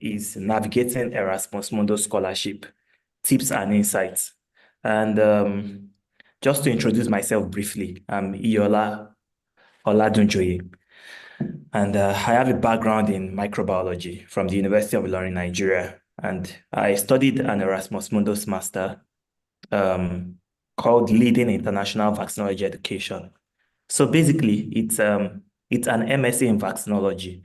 is Navigating Erasmus Mundus Scholarship, Tips and Insights. And just to introduce myself briefly, I'm Iola Oladunjoye, and I have a background in microbiology from the University of Ilorin, Nigeria. And I studied an Erasmus Mundus Master um, called Leading International Vaccinology Education. So basically, it's an MSc in vaccinology,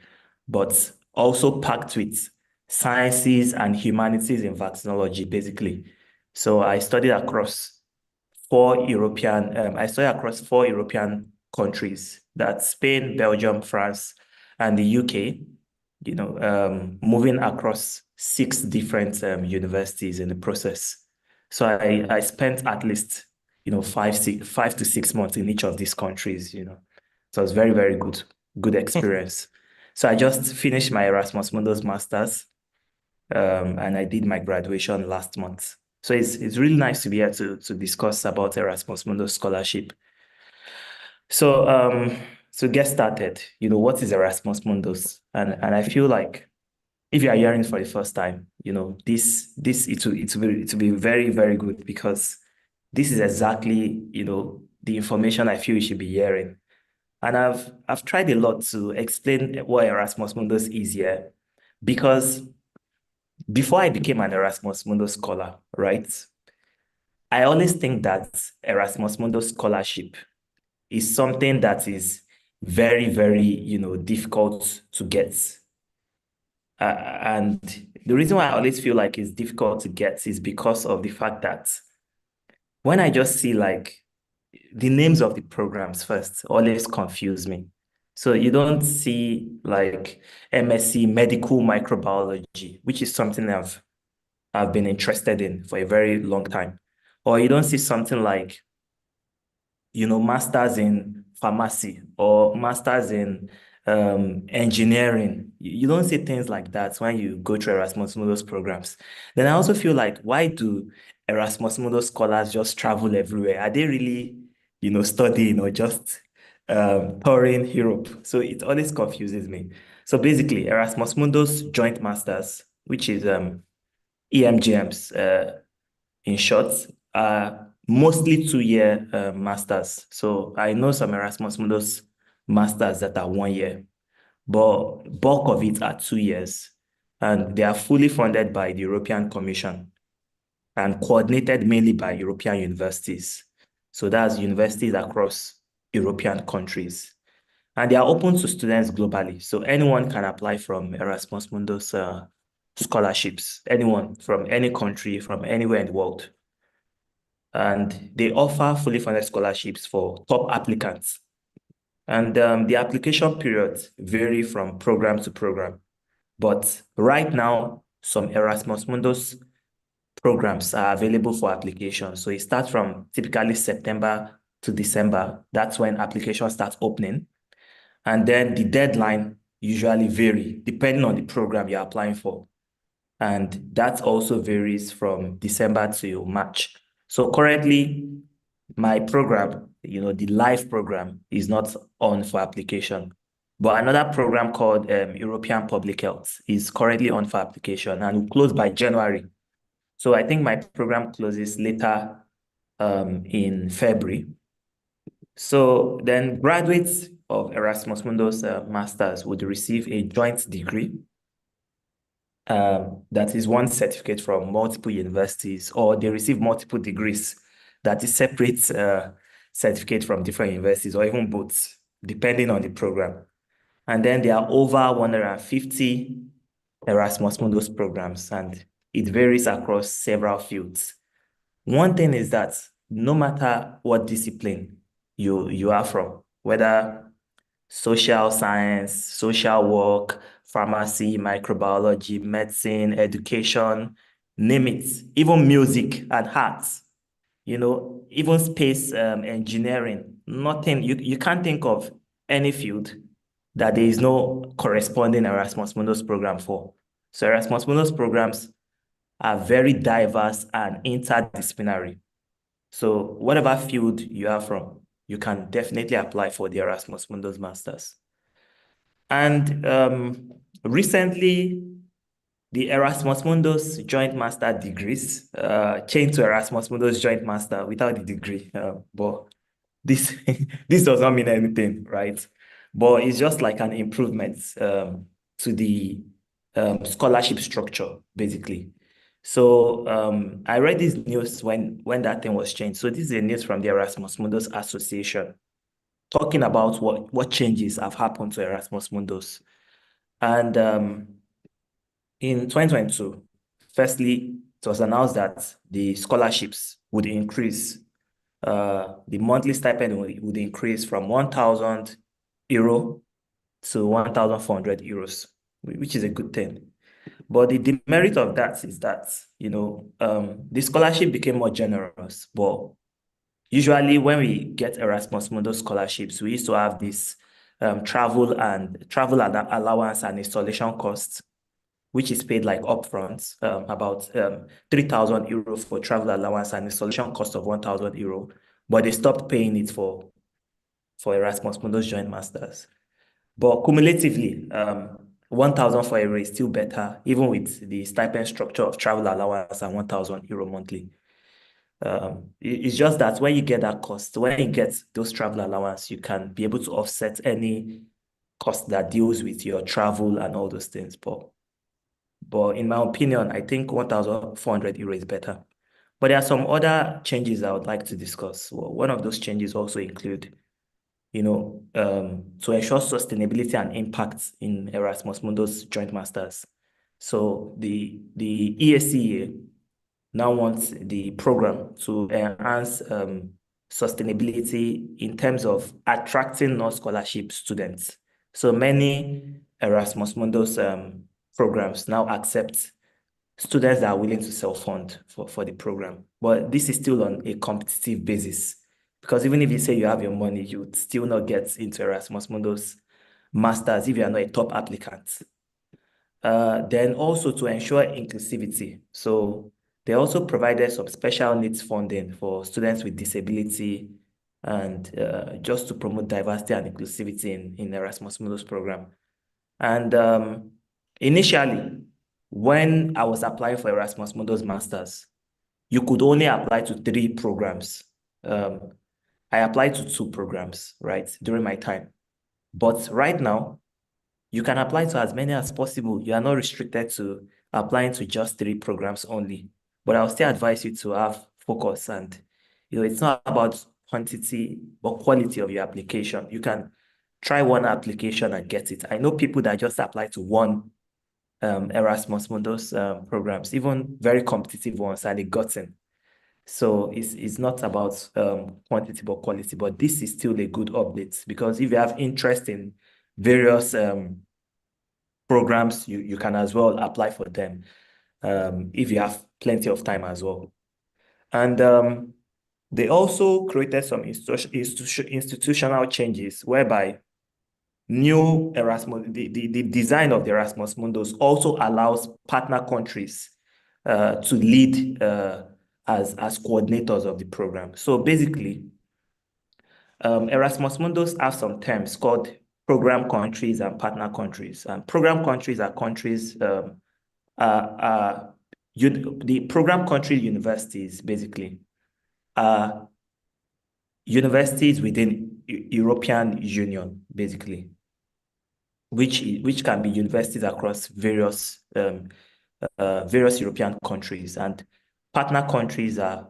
but also packed with sciences and humanities in vaccinology, basically. So I studied across four European countries, that's Spain, Belgium, France, and the UK, moving across six different universities in the process. So I spent at least, 5 to 6 months in each of these countries. So it was very, very good experience. So I just finished my Erasmus Mundus Masters, and I did my graduation last month. So it's really nice to be here to discuss about Erasmus Mundus Scholarship. So to get started, what is Erasmus Mundus? And I feel like if you are hearing for the first time, this it will be very, very good because this is exactly, the information I feel you should be hearing. And I've tried a lot to explain what Erasmus Mundus is here because before I became an Erasmus Mundus scholar, right? I always think that Erasmus Mundus scholarship is something that is very, very, difficult to get. And the reason why I always feel like it's difficult to get is because of the fact that when I just see like the names of the programs first always confuse me. So you don't see like MSc Medical Microbiology, which is something I've been interested in for a very long time. Or you don't see something like, masters in pharmacy or masters in engineering. You don't see things like that when you go through Erasmus Mundus programs. Then I also feel like, why do Erasmus Mundus scholars just travel everywhere? Are they really, studying or just touring Europe? So it always confuses me. So basically, Erasmus Mundus Joint Masters, which is EMGMs, in short, are mostly 2-year masters. So I know some Erasmus Mundus masters that are 1 year, but bulk of it are 2 years. And they are fully funded by the European Commission and coordinated mainly by European universities. So that's universities across European countries. And they are open to students globally. So anyone can apply from Erasmus Mundus scholarships, anyone from any country, from anywhere in the world. And they offer fully funded scholarships for top applicants. And the application periods vary from program to program. But right now, some Erasmus Mundus programs are available for application. So it starts from typically September to December. That's when applications start opening. And then the deadline usually vary depending on the program you're applying for. And that also varies from December to March. So currently, my program, the live program is not on for application. But another program called European Public Health is currently on for application and will close by January. So I think my program closes later in February. So then graduates of Erasmus Mundus Masters would receive a joint degree that is one certificate from multiple universities, or they receive multiple degrees that is separate certificate from different universities, or even both, depending on the program. And then there are over 150 Erasmus Mundus programs, and it varies across several fields. One thing is that no matter what discipline you are from, whether social science, social work, pharmacy, microbiology, medicine, education, name it, even music and arts, even space engineering, nothing, you can't think of any field that there is no corresponding Erasmus Mundus program for. So Erasmus Mundus programs are very diverse and interdisciplinary. So whatever field you are from, you can definitely apply for the Erasmus Mundus Masters. And recently, the Erasmus Mundus joint master degrees changed to Erasmus Mundus joint master without the degree. But this this does not mean anything, right? But it's just like an improvement to the scholarship structure, basically. So I read this news when that thing was changed. So this is a news from the Erasmus Mundus Association talking about what changes have happened to Erasmus Mundus. And in 2022, firstly, it was announced that the scholarships would increase. The monthly stipend would increase from 1,000 euro to 1,400 euros, which is a good thing. But the demerit of that is that, the scholarship became more generous. But usually when we get Erasmus Mundus scholarships, we used to have this travel allowance and installation costs, which is paid like upfront, about 3,000 euro for travel allowance and installation cost of 1,000 euro. But they stopped paying it for Erasmus Mundus Joint Masters. But cumulatively, 1,000 for a year is still better, even with the stipend structure of travel allowance and 1,000 euro monthly. It's just that when you get that cost, when you get those travel allowance, you can be able to offset any cost that deals with your travel and all those things. But in my opinion, I think 1,400 euro is better. But there are some other changes I would like to discuss. Well, one of those changes also include, to ensure sustainability and impact in Erasmus Mundus Joint Masters. So the ESCA now wants the program to enhance sustainability in terms of attracting non-scholarship students. So many Erasmus Mundus programs now accept students that are willing to self-fund for the program. But this is still on a competitive basis, because even if you say you have your money, you would still not get into Erasmus Mundus Masters if you are not a top applicant. Then also to ensure inclusivity. So they also provided some special needs funding for students with disability and just to promote diversity and inclusivity in Erasmus Mundus program. And initially, when I was applying for Erasmus Mundus Masters, you could only apply to 3 programs. I applied to 2 programs, right, during my time. But right now, you can apply to as many as possible. You are not restricted to applying to just 3 programs only. But I'll still advise you to have focus, and it's not about quantity but quality of your application. You can try one application and get it. I know people that just apply to one Erasmus Mundus programs, even very competitive ones, and they got in. So it's not about quantity but quality, but this is still a good update, because if you have interest in various programs, you can as well apply for them if you have plenty of time as well. And they also created some institutional changes whereby the design of the Erasmus Mundus also allows partner countries to lead as coordinators of the program. So basically, Erasmus Mundus have some terms called program countries and partner countries. And program countries are countries, the program country universities basically are universities within European Union, basically, which can be universities across various European countries, and partner countries are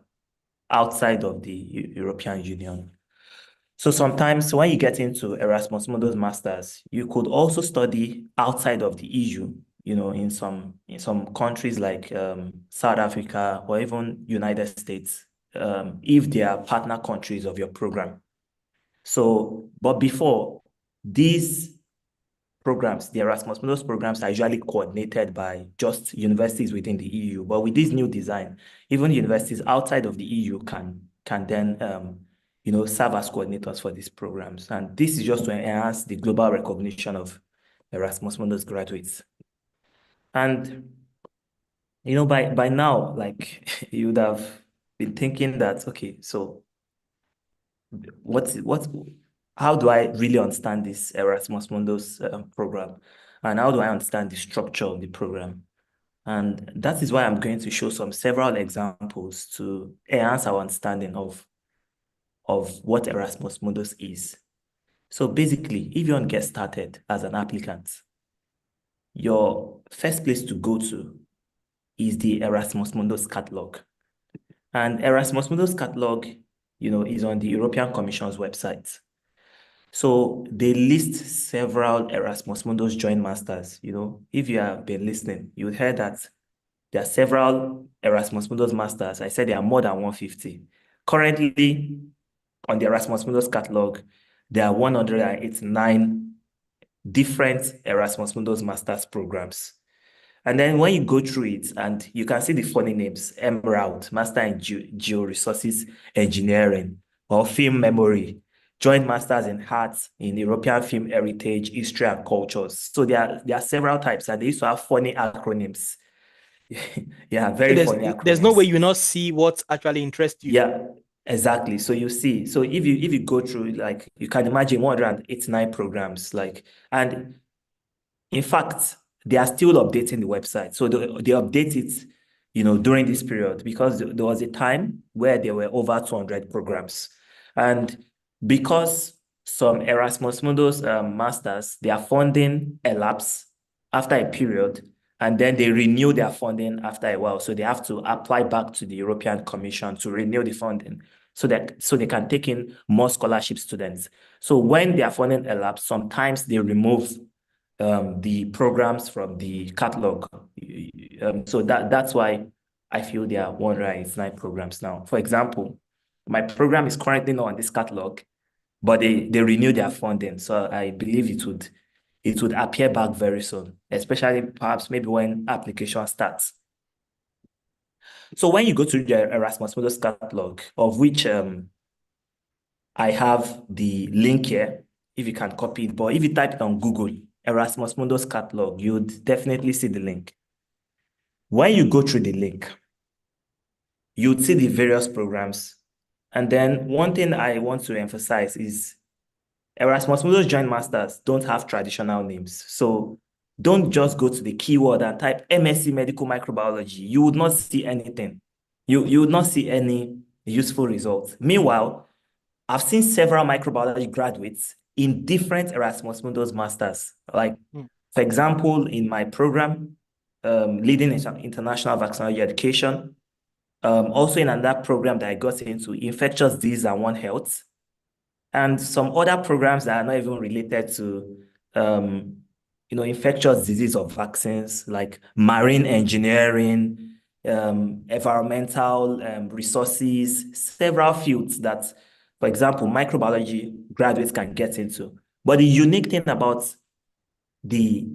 outside of the European Union. So sometimes when you get into Erasmus Mundus Masters, you could also study outside of the EU, in some countries like South Africa or even United States, if they are partner countries of your program. So, but before, these programs, the Erasmus Mundus programs, are usually coordinated by just universities within the EU. But with this new design, even universities outside of the EU can then serve as coordinators for these programs. And this is just to enhance the global recognition of Erasmus Mundus graduates. And by now, like you would have been thinking that, okay, so how do I really understand this Erasmus Mundus program? And how do I understand the structure of the program? And that is why I'm going to show several examples to enhance our understanding of what Erasmus Mundus is. So basically, if you want to get started as an applicant, your first place to go to is the Erasmus Mundus catalog. And Erasmus Mundus catalog, is on the European Commission's website. So they list several Erasmus Mundus joint masters. If you have been listening, you would hear that there are several Erasmus Mundus masters. I said there are more than 150. Currently, on the Erasmus Mundus catalog, there are 189 different Erasmus Mundus masters programs. And then when you go through it, and you can see the funny names: Emerald, Master in Georesources Engineering, or Film Memory, Joint Masters in Arts in European Film Heritage, History, and Cultures. So there are several types, and they used to have funny acronyms. Yeah, So very funny there's no way acronyms. you not see what actually interests you. Yeah, exactly. So you see, so if you go through, like, you can imagine 189 programs, like, and in fact, they are still updating the website. So they update it, during this period, because there was a time where there were over 200 programs. And because some Erasmus Mundus masters, their funding elapse after a period, and then they renew their funding after a while. So they have to apply back to the European Commission to renew the funding so they can take in more scholarship students. So when their funding elapse, sometimes they remove the programs from the catalog. So that's why I feel there are 189 programs now. For example, my program is currently not on this catalog, but they renew their funding. So I believe it would appear back very soon, especially perhaps maybe when application starts. So when you go to the Erasmus Mundus catalog, of which I have the link here, if you can copy it, but if you type it on Google, Erasmus Mundus catalog, you'd definitely see the link. When you go through the link, you'd see the various programs. And then one thing I want to emphasize is Erasmus Mundus Joint Masters don't have traditional names. So don't just go to the keyword and type MSc Medical Microbiology. You would not see anything. You would not see any useful results. Meanwhile, I've seen several microbiology graduates in different Erasmus Mundus masters. Like, Hmm. for example, in my program, leading international vaccinology education, also in another program that I got into, infectious disease and One Health, and some other programs that are not even related to, infectious disease or vaccines, like marine engineering, environmental resources, several fields that, for example, microbiology graduates can get into. But the unique thing about the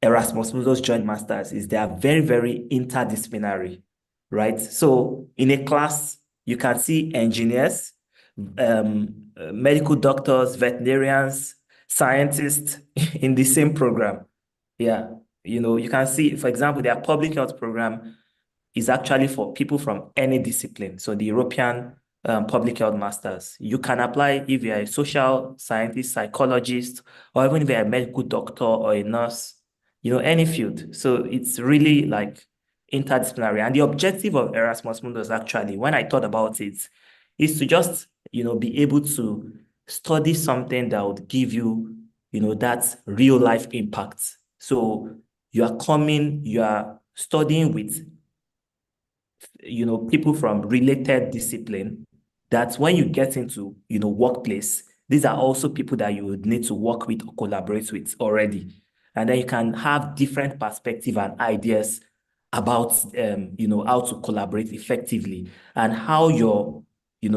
Erasmus Mundus Joint Masters is they are very, very interdisciplinary, right? So in a class, you can see engineers, medical doctors, veterinarians, scientists in the same program. Yeah, you can see, for example, their public health program is actually for people from any discipline. So the European Public Health Masters, you can apply if you're a social scientist, psychologist, or even if you're a medical doctor or a nurse, any field. So it's really like interdisciplinary. And the objective of Erasmus Mundus, actually, when I thought about it, is to just, be able to study something that would give you, that real life impact. So you are studying with, people from related discipline, that when you get into, workplace, these are also people that you would need to work with or collaborate with already. And then you can have different perspective and ideas about, how to collaborate effectively and how your,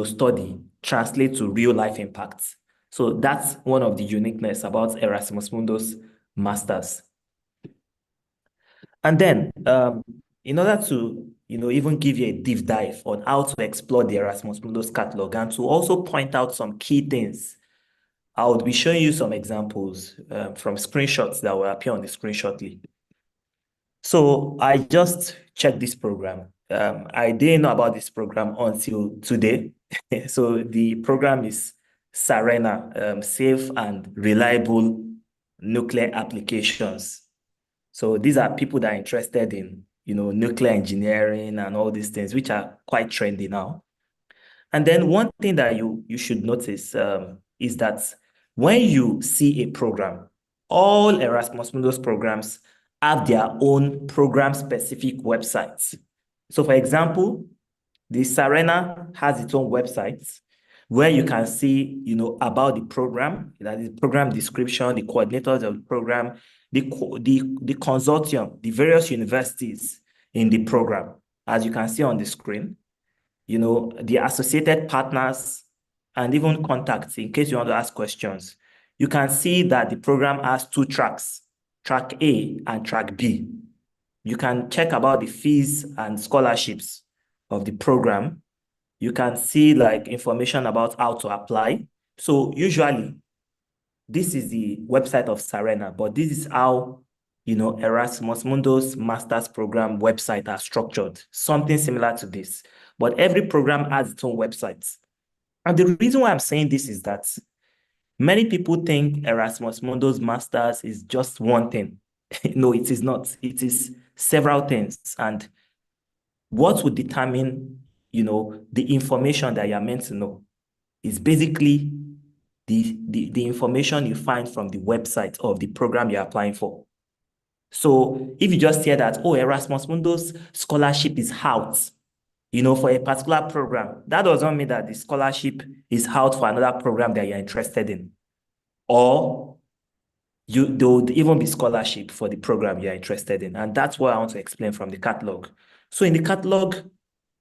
study translates to real life impacts. So that's one of the uniqueness about Erasmus Mundus Masters. And then, in order to, even give you a deep dive on how to explore the Erasmus Mundus catalog and to also point out some key things, I would be showing you some examples from screenshots that will appear on the screen shortly. So I just checked this program. I didn't know about this program until today. So the program is Sarena, Safe and Reliable Nuclear Applications. So these are people that are interested in, nuclear engineering and all these things, which are quite trendy now. And then one thing that you should notice is that when you see a program, all Erasmus Mundus programs have their own program-specific websites. So for example, the Sarena has its own website where you can see, about the program, that is program description, the coordinators of the program, the consortium, the various universities in the program, as you can see on the screen, the associated partners and even contacts in case you want to ask questions. You can see that the program has two tracks, track A and track B. You can check about the fees and scholarships of the program. You can see like information about how to apply. So usually this is the website of Sarena, but this is how, Erasmus Mundus Master's Program website are structured, something similar to this. But every program has its own website. And the reason why I'm saying this is that many people think Erasmus Mundus Masters is just one thing. No, it is not. It is several things. And what would determine, the information that you're meant to know is basically the information you find from the website of the program you're applying for. So if you just hear that, oh, Erasmus Mundus scholarship is out, for a particular program, that doesn't mean that the scholarship is out for another program that you're interested in. Or there would even be scholarship for the program you're interested in. And that's what I want to explain from the catalog. So in the catalog,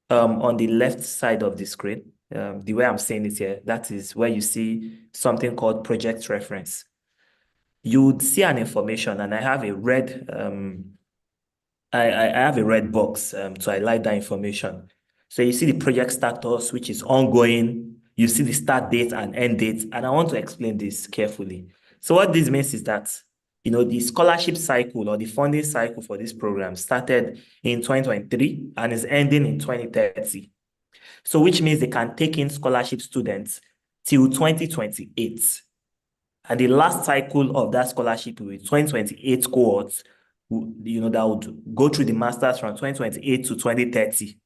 on the left side of the screen, the way I'm saying it here, that is where you see something called project reference. You would see an information, and I have a red I have a red box to highlight that information. So you see the project status, which is ongoing. You see the start date and end date, and I want to explain this carefully. So what this means is that, the scholarship cycle or the funding cycle for this program started in 2023 and is ending in 2030. So which means they can take in scholarship students till 2028. And the last cycle of that scholarship will be 2028 cohorts, that would go through the masters from 2028 to 2030.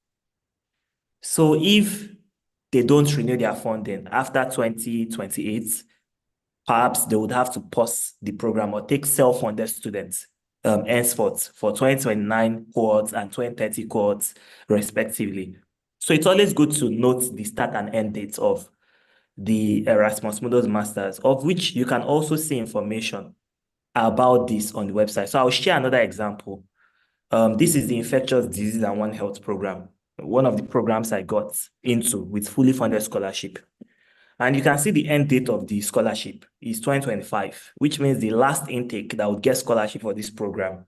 So if they don't renew their funding after 2028, perhaps they would have to pause the program or take self-funded students henceforth for 2029 cohorts and 2030 cohorts, respectively. So it's always good to note the start and end dates of the Erasmus Mundus Masters, of which you can also see information about this on the website. So I'll share another example. This is the Infectious Disease and One Health program, one of the programs I got into with fully funded scholarship. And you can see the end date of the scholarship is 2025, which means the last intake that would get scholarship for this program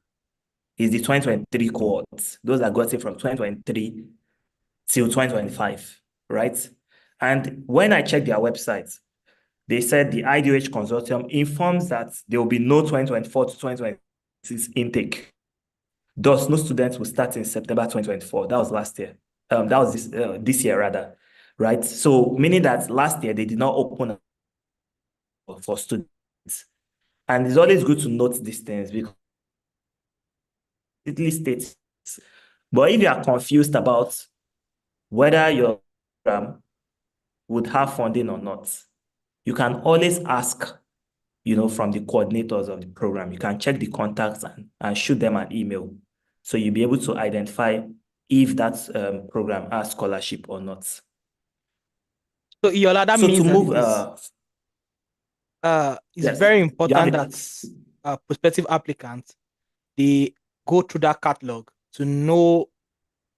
is the 2023 cohorts. Those are gotten from 2023 till 2025, right? And when I checked their website, they said the IDOH consortium informs that there will be no 2024 to 2026 intake. Thus, no students will start in September 2024. That was last year. That was this year rather, right? So meaning that last year they did not open for students. And it's always good to note these things because it states. But if you are confused about whether your program would have funding or not, you can always ask, from the coordinators of the program. You can check the contacts and shoot them an email. So you'll be able to identify if that program has scholarship or not. So Iola, that So means to that move, it's yes, very you have important it. that prospective applicants, they go through that catalog to know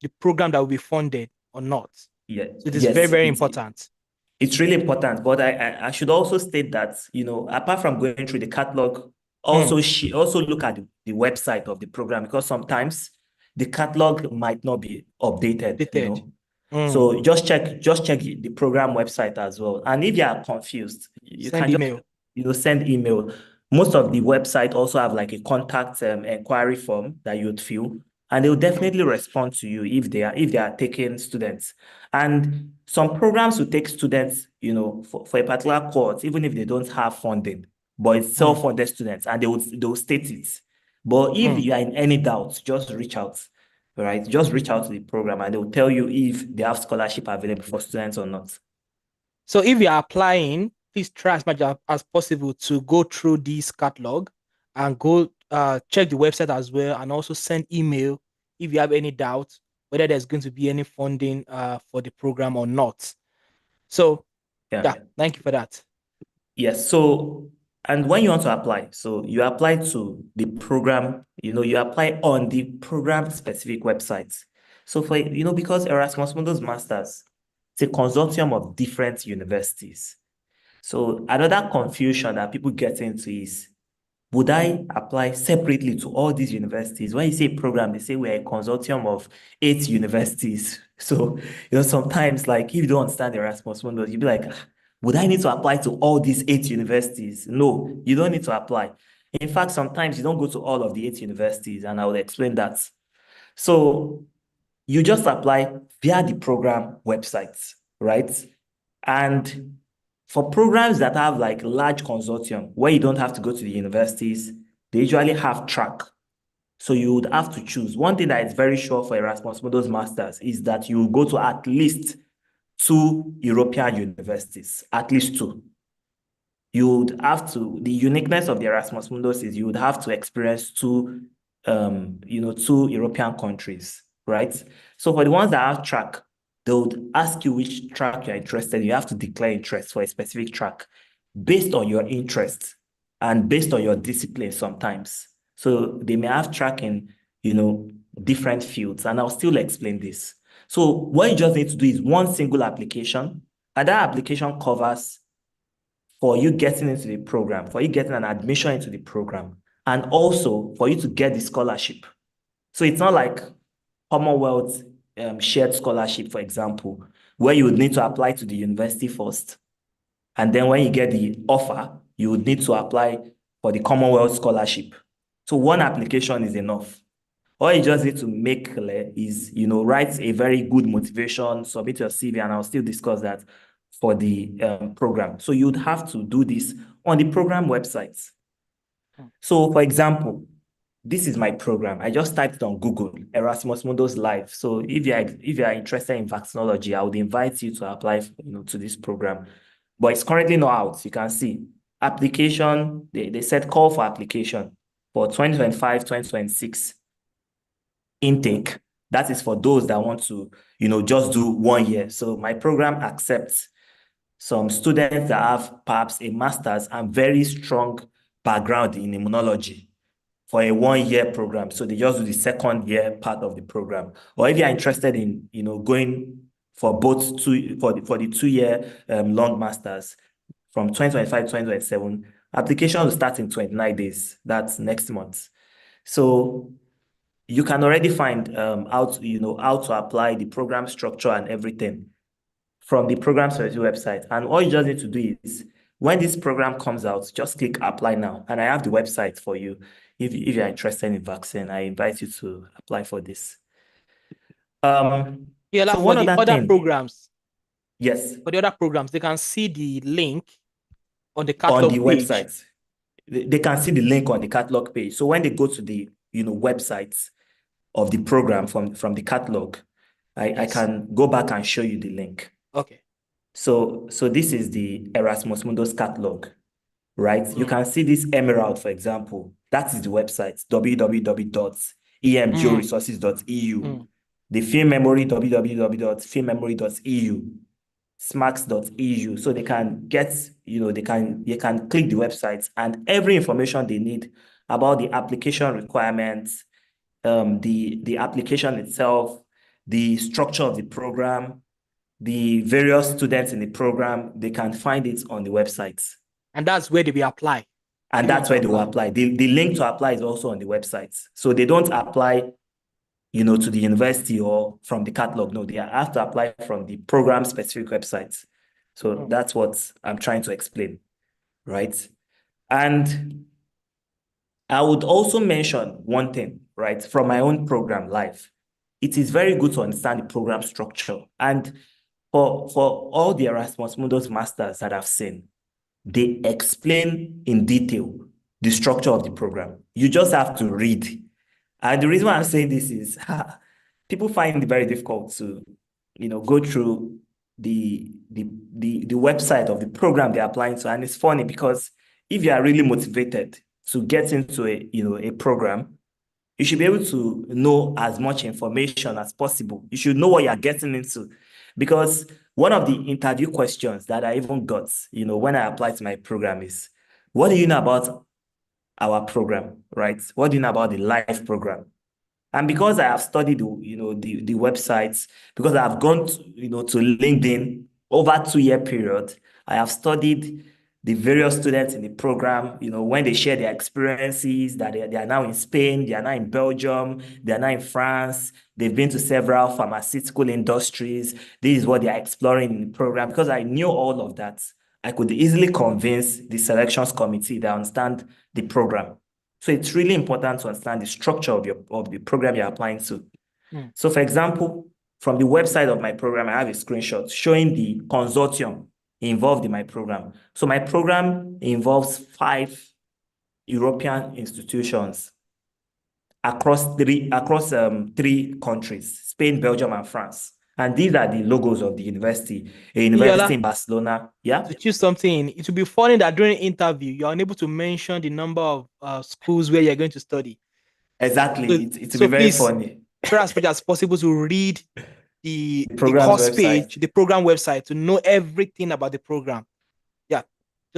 the program that will be funded or not. Yeah, So it is very, yes, very important. it's really important. But I should also state that, apart from going through the catalog, also look at the website of the program, because sometimes the catalog might not be updated, Dated. So just check the program website as well. And if you are confused, you Send can just, email. send email. Most of the website also have like a contact inquiry form that you would fill, and they will definitely respond to you if they are taking students. And some programs will take students, for a particular course, even if they don't have funding, but it's self-funded students, and they will state it. But if Mm. you are in any doubt, just reach out, right? Just reach out to the program and they'll tell you if they have scholarship available for students or not. So if you are applying, please try as much as possible to go through this catalog and go check the website as well, and also send email if you have any doubt whether there's going to be any funding for the program or not. So yeah, Yeah. thank you for that. Yes. So, and when you want to apply, so you apply to the program, you apply on the program specific websites. So because Erasmus Mundus Masters, it's a consortium of different universities. So another confusion that people get into is, would I apply separately to all these universities? When you say program, they say we're a consortium of 8 universities. So, sometimes like if you don't understand the Erasmus Mundus, you'll be like, "Ah, would I need to apply to all these 8 universities?" No, you don't need to apply. In fact, sometimes you don't go to all of the 8 universities, and I will explain that. So you just apply via the program websites, right? And for programs that have like large consortium where you don't have to go to the universities, they usually have track. So you would have to choose. One thing that is very sure for Erasmus Mundus Masters is that you will go to at least 2 European universities, at least two. You would have to, the uniqueness of the Erasmus Mundus is you would have to experience two European countries, right? So for the ones that have track, they would ask you which track you're interested in. You have to declare interest for a specific track based on your interest and based on your discipline sometimes. So they may have track in, you know, different fields, and I'll still explain this. So what you just need to do is one single application, and that application covers for you getting into the program, for you getting an admission into the program, and also for you to get the scholarship. So it's not like Commonwealth shared scholarship, for example, where you would need to apply to the university first. And then when you get the offer, you would need to apply for the Commonwealth scholarship. So one application is enough. All you just need to make clear is, write a very good motivation, submit your CV, and I'll still discuss that for the program. So you'd have to do this on the program website. So for example, this is my program. I just typed it on Google, Erasmus Mundus Live. So if you are interested in vaccinology, I would invite you to apply, to this program. But it's currently not out. You can see application. They said call for application for 2025, 2026 intake. That is for those that want to, just do 1 year. So my program accepts some students that have perhaps a master's and very strong background in immunology for a 1 year program. So they just do the second year part of the program. Or if you're interested in, going for both for the 2 year long masters from 2025 to 2027, application will start in 29 days. That's next month. So you can already find how to apply the program structure and everything from the program service website. And all you just need to do is when this program comes out, just click apply now. And I have the website for you. If you're interested in vaccine, I invite you to apply for this. Yeah, like So one other thing, yes, for the other programs, they can see the link on the on the catalog page. website, they can see the link on the catalog page. So when they go to the websites of the program from the catalog, I Yes. can go back and show you the link. Okay. So this is the Erasmus Mundus catalog, right? You Mm. can see this Emerald, for example. That is the website, Mm. www.emgeoresources.eu. Mm. The film memory, www.filmmemory.eu, smacks.eu. So they can get, they can click the websites and every information they need about the application requirements, the application itself, the structure of the program, the various students in the program, they can find it on the website. And that's where they will apply if And you want that's to where they will apply. apply. The link to apply is also on the website. So they don't apply, to the university or from the catalog. No, they have to apply from the program specific websites. So Mm. that's what I'm trying to explain, right? And I would also mention one thing, right, from my own program life. It is very good to understand the program structure. And for all the Erasmus Mundus masters that I've seen, they explain in detail the structure of the program. You just have to read. And the reason why I'm saying this is people find it very difficult to, go through the website of the program they're applying to. And it's funny because if you are really motivated to get into a program, you should be able to know as much information as possible. You should know what you're getting into. Because one of the interview questions that I even got, when I applied to my program is, what do you know about our program, right? What do you know about the live program? And because I have studied, the websites, because I have gone to LinkedIn over 2 year period, I have studied the various students in the program, when they share their experiences, that they are now in Spain, they are now in Belgium, they are now in France, they've been to several pharmaceutical industries. This is what they are exploring in the program. Because I knew all of that, I could easily convince the selections committee that understand the program. So it's really important to understand the structure of the program you're applying to. Mm. So for example, from the website of my program, I have a screenshot showing the consortium involved in my program. So my program involves 5 European institutions across 3 countries, Spain, Belgium, and France. And these are the logos of the university, a university Iola, in Barcelona. Yeah, to choose something, it would be funny that during the interview, you're unable to mention the number of schools where you're going to study. So, exactly. It will be so very please funny. try as much as possible to read The the program's course website. page, the program website, to know everything about the program. Yeah,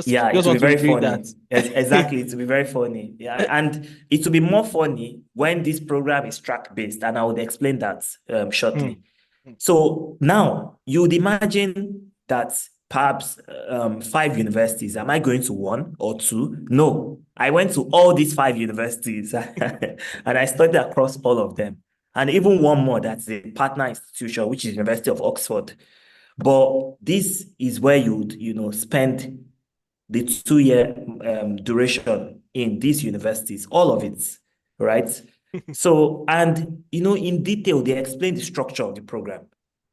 Yeah, it just will be want to very reiterate that. funny. Exactly, it will be very funny. Yeah, and it will be more funny when this program is track based, and I would explain that Mm, shortly. mm. So now you would imagine that perhaps 5 universities. Am I going to one or two? No, I went to all these 5 universities, and I studied across all of them, and even one more that's a partner institution, which is University of Oxford. But this is where you'd spend the 2 year duration in these universities, all of it, right? So, and in detail, they explain the structure of the program.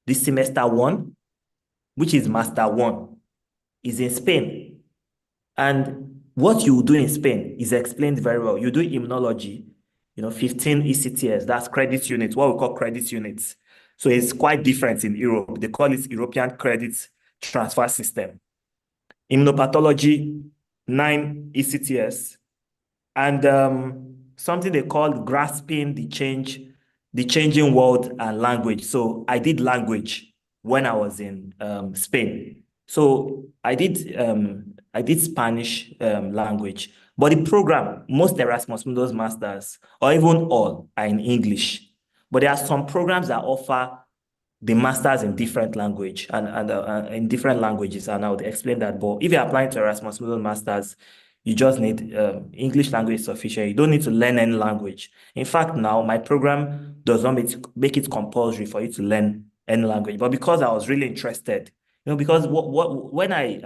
The semester one, which is master one, is in Spain. And what you do in Spain is explained very well. You do immunology, 15 ECTS, that's credit units, what we call credit units. So it's quite different in Europe. They call it European Credit Transfer System. Immunopathology, 9 ECTS, and something they called grasping the changing world and language. So I did language when I was in Spain. So I did Spanish language, but the program, most Erasmus Mundus masters, or even all, are in English. But there are some programs that offer the masters in different language and in different languages, and I would explain that. But if you're applying to Erasmus Mundus masters, you just need English language sufficient. You don't need to learn any language. In fact, now my program does not make it compulsory for you to learn any language. But because I was really interested, because when I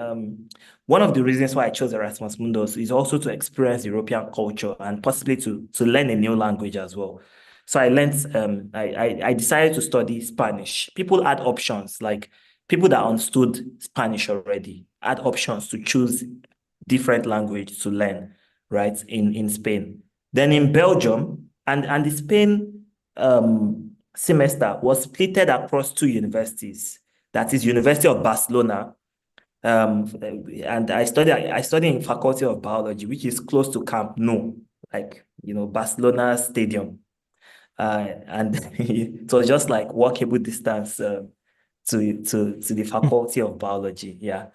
one of the reasons why I chose Erasmus Mundus is also to experience European culture and possibly to learn a new language as well. So I learned, I decided to study Spanish. People had options, like people that understood Spanish already had options to choose different language to learn, right, in Spain. Then in Belgium, and the Spain semester was splitted across 2 universities. That is University of Barcelona, and I study in Faculty of Biology, which is close to Camp Nou, like, Barcelona Stadium. And it was just like walkable distance to the Faculty of Biology. Yeah,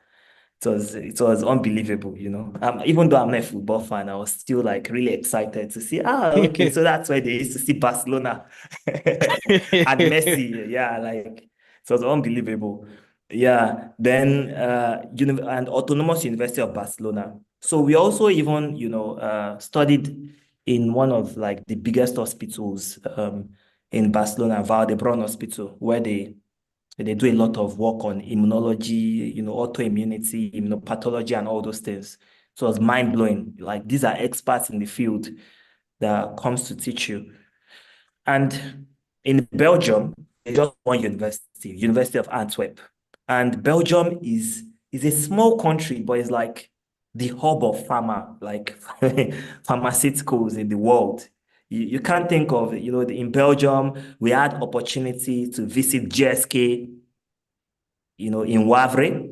it was unbelievable. Even though I'm not a football fan, I was still like really excited to see. Okay, so that's where they used to see Barcelona and Messi. Yeah, like it was unbelievable. Yeah, then and Autonomous University of Barcelona. So we also even studied in one of like the biggest hospitals in Barcelona, Valdebron Hospital, where they do a lot of work on immunology, autoimmunity, immunopathology, and all those things. So it was mind blowing. Like these are experts in the field that comes to teach you. And in Belgium, there's just one university, University of Antwerp. And Belgium is a small country, but it's like the hub of pharma, like pharmaceuticals in the world. You can't think of, in Belgium, we had opportunity to visit GSK, in Wavre.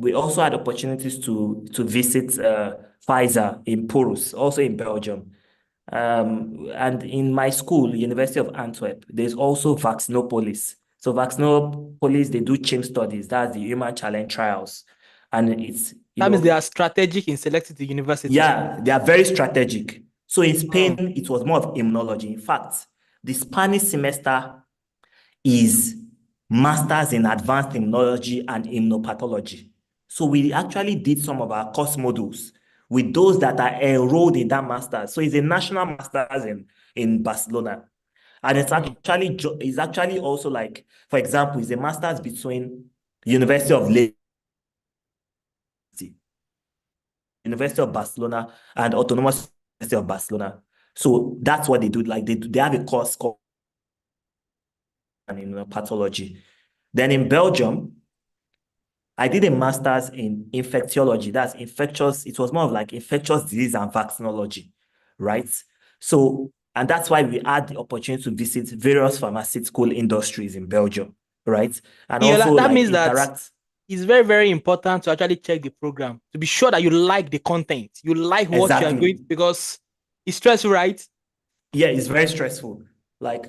We also had opportunities to visit Pfizer in Porus, also in Belgium. And in my school, University of Antwerp, there's also Vaccinopolis. So Vaccinopolis, they do chimp studies. That's the human challenge trials. And it's, That means they are strategic in selecting the university. yeah, they are very strategic. So in Spain, Mm. it was more of immunology. In fact, the Spanish semester is masters in advanced immunology and immunopathology. So we actually did some of our course modules with those that are enrolled in that masters. So it's a national masters in Barcelona. And Mm. it's actually also like, for example, it's a masters between University of Leeds, University of Barcelona, and Autonomous University of Barcelona. So that's what they do. Like they have a course called immunopathology. Then in Belgium, I did a master's in infectiology. That's infectious. It was more of like infectious disease and vaccinology, right? So, and that's why we had the opportunity to visit various pharmaceutical industries in Belgium, right? And Yeah, also that like means that interact. it's very, very important to actually check the program to be sure that you like the content, you like what you are Exactly. going because it's stressful, right? Yeah, it's very stressful. Like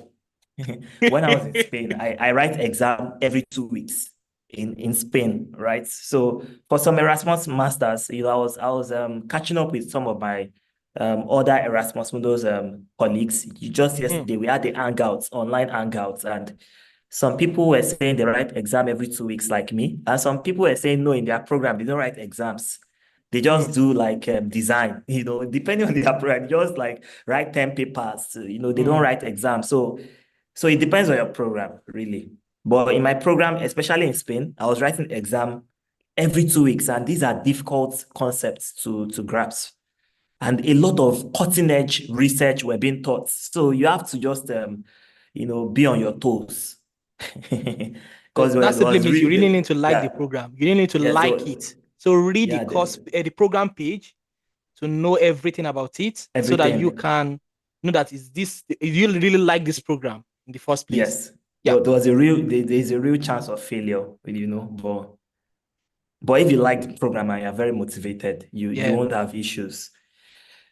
when I was in Spain, I write exam every 2 weeks in Spain, right? So for some Erasmus masters, I was catching up with some of my other Erasmus Mundus colleagues. Just Mm, yesterday we had the hangouts, online hangouts, and some people were saying they write exam every 2 weeks like me, and some people were saying no, in their program they don't write exams. They mm. just do like design, depending on their program, just like write 10 papers, they don't Mm. write exams. So it depends on your program, really. But in my program, especially in Spain, I was writing exam every 2 weeks, and these are difficult concepts to grasp. And a lot of cutting edge research were being taught. So you have to just be on your toes. So Because that it simply was means you really really, need to like the yeah, program. You really need to yeah. like So it. So read the yeah, course, the program page to know everything about it, so that you everything. can know that is this. If you really like this program in the first place, Yes. yeah, There's a real chance of failure, but if you like the program and you're very motivated, you yeah. won't have issues.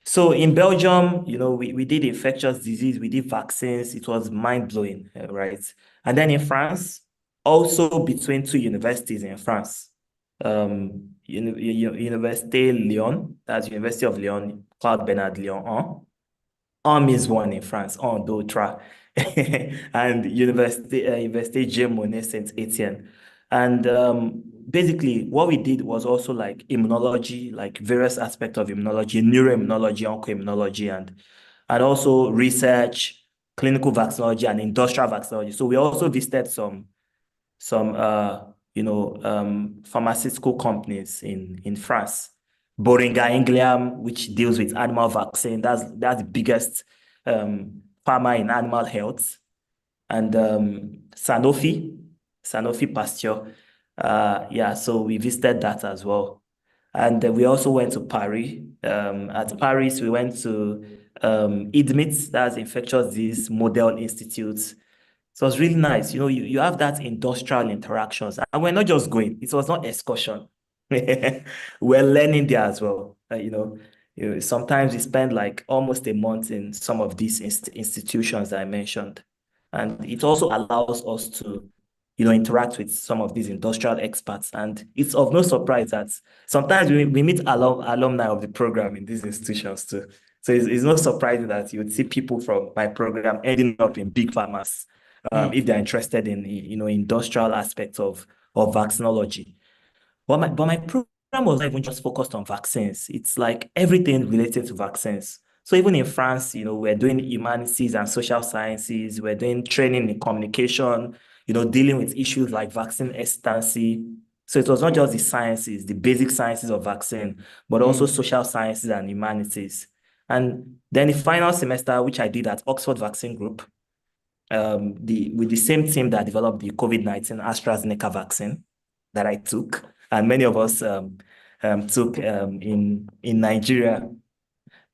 So in Belgium, we did infectious disease, we did vaccines. It was mind-blowing, right? And then in France, also between two universities in France, Université Lyon, that's University of Lyon, Claude Bernard Lyon 1, is one in France, en d'autres, and Université J. Monnet Saint Etienne. And basically, what we did was also like immunology, like various aspects of immunology, neuroimmunology, oncoimmunology, and also research, clinical vaccinology, and industrial vaccinology. So we also visited some pharmaceutical companies in France. Boehringer Ingelheim, which deals with animal vaccine. That's the biggest pharma in animal health. And Sanofi Pasteur. Yeah, so we visited that as well. And we also went to Paris. At Paris, we went to IDMIT, that's Infectious Disease Model Institute. So it was really nice. You have that industrial interactions. And we're not just going, it was not excursion. We're learning there as well. Sometimes we spend like almost a month in some of these institutions that I mentioned. And it also allows us to, interact with some of these industrial experts. And it's of no surprise that sometimes we meet alumni of the program in these institutions too. So it's not surprising that you would see people from my program ending up in big farmers Mm. if they're interested in industrial aspects of vaccinology. But my program was not even just focused on vaccines. It's like everything related to vaccines. So even in France, we're doing humanities and social sciences, we're doing training in communication, dealing with issues like vaccine hesitancy. So it was not just the sciences, the basic sciences of vaccine, but also Mm. social sciences and humanities. And then the final semester, which I did at Oxford Vaccine Group, with the same team that developed the COVID-19 AstraZeneca vaccine that I took, and many of us took in Nigeria.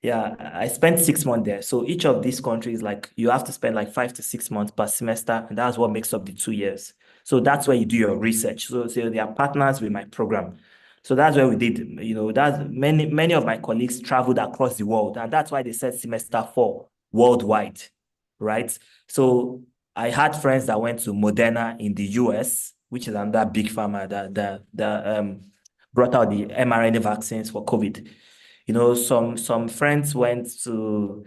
Yeah, I spent 6 months there. So each of these countries, like you have to spend like 5 to 6 months per semester, and that's what makes up the 2 years. So that's where you do your research. So they are partners with my program. So that's where we did, that's many of my colleagues traveled across the world, and that's why they said semester 4 worldwide, right? So I had friends that went to Moderna in the US, which is another big pharma that brought out the mRNA vaccines for COVID. Some friends went to,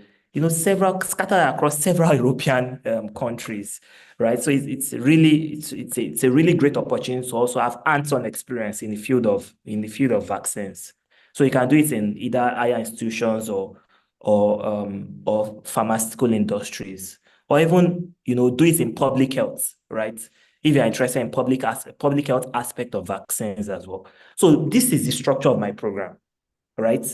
several scattered across several European countries, right? So it's a really great opportunity to also have hands-on experience in the field of vaccines. So you can do it in either higher institutions or pharmaceutical industries, or even do it in public health, right? If you're interested in public health aspect of vaccines as well. So this is the structure of my program, right?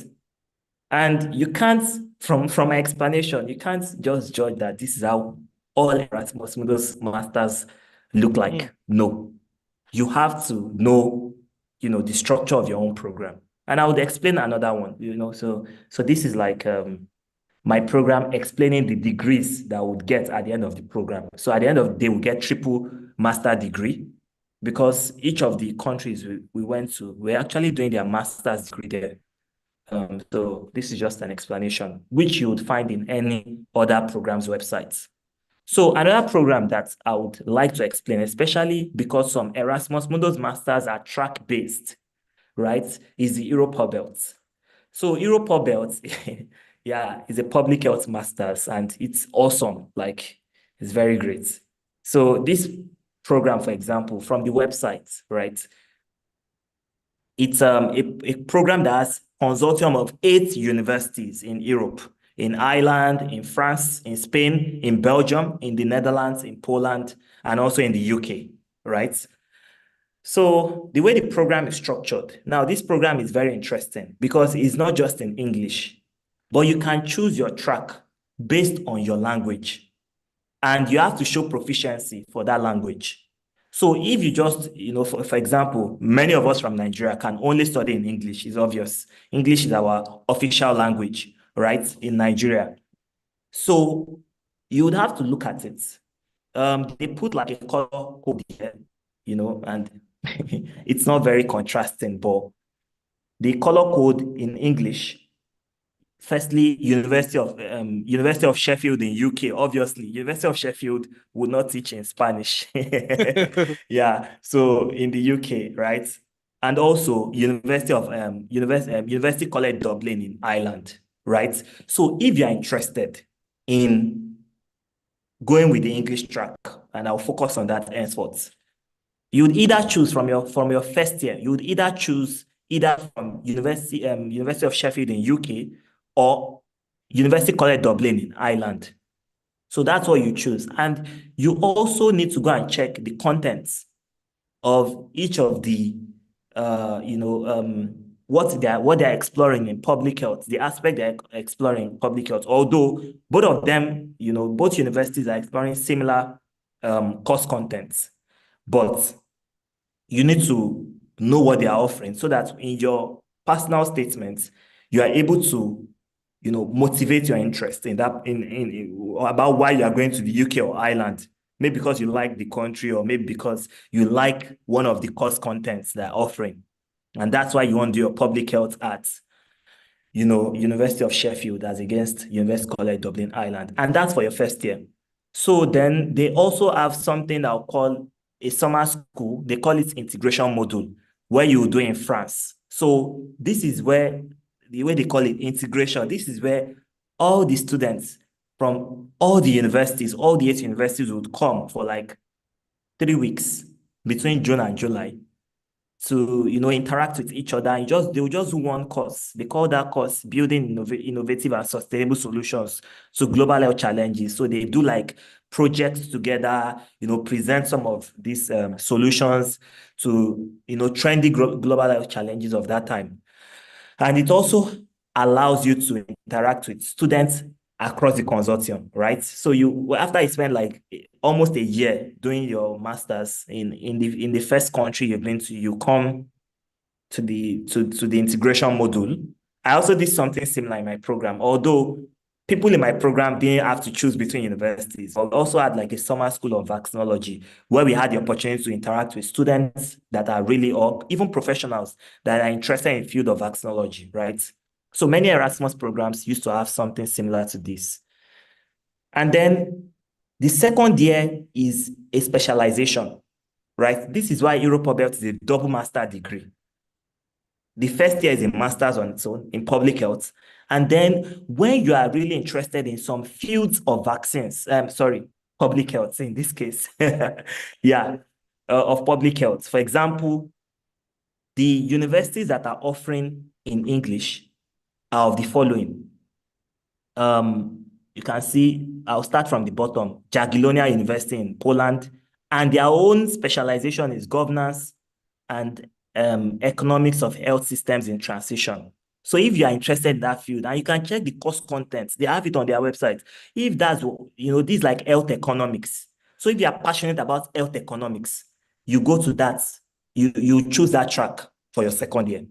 And you can't, from my explanation, you can't just judge that this is how all Erasmus Mundus masters look Mm. like. No, you have to know, the structure of your own program. And I would explain another one, so this is like my program explaining the degrees that I would get at the end of the program. So at the end of the day, we get triple master degree because each of the countries we went to, we're actually doing their master's degree there. So this is just an explanation, which you would find in any other program's websites. So another program that I would like to explain, especially because some Erasmus Mundus masters are track-based, right, is the Europa Belt. So Europa Belt, yeah, is a public health masters, and it's awesome. Like, it's very great. So this program, for example, from the website, right, it's a program that has consortium of 8 universities in Europe, in Ireland, in France, in Spain, in Belgium, in the Netherlands, in Poland, and also in the UK, right? So the way the program is structured, now this program is very interesting because it's not just in English, but you can choose your track based on your language, and you have to show proficiency for that language. So if you just, for example, many of us from Nigeria can only study in English, it's obvious. English is our official language, right, in Nigeria. So you would have to look at it. They put like a color code here, and it's not very contrasting, but the color code in English, firstly, University of Sheffield in UK. Obviously, University of Sheffield would not teach in Spanish. Yeah, so in the UK, right? And also University College Dublin in Ireland, right? So if you're interested in going with the English track, and I'll focus on that henceforth, you'd either choose from your first year, you would either choose either from University of Sheffield in UK or University College Dublin in Ireland. So that's what you choose. And you also need to go and check the contents of each of the what they're exploring in public health, the aspect they're exploring in public health. Although both of them, both universities are exploring similar course contents, but you need to know what they are offering so that in your personal statements, you are able to, motivate your interest in that about why you are going to the UK or Ireland. Maybe because you like the country, or maybe because you like one of the course contents they're offering. And that's why you want to do your public health arts, University of Sheffield as against University College Dublin, Ireland. And that's for your first year. So then they also have something I'll call a summer school. They call it integration module, where you do in France. So this is where, the way they call it integration, this is where all the students from all the universities, all the 8 universities would come for like 3 weeks between June and July to interact with each other, and they will just do one course. They call that course building innovative and sustainable solutions to global health challenges. So they do like projects together, present some of these solutions to trendy global health challenges of that time. And it also allows you to interact with students across the consortium, right? So after you spend like almost a year doing your masters in the first country you've been to, you come to the integration module. I also did something similar in my program, although people in my program didn't have to choose between universities. I also had like a summer school of vaccinology where we had the opportunity to interact with students that are really, or even professionals that are interested in the field of vaccinology, right? So many Erasmus programs used to have something similar to this. And then the second year is a specialization, right? This is why Europe Belt is a double master degree. The first year is a master's on its own in public health. And then when you are really interested in some fields of vaccines, public health in this case, yeah, of public health. For example, the universities that are offering in English are of the following. You can see, I'll start from the bottom, Jagiellonia University in Poland, and their own specialization is governance and economics of health systems in transition. So if you are interested in that field, and you can check the course content, they have it on their website. If that's, this like health economics. So if you are passionate about health economics, you go to that, you choose that track for your second year.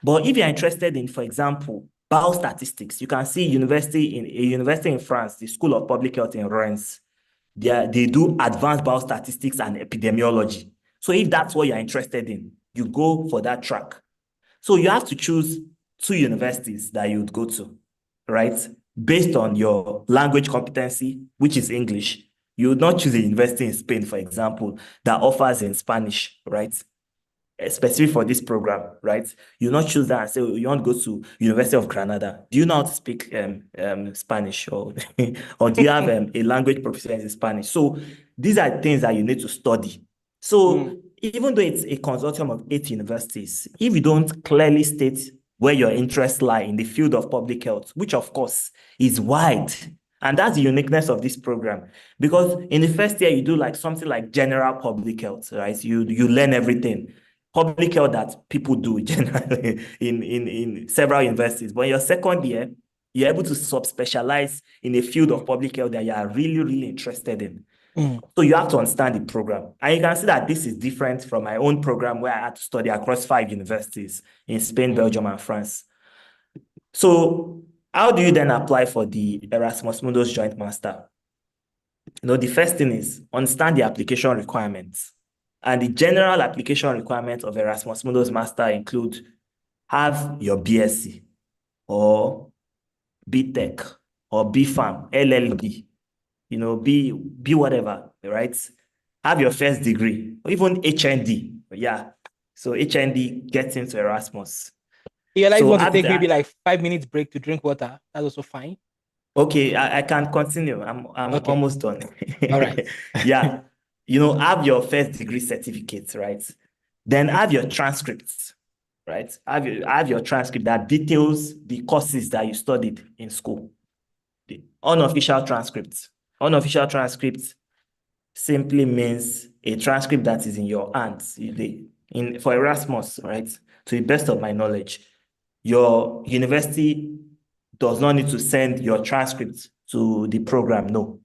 But if you're interested in, for example, biostatistics, you can see a university in France, the School of Public Health in Reims, they do advanced biostatistics and epidemiology. So if that's what you're interested in, you go for that track. So you have to choose two universities that you would go to, right? Based on your language competency, which is English. You would not choose a university in Spain, for example, that offers in Spanish, right? Specific for this program, right? You not choose that and say, oh, you want to go to University of Granada. Do you know how to speak Spanish, or or do you have a language proficiency in Spanish? So these are things that you need to study. So even though it's a consortium of 8 universities, if you don't clearly state where your interests lie in the field of public health, which of course is wide, and that's the uniqueness of this program, because in the first year you do like something like general public health, right? You learn everything public health that people do generally in several universities. But in your second year, you're able to subspecialize in a field of public health that you are really, really interested in. So you have to understand the program. And you can see that this is different from my own program where I had to study across 5 universities in Spain, Belgium, and France. So how do you then apply for the Erasmus Mundus Joint Master? The first thing is understand the application requirements. And the general application requirements of Erasmus Mundus Master include have your BSc or BTech or BPharm, LLB, be whatever, right? Have your first degree or even HND. Yeah. So HND gets into Erasmus. You guys So want to have take maybe that. like 5 minutes break to drink water. That's also fine. Okay, I can continue. I'm Okay. almost done. All right. Yeah. Have your first degree certificate, right? Then have your transcripts, right? Have your transcript that details the courses that you studied in school. The unofficial transcripts. Unofficial transcripts simply means a transcript that is in your hands. For Erasmus, right? To the best of my knowledge, your university does not need to send your transcript to the program. No,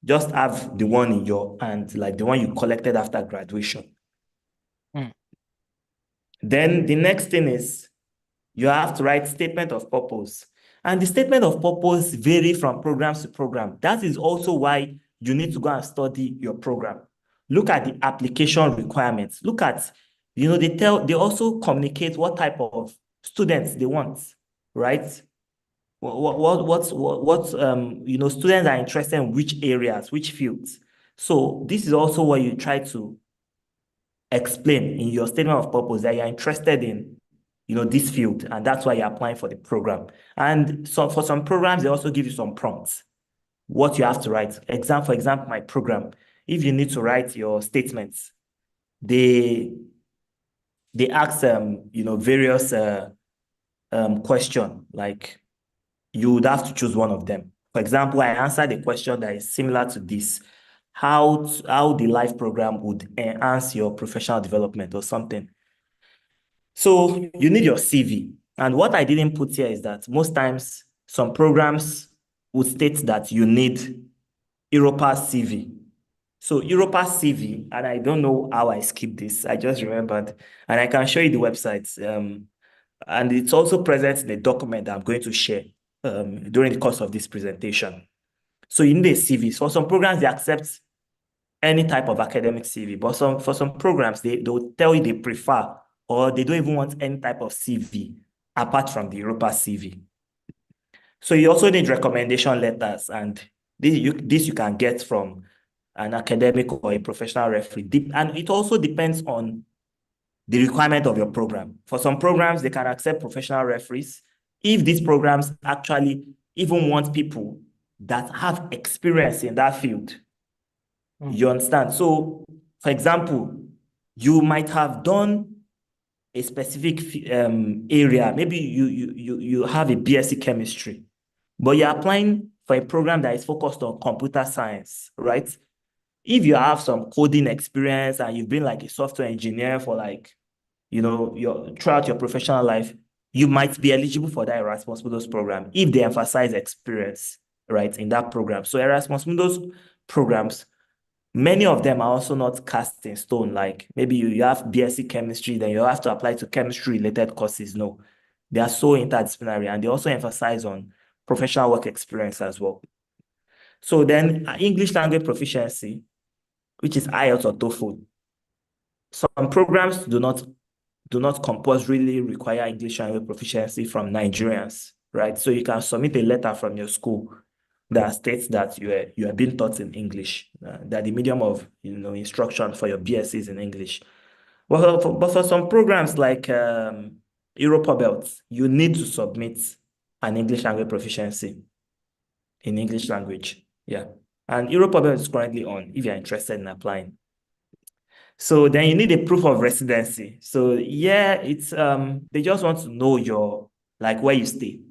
just have the one in your hand, like the one you collected after graduation. Mm. Then the next thing is you have to write statement of purpose. And the statement of purpose vary from program to program. That is also why you need to go and study your program. Look at the application requirements. Look at, they also communicate what type of students they want, right? Students are interested in which areas, which fields. So this is also what you try to explain in your statement of purpose, that you're interested in this field, and that's why you're applying for the program. And so for some programs, they also give you some prompts, what you have to write. For example, my program, if you need to write your statements, they ask various question, like you would have to choose one of them. For example, I answered a question that is similar to this: how the life program would enhance your professional development or something. So you need your CV. And what I didn't put here is that most times some programs would state that you need Europa's CV. So Europa CV, and I don't know how I skipped this. I just remembered, and I can show you the websites. And it's also present in the document that I'm going to share during the course of this presentation. So you need a CV. For some programs, they accept any type of academic CV, but for some programs, they will tell you they prefer or they don't even want any type of CV apart from the Europa CV. So you also need recommendation letters, and this you can get from an academic or a professional referee. And it also depends on the requirement of your program. For some programs, they can accept professional referees if these programs actually even want people that have experience in that field. Mm. You understand? So, for example, you might have done a specific area. Maybe you have a BSc chemistry, but you're applying for a program that is focused on computer science, right? If you have some coding experience and you've been like a software engineer for like, your throughout your professional life, you might be eligible for that Erasmus Mundus program if they emphasize experience, right, in that program. So Erasmus Mundus programs, many of them are also not cast in stone. Like maybe you have BSc chemistry, then you have to apply to chemistry related courses. No, they are so interdisciplinary, and they also emphasize on professional work experience as well. So then English language proficiency, which is IELTS or TOEFL. Some programs do not compulsorily require English language proficiency from Nigerians, right? So you can submit a letter from your school that states that you are being taught in English, that the medium of instruction for your BSc is in English. But for some programs like Europa Belt, you need to submit an English language proficiency in English language. Yeah. And Europa Belt is currently on if you're interested in applying. So then you need a proof of residency. So yeah, it's they just want to know your like where you stay.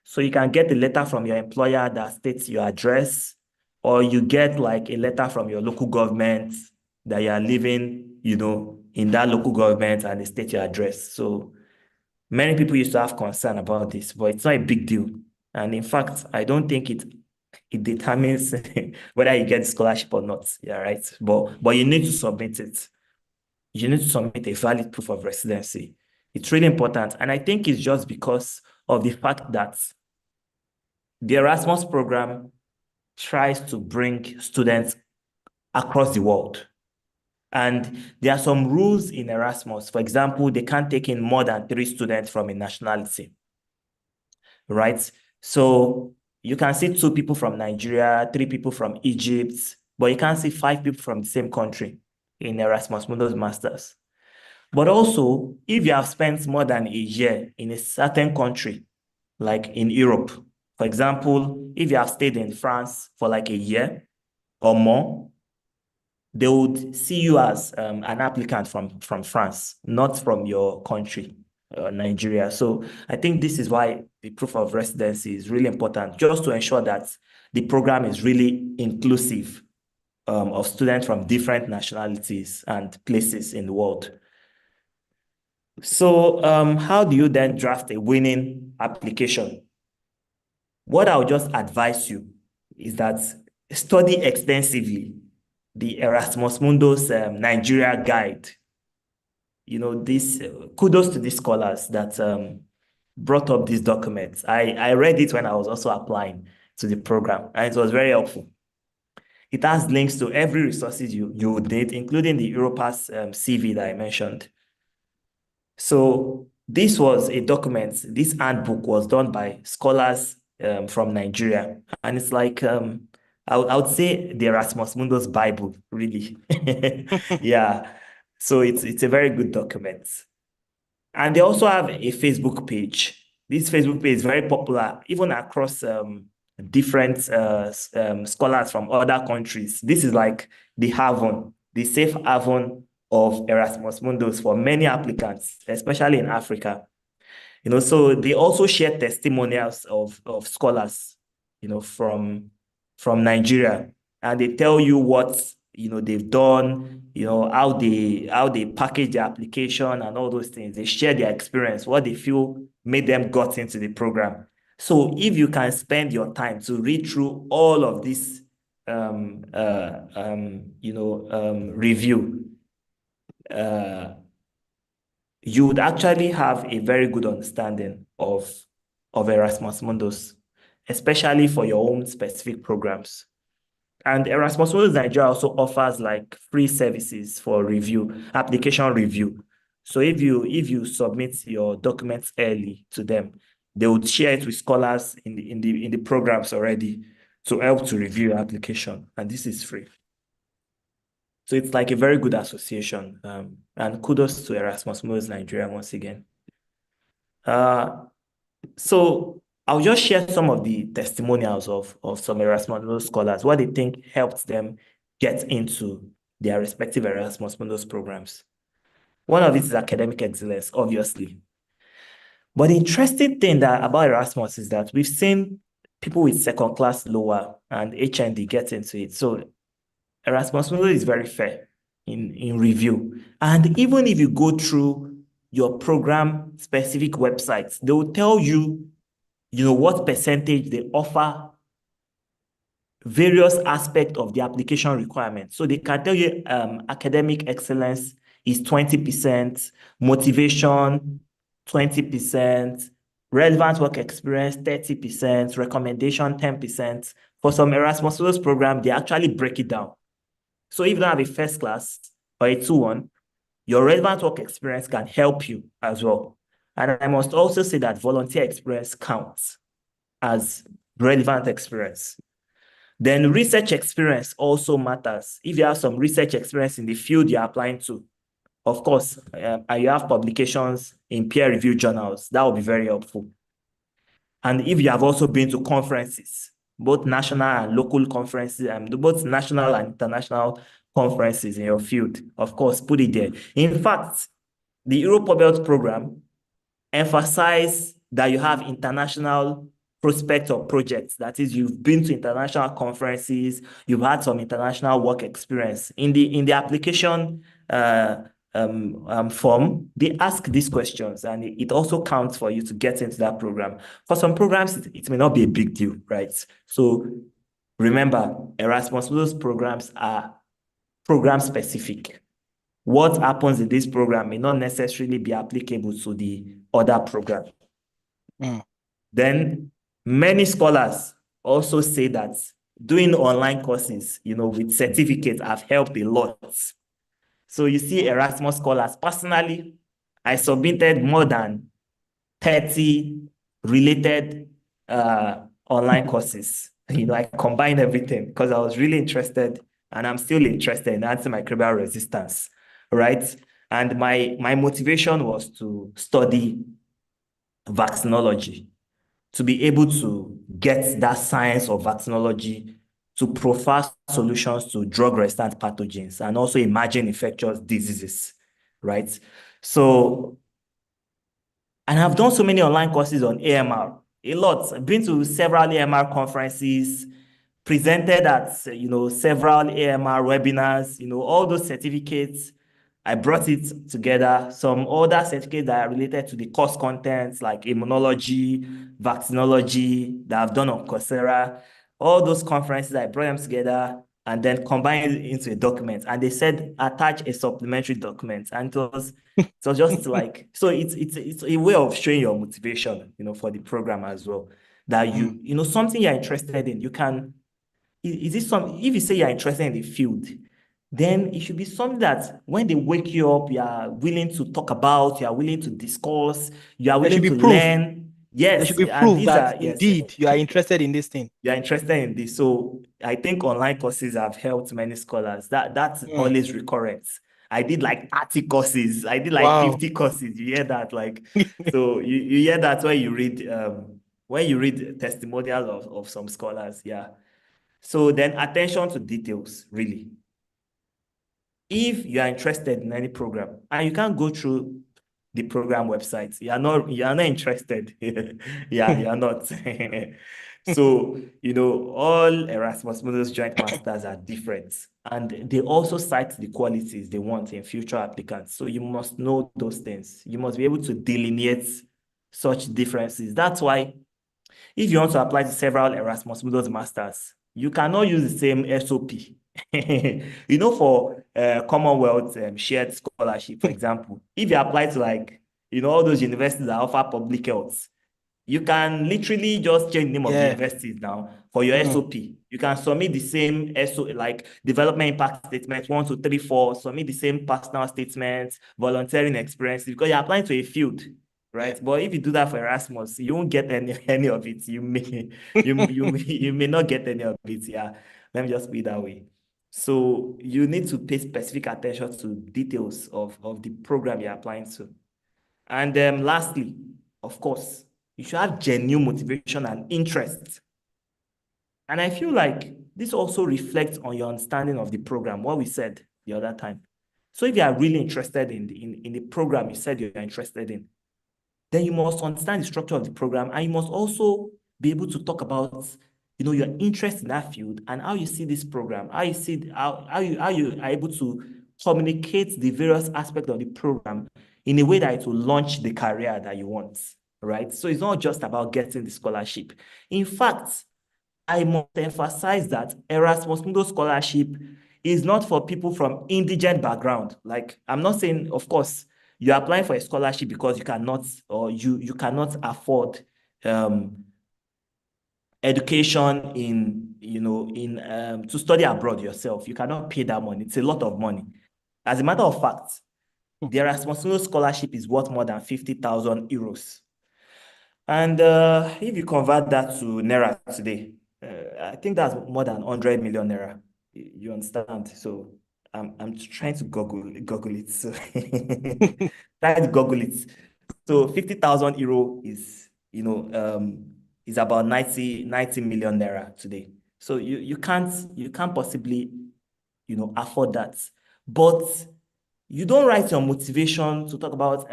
So you can get a letter from your employer that states your address, or you get like a letter from your local government that you are living, in that local government and they state your address. So many people used to have concern about this, but it's not a big deal. And in fact, I don't think it determines whether you get the scholarship or not. Yeah, right. But you need to submit it. You need to submit a valid proof of residency. It's really important. And I think it's just because of the fact that the Erasmus program tries to bring students across the world. And there are some rules in Erasmus. For example, they can't take in more than 3 students from a nationality, right? So you can see 2 people from Nigeria, 3 people from Egypt, but you can't see 5 people from the same country in Erasmus Mundus Masters. But also, if you have spent more than a year in a certain country, like in Europe, for example, if you have stayed in France for like a year or more, they would see you as an applicant from France, not from your country, Nigeria. So I think this is why the proof of residency is really important, just to ensure that the program is really inclusive of students from different nationalities and places in the world. So how do you then draft a winning application? What I would just advise you is that study extensively the Erasmus Mundus Nigeria guide. This kudos to these scholars that brought up these documents. I read it when I was also applying to the program, and it was very helpful. It has links to every resources you would need, including the Europass CV that I mentioned. So this was a document, this handbook was done by scholars from Nigeria. And it's like, I would say the Erasmus Mundus Bible, really. Yeah. So it's a very good document. And they also have a Facebook page. This Facebook page is very popular, even across different scholars from other countries. This is like the haven, the safe haven of Erasmus Mundus for many applicants, especially in Africa. So they also share testimonials of scholars, from Nigeria, and they tell you what they've done, how they package their application and all those things. They share their experience, what they feel made them got into the program. So if you can spend your time to read through all of these review, uh, you would actually have a very good understanding of Erasmus Mundus, especially for your own specific programs. And Erasmus Mundus Nigeria also offers like free services for review, application review. So if you submit your documents early to them, they would share it with scholars in the programs already to help to review your application. And this is free. So it's like a very good association. And kudos to Erasmus Mundus Nigeria once again. So I'll just share some of the testimonials of some Erasmus Mundus scholars, what they think helped them get into their respective Erasmus Mundus programs. One of it is academic excellence, obviously. But the interesting thing about Erasmus is that we've seen people with second class lower and HND get into it. So Erasmus Mundus is very fair in review. And even if you go through your program specific websites, they will tell you, what percentage they offer various aspects of the application requirements. So they can tell you academic excellence is 20%, motivation, 20%, relevant work experience, 30%, recommendation, 10%. For some Erasmus Mundus program, they actually break it down. So if you don't have a first class or a 2-1, your relevant work experience can help you as well. And I must also say that volunteer experience counts as relevant experience. Then research experience also matters. If you have some research experience in the field you're applying to, of course, and you have publications in peer-reviewed journals, that will be very helpful. And if you have also been to conferences, both national and local conferences, and both national and international conferences in your field, of course, put it there. In fact, the Europa Belt program emphasize that you have international prospects or projects. That is, you've been to international conferences, you've had some international work experience. In the application form, they ask these questions, and it also counts for you to get into that program. For some programs, it may not be a big deal, right? So remember, Erasmus Mundus programs are program specific. What happens in this program may not necessarily be applicable to the other program. Then many scholars also say that doing online courses, with certificates have helped a lot. So you see Erasmus scholars, personally, I submitted more than 30 related online courses. I combined everything because I was really interested, and I'm still interested in antimicrobial resistance, right? And my motivation was to study vaccinology, to be able to get that science of vaccinology to profile solutions to drug-resistant pathogens and also emerging infectious diseases, right? So, and I've done so many online courses on AMR, a lot. I've been to several AMR conferences, presented at, several AMR webinars, all those certificates. I brought it together. Some other certificates that are related to the course contents like immunology, vaccinology that I've done on Coursera. All those conferences, I brought them together and then combined it into a document. And they said, attach a supplementary document. And it was just like, so it's a way of showing your motivation, for the program as well. That something you're interested in, you can, is this something, if you say you're interested in the field, then it should be something that when they wake you up, you are willing to talk about, you are willing to discuss, you are There should willing be to proof. learn. There should Yes, be and proof these that are, yes, indeed you are interested in this thing. you're interested in this. So I think online courses have helped many scholars. That's always recurrent. I did like 30 courses. I did like Wow. 50 courses. You hear that? Like, so you hear that when you read testimonials of some scholars. Yeah. So then attention to details, really. If you are interested in any program and you can't go through the program website, you are not interested. Yeah, you are not. So, all Erasmus Mundus joint masters are different, and they also cite the qualities they want in future applicants. So you must know those things. You must be able to delineate such differences. That's why if you want to apply to several Erasmus Mundus masters, you cannot use the same SOP. For Commonwealth shared scholarship, for example, if you apply to like, all those universities that offer public health, you can literally just change the name of the Yeah. universities now for your Mm. SOP. You can submit the same SOP, like development impact statement, 1, 2, 3, 4, submit the same personal statements, volunteering experience, because you're applying to a field, Yeah. right? But if you do that for Erasmus, you won't get any of it. You may not get any of it. Yeah. Let me just be that way. So you need to pay specific attention to details of the program you're applying to. And lastly, of course, you should have genuine motivation and interest. And I feel like this also reflects on your understanding of the program, what we said the other time. So if you are really interested in the program you said you're interested in, then you must understand the structure of the program, and you must also be able to talk about your interest in that field and how you see this program, how you see how you are able to communicate the various aspects of the program in a way that it will launch the career that you want, right? So it's not just about getting the scholarship. In fact, I must emphasize that Erasmus Mundus Scholarship is not for people from indigent background. Like, I'm not saying, of course, you're applying for a scholarship because you cannot, or you cannot afford um, education to study abroad yourself. You cannot pay that money. It's a lot of money. As a matter of fact, the Erasmus Mundus Scholarship is worth more than 50,000 euros. And if you convert that to Naira today, I think that's more than 100 million Naira. You understand? So I'm trying to Google it. So try to Google it. So 50,000 euro is about 90 million Naira today. So you can't possibly, afford that. But you don't write your motivation to talk about,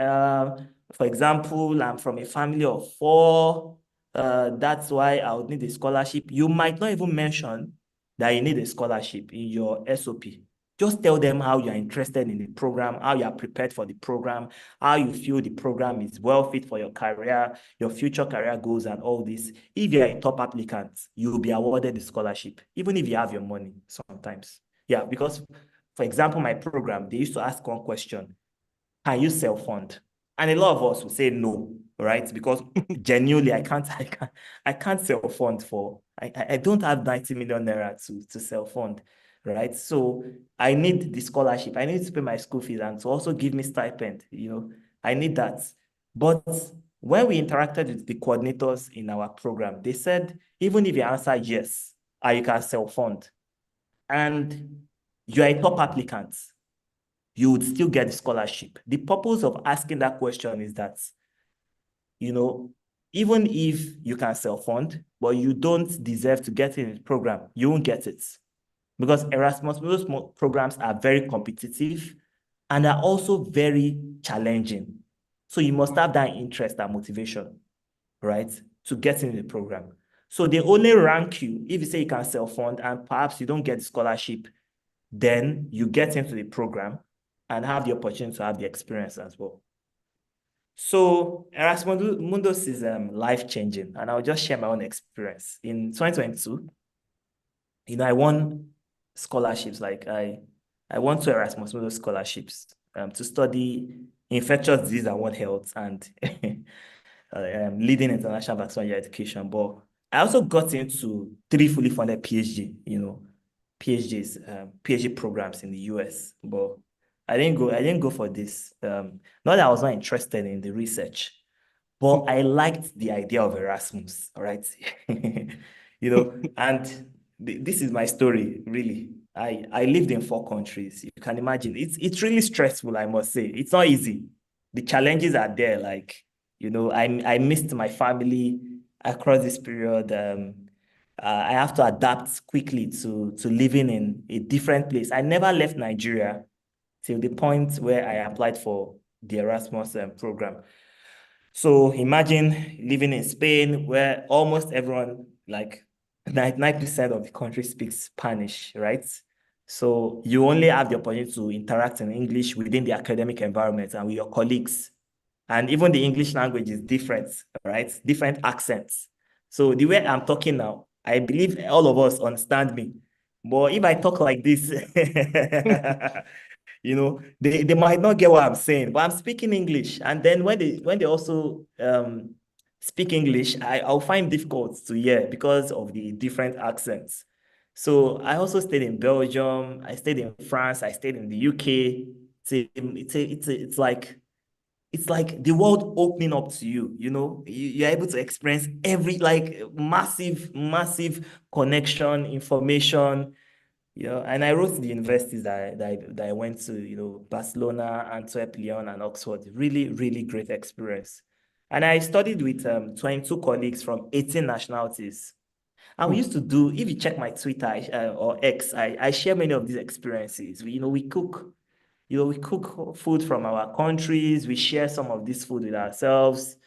for example, I'm from a family of four. That's why I would need a scholarship. You might not even mention that you need a scholarship in your SOP. Just tell them how you're interested in the program, how you are prepared for the program, how you feel the program is well fit for your career, your future career goals, and all this. If you're a top applicant, you will be awarded the scholarship, even if you have your money sometimes. Yeah, because for example, my program, they used to ask one question: can you self-fund? And a lot of us will say no, right? Because genuinely, I can't self-fund I don't have 90 million naira to self-fund, right? So I need the scholarship. I need to pay my school fees and to also give me stipend, I need that. But when we interacted with the coordinators in our program, they said, even if you answer yes, you can self-fund, and you're a top applicant, you would still get the scholarship. The purpose of asking that question is that, even if you can self-fund, but you don't deserve to get in the program, you won't get it. Because Erasmus Mundus programs are very competitive and are also very challenging. So you must have that interest and motivation, right, to get in the program. So they only rank you if you say you can self-fund and perhaps you don't get the scholarship, then you get into the program and have the opportunity to have the experience as well. So Erasmus Mundus is life-changing, and I'll just share my own experience. In 2022, I won scholarships. Like I won 2 Erasmus Mundus scholarships to study infectious disease and world health and leading international vaccination education. But I also got into 3 fully funded PhD programs in the US. But I didn't go for this. Not that I was not interested in the research, but I liked the idea of Erasmus, all right? And this is my story, really. I lived in 4 countries. You can imagine. It's really stressful, I must say. It's not easy. The challenges are there. Like, I missed my family across this period. I have to adapt quickly to living in a different place. I never left Nigeria till the point where I applied for the Erasmus program. So imagine living in Spain where almost everyone, like 99% of the country speaks Spanish, right? So you only have the opportunity to interact in English within the academic environment and with your colleagues. And even the English language is different, right? Different accents. So the way I'm talking now, I believe all of us understand me. But if I talk like this, they might not get what I'm saying, but I'm speaking English. And then when they also speak English, I'll find difficult to hear because of the different accents. So I also stayed in Belgium, I stayed in France, I stayed in the UK. It's like the world opening up to you, you're able to experience every like massive, massive connection, information, and I wrote to the universities that I went to, Barcelona, Antwerp, Lyon, and Oxford. Really, really great experience. And I studied with 22 colleagues from 18 nationalities. And we used to do, if you check my Twitter or X, I share many of these experiences. We cook food from our countries. We share some of this food with ourselves.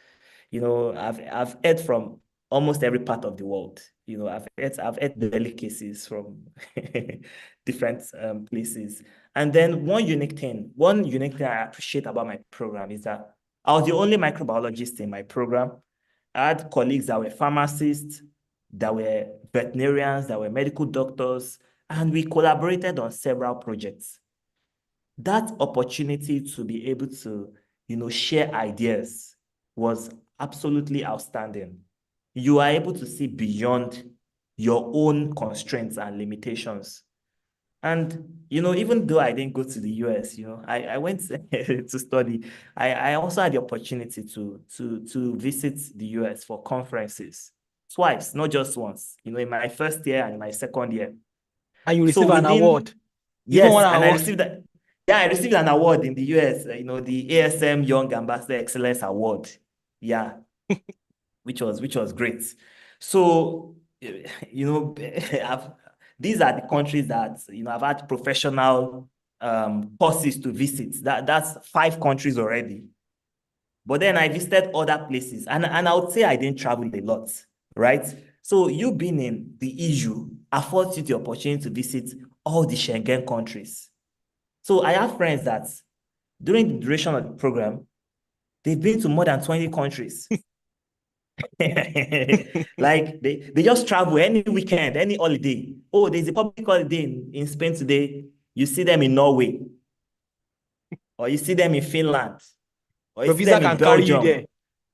I've ate from almost every part of the world. I've ate delicacies from different places. And then one unique thing I appreciate about my program is that I was the only microbiologist in my program. I had colleagues that were pharmacists, that were veterinarians, that were medical doctors, and we collaborated on several projects. That opportunity to be able to, share ideas was absolutely outstanding. You are able to see beyond your own constraints and limitations. And, even though I didn't go to the US, I went to study. I also had the opportunity to visit the US for conferences twice, not just once, in my first year and in my second year. And you So receive an award. Even one yes, and I award. received that. Yeah, I received an award in the US, the ASM Young Ambassador Excellence Award. Yeah, which was great. So, I've, these are the countries that I've had professional courses to visit. That's 5 countries already. But then I visited other places, and I would say I didn't travel a lot, right? So you being in the EU affords you the opportunity to visit all the Schengen countries. So I have friends that during the duration of the program, they've been to more than 20 countries. Like they just travel any weekend, any holiday. Oh, there's a public holiday in Spain today. You see them in Norway, or you see them in Finland, or you Your see visa them in can carry you Belgium, there.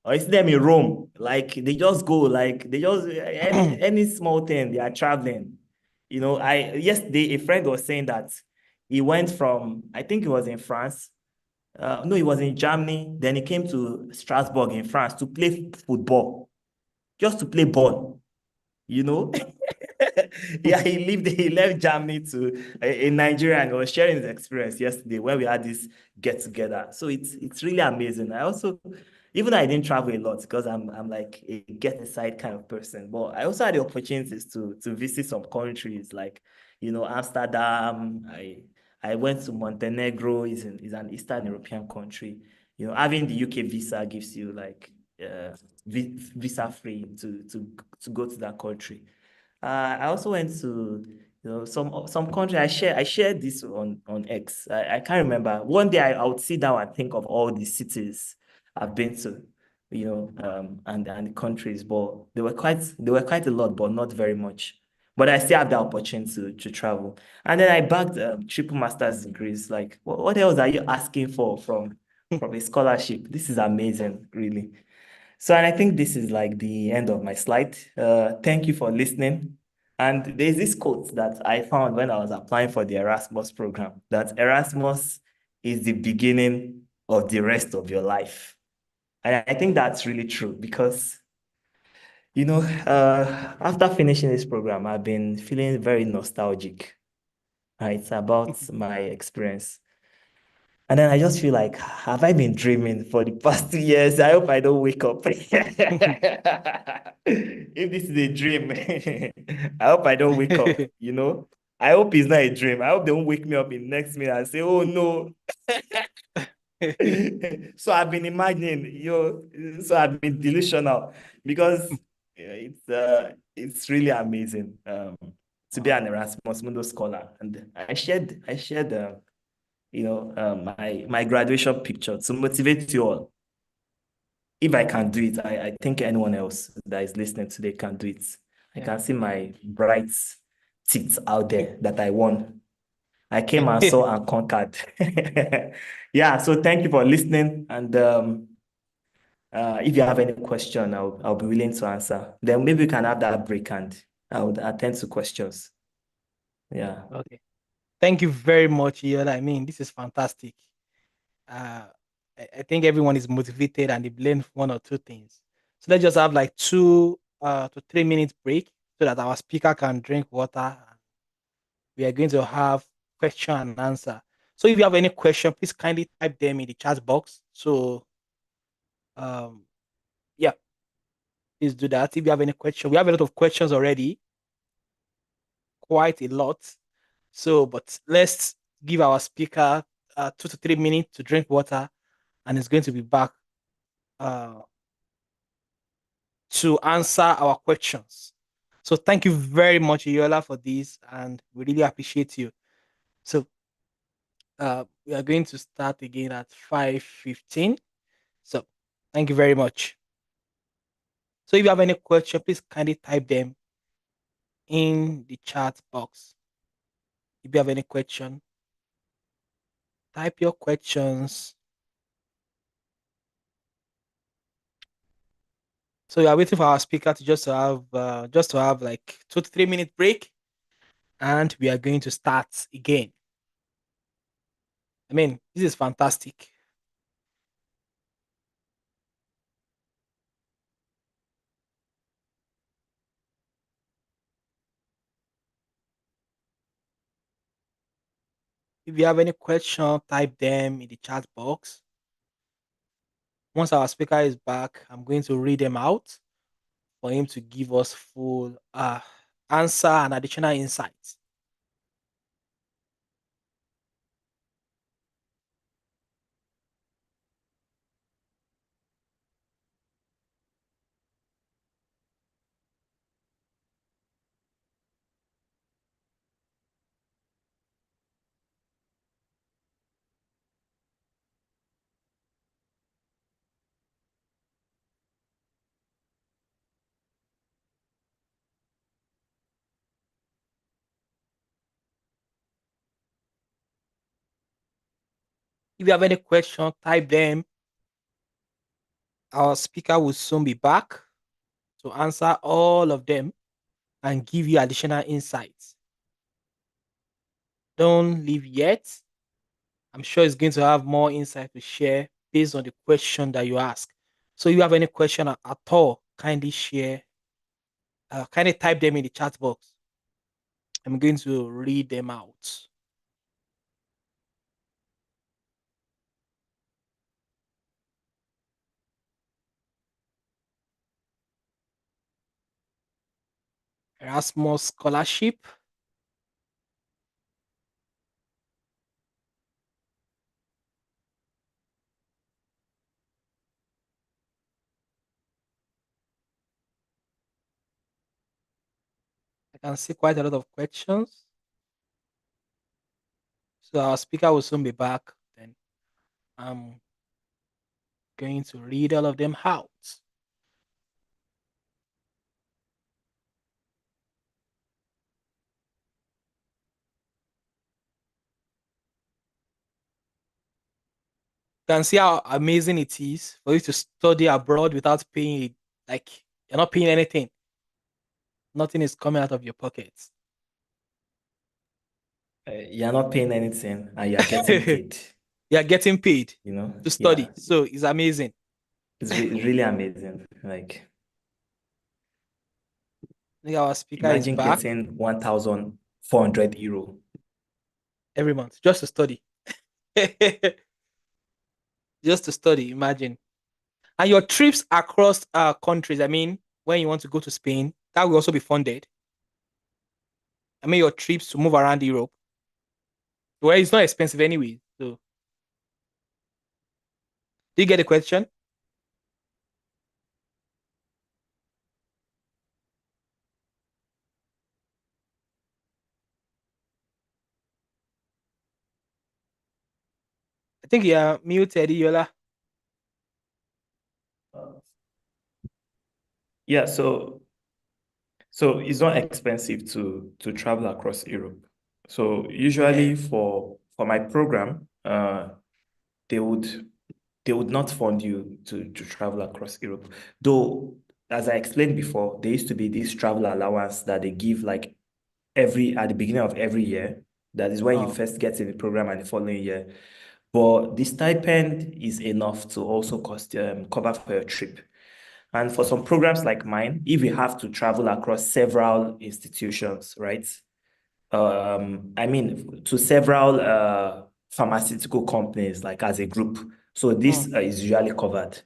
or you see them in Rome. Like they just go, like they just any small thing, they are traveling. I yesterday a friend was saying that he went from, I think he was in France. No, he was in Germany. Then he came to Strasbourg in France to play football, just to play ball. You know, yeah, he left Germany to in Nigeria, and he was sharing his experience yesterday when we had this get together. So it's really amazing. I also, even though I didn't travel a lot because I'm like a get inside kind of person, but I also had the opportunities to visit some countries like, Amsterdam. I went to Montenegro, is an Eastern European country. Having the UK visa gives you like visa free to go to that country. I also went to some country. I shared this on X. I can't remember. One day I would sit down and think of all the cities I've been to, and the countries, but they were quite a lot, but not very much. But I still have the opportunity to travel. And then I bagged triple master's degrees. Like, what else are you asking for from a scholarship? This is amazing, really. So, and I think this is like the end of my slide. Thank you for listening. And there's this quote that I found when I was applying for the Erasmus program, that Erasmus is the beginning of the rest of your life. And I think that's really true because, after finishing this program, I've been feeling very nostalgic, right, about my experience. And then I just feel like, have I been dreaming for the past 2 years? I hope I don't wake up. If this is a dream, I hope I don't wake up, I hope it's not a dream. I hope they won't wake me up in the next minute and say, oh no. So I've been imagining, so I've been delusional because it's really amazing to be an Erasmus Mundus scholar. And I shared my graduation picture to motivate you all. If I can do it, I think anyone else that is listening today can do it. I Yeah. can see my bright teeth out there that I won. I came and saw and conquered. Yeah, so thank you for listening. And if you have any question, I'll be willing to answer. Then maybe we can have that break and I would attend to questions. Yeah. Okay. Thank you very much, Yola. I mean, this is fantastic. Uh, I think everyone is motivated and they've learned one or two things. So let's just have like 2 to 3 minutes break so that our speaker can drink water. We are going to have question and answer. So if you have any question, please kindly type them in the chat box. So um, yeah, please do that. If you have any question, we have a lot of questions already, quite a lot. So, but let's give our speaker 2 to 3 minutes to drink water, and it's going to be back uh, to answer our questions. So, thank you very much, Yola, for this, and we really appreciate you. So, we are going to start again at 5:15. So, thank you very much. So, if you have any question, please kindly type them in the chat box. If you have any question, type your questions. So we are waiting for our speaker to just to have like 2 to 3 minute break, and we are going to start again. I mean, this is fantastic. If you have any question, type them in the chat box. Once our speaker is back, I'm going to read them out for him to give us full answer and additional insights. If you have any question, type them. Our speaker will soon be back to answer all of them and give you additional insights. Don't leave yet. I'm sure it's going to have more insight to share based on the question that you ask. So if you have any question at all, kindly share, kindly type them in the chat box. I'm going to read them out. Erasmus Scholarship. I can see quite a lot of questions. So our speaker will soon be back. Then I'm going to read all of them out. You can see how amazing it is for you to study abroad without paying, like, you're not paying anything. Nothing is coming out of your pockets. You're not paying anything and you're getting paid, They are getting paid you know? to Yeah. study. So it's amazing. It's really amazing. Like, I think our speaker is imagine back getting 1,400 euro. every month just to study. Just to study, imagine. And your trips across countries, I mean, when you want to go to Spain, that will also be funded. I mean, your trips to move around Europe, well, it's not expensive anyway. So, do you get the question? I think you're muted, Yola. Yeah, so So it's not expensive to travel across Europe. So Yeah. usually for my program, they would they would not fund you to travel across Europe. Though, as I explained before, there used to be this travel allowance that they give like every at the beginning of every year. That is when you Oh. first get in the program and the following year. But the stipend is enough to also cover for your trip. And for some programs like mine, if you have to travel across several institutions, right? I mean, to several pharmaceutical companies, like as a group. So Mm. this is usually covered.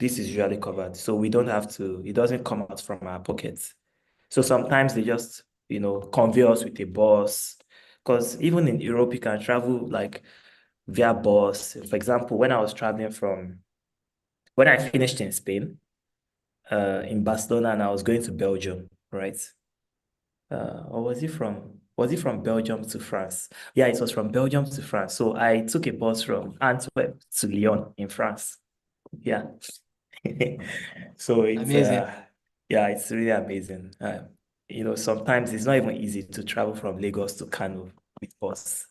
This is usually covered. So we don't have to, it doesn't come out from our pockets. So sometimes they just, convey us with a bus. Because even in Europe, you can travel like via bus. For example, when I finished in Spain, in Barcelona, and I was going to Belgium, right? Or was it from Belgium to France? Yeah, it was from Belgium to France. So I took a bus from Antwerp to Lyon in France. Yeah. So Amazing. yeah, it's really amazing. Sometimes it's not even easy to travel from Lagos to Kano with bus.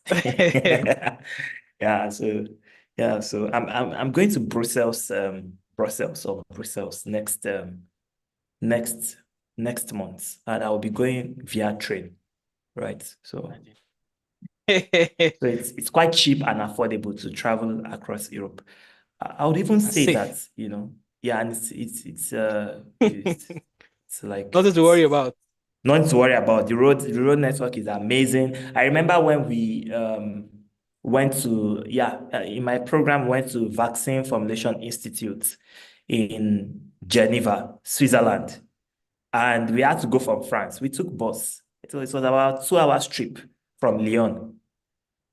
Yeah, so I'm going to Brussels next next month, and I'll be going via train, right? So Imagine. so it's quite cheap and affordable to travel across Europe. I would even And say safe. that, yeah, and it's like Nothing to worry about. nothing to worry about. The road network is amazing. I remember when we went to, yeah, in my program, went to Vaccine Formulation Institute in Geneva, Switzerland. And we had to go from France. We took bus. It was about 2 hours trip from Lyon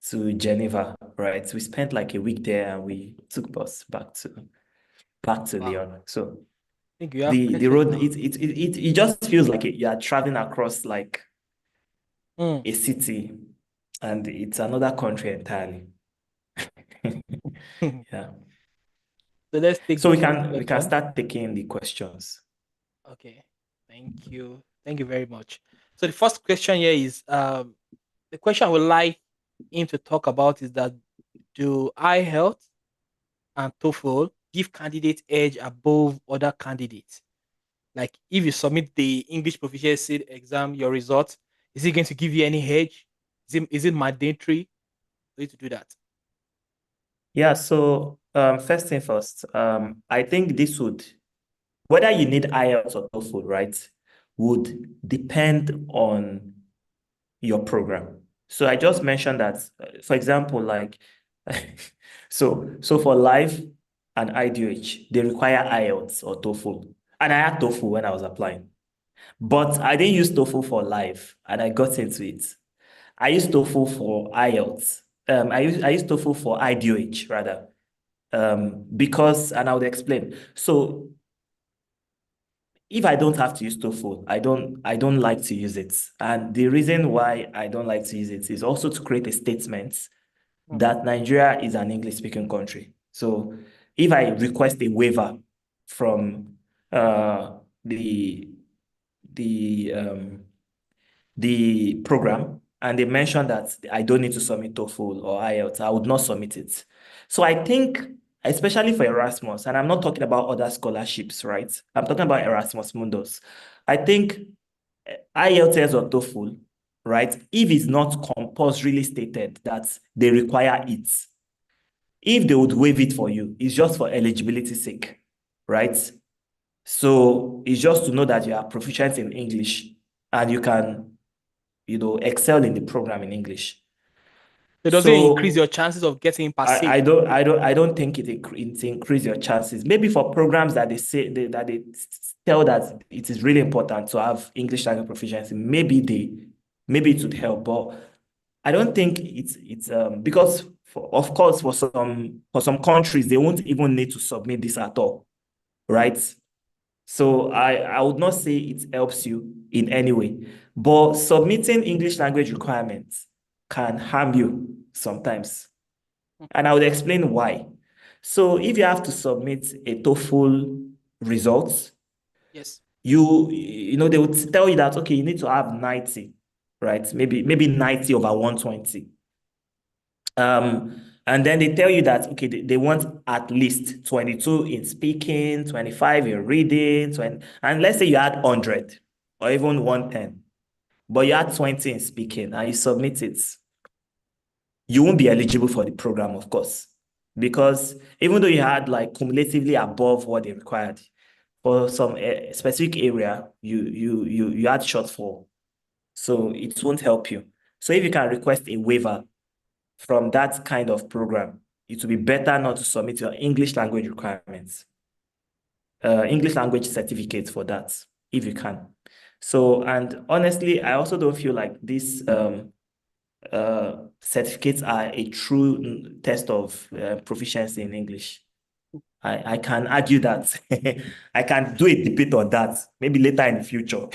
to Geneva, right? We spent like a week there and we took bus back to Wow. Lyon. So I think you have the questions road now. it just feels like you are traveling across like Mm. a city and it's another country entirely. Yeah. So let's take So the we first can we can question. start taking the questions. Okay. Thank you. Thank you very much. So the first question here is the question I would like him to talk about is that do iHealth and TOEFL give candidates edge above other candidates? Like if you submit the English proficiency exam, your results, is it going to give you any edge? Is it mandatory for you to do that? Yeah, so first thing first, I think this would whether you need IELTS or TOEFL, right, would depend on your program. So I just mentioned that, for example, like, so for life and IDH, they require IELTS or TOEFL. And I had TOEFL when I was applying, but I didn't use TOEFL for life, and I got into it. I used TOEFL for IELTS. I used TOEFL for IDH rather, because, and I would explain. So if I don't have to use TOEFL, I don't like to use it. And the reason why I don't like to use it is also to create a statement Hmm. that Nigeria is an English speaking country. So if I request a waiver from uh, the the the program and they mentioned that I don't need to submit TOEFL or IELTS, I would not submit it. So I think, especially for Erasmus, and I'm not talking about other scholarships, right? I'm talking about Erasmus Mundus. I think IELTS or TOEFL, right? If it's not compulsorily stated that they require it, if they would waive it for you, it's just for eligibility sake, right? So it's just to know that you are proficient in English and you can excel in the program in English. So does it increase So your chances of getting per I se? don't think it increase your chances. Maybe for programs that they tell that it is really important to have English language proficiency, maybe it would help. But I don't think it's because of course for some countries they won't even need to submit this at all, right? So I would not say it helps you in any way, but submitting English language requirements can harm you sometimes. And I would explain why. So if you have to submit a TOEFL result, Yes. they would tell you that, okay, you need to have 90, right? Maybe 90 over 120. And then they tell you that, okay, they want at least 22 in speaking, 25 in reading, 20, and let's say you had 100 or even 110, but you had 20 in speaking and you submit it, you won't be eligible for the program, of course, because even though you had like cumulatively above what they required for some specific area, you had shortfall, so it won't help you. So if you can request a waiver from that kind of program, it will be better not to submit your English language requirements, English language certificate for that, if you can. So, and honestly, I also don't feel like these certificates are a true test of proficiency in English. I can argue that. I can do a debate on that, maybe later in the future.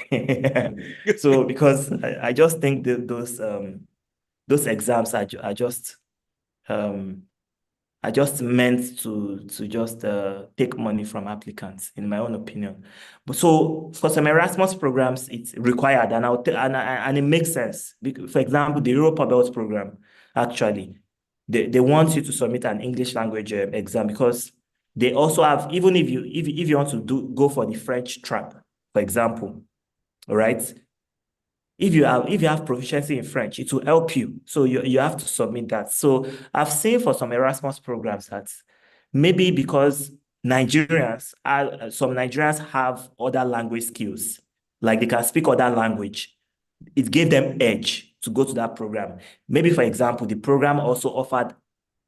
So, because I just think that those exams are just um, I just meant to just take money from applicants, in my own opinion. But so for some Erasmus programs, it's required, and and it makes sense. For example, the Europa Belt program, actually, they want you to submit an English language exam because they also have, even if you want to go for the French track, for example, all right, if you have proficiency in French, it will help you. So you have to submit that. So I've seen for some Erasmus programs that maybe because some Nigerians have other language skills, like they can speak other language, it gave them edge to go to that program. Maybe, for example, the program also offered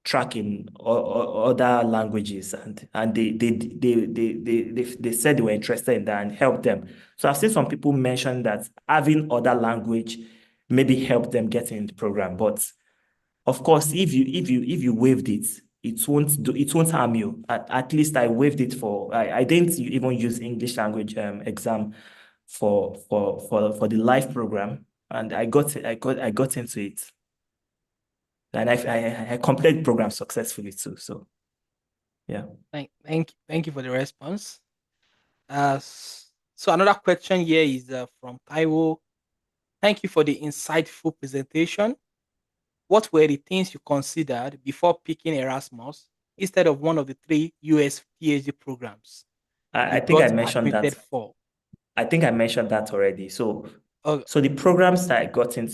tracking or other languages, and they said they were interested in that and helped them. So I've seen some people mention that having other language maybe helped them get in the program. But of course, if you waived it, it won't harm you. At least I waived it for I didn't even use English language exam for the live program, and I got into it, and I completed the program successfully too. So yeah. Thank you for the response. So another question here is from Taiwo. Thank you for the insightful presentation. What were the things you considered before picking Erasmus instead of one of the three US PhD programs I, you I think I got mentioned admitted that. for? I think I mentioned that already. So Oh, so the programs that I got in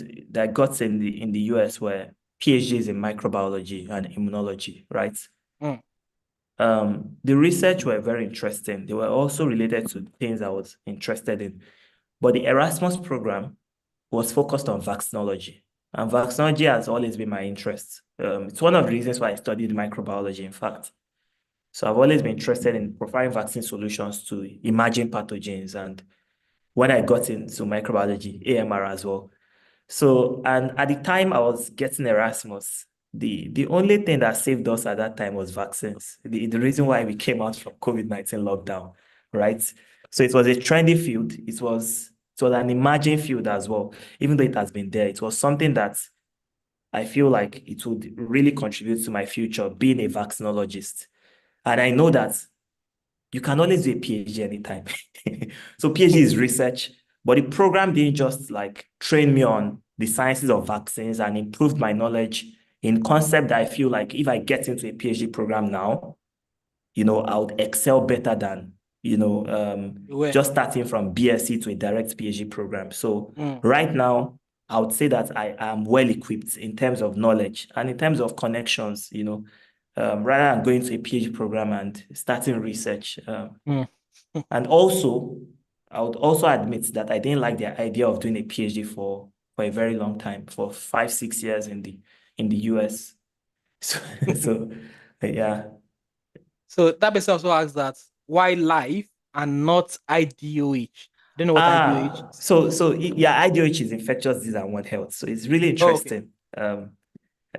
the US were PhDs in microbiology and immunology, right? mm, The research were very interesting. They were also related to things I was interested in. But the Erasmus program was focused on vaccinology. And vaccinology has always been my interest. It's one of the reasons why I studied microbiology, in fact. So I've always been interested in providing vaccine solutions to emerging pathogens. And when I got into microbiology, AMR as well. So, and at the time I was getting Erasmus, the only thing that saved us at that time was vaccines. The reason why we came out from COVID-19 lockdown, right? So it was a trendy field. It was an emerging field as well. Even though it has been there, it was something that I feel like it would really contribute to my future, being a vaccinologist. And I know that you can always do a PhD anytime. So PhD is research, but the program didn't just like train me on the sciences of vaccines and improved my knowledge in concept that I feel like if I get into a PhD program now, I would excel better than, you were. just starting from BSc to a direct PhD program. So Mm, right now, I would say that I am well equipped in terms of knowledge and in terms of connections, rather than going to a PhD program and starting research. mm. And also, I would also admit that I didn't like the idea of doing a PhD for a very long time, for 5, 6 years in the US. So, so yeah. So that person also asks that why life and not IDOH? I don't know what IDOH is. Yeah, IDOH is infectious disease and One Health. So it's really Oh, okay. interesting.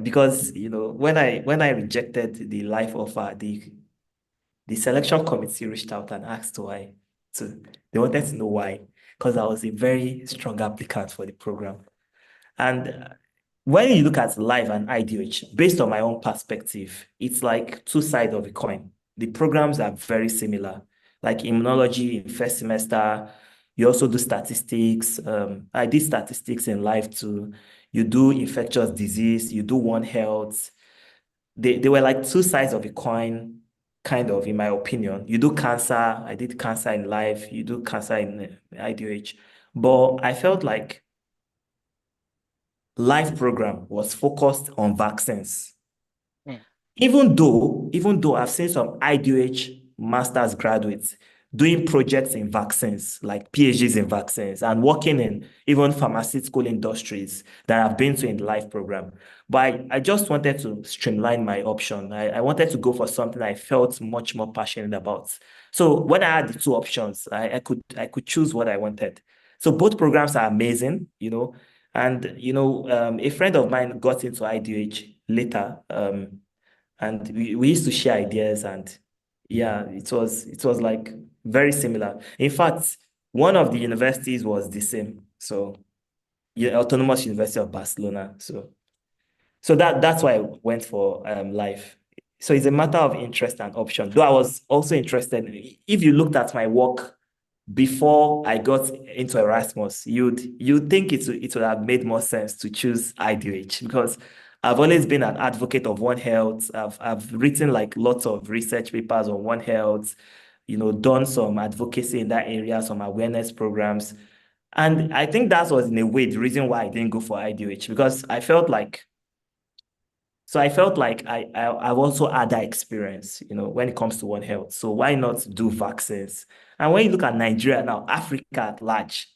Because when I rejected the life offer, the selection committee reached out and asked why. So they wanted to know why, because I was a very strong applicant for the program. And when you look at live and IDH, based on my own perspective, it's like two sides of a coin. The programs are very similar. like immunology in first semester. You also do statistics. I did statistics in life too. You do infectious disease, you do One Health. They were like two sides of a coin, kind of, in my opinion. You do cancer, I did cancer in life, you do cancer in IDH. But I felt like life program was focused on vaccines. Mm. Even though I've seen some IDH master's graduates doing projects in vaccines, like PhDs in vaccines, and working in even pharmaceutical industries that I've been to in the life program. But I just wanted to streamline my option. I wanted to go for something I felt much more passionate about. So when I had the two options, I could choose what I wanted. So both programs are amazing, and a friend of mine got into IDH later. And we used to share ideas, and yeah, it was like very similar. In fact, one of the universities was the same. So yeah, Autonomous University of Barcelona. So that's why I went for life. So it's a matter of interest and option. Though I was also interested, if you looked at my work before I got into Erasmus, you'd think it would have made more sense to choose IDH, because I've always been an advocate of One Health. I've written like lots of research papers on One Health, done some advocacy in that area, some awareness programs. And I think that was in a way the reason why I didn't go for IDH, because I felt like I've also had that experience, when it comes to One Health. So why not do vaccines? And when you look at Nigeria now, Africa at large,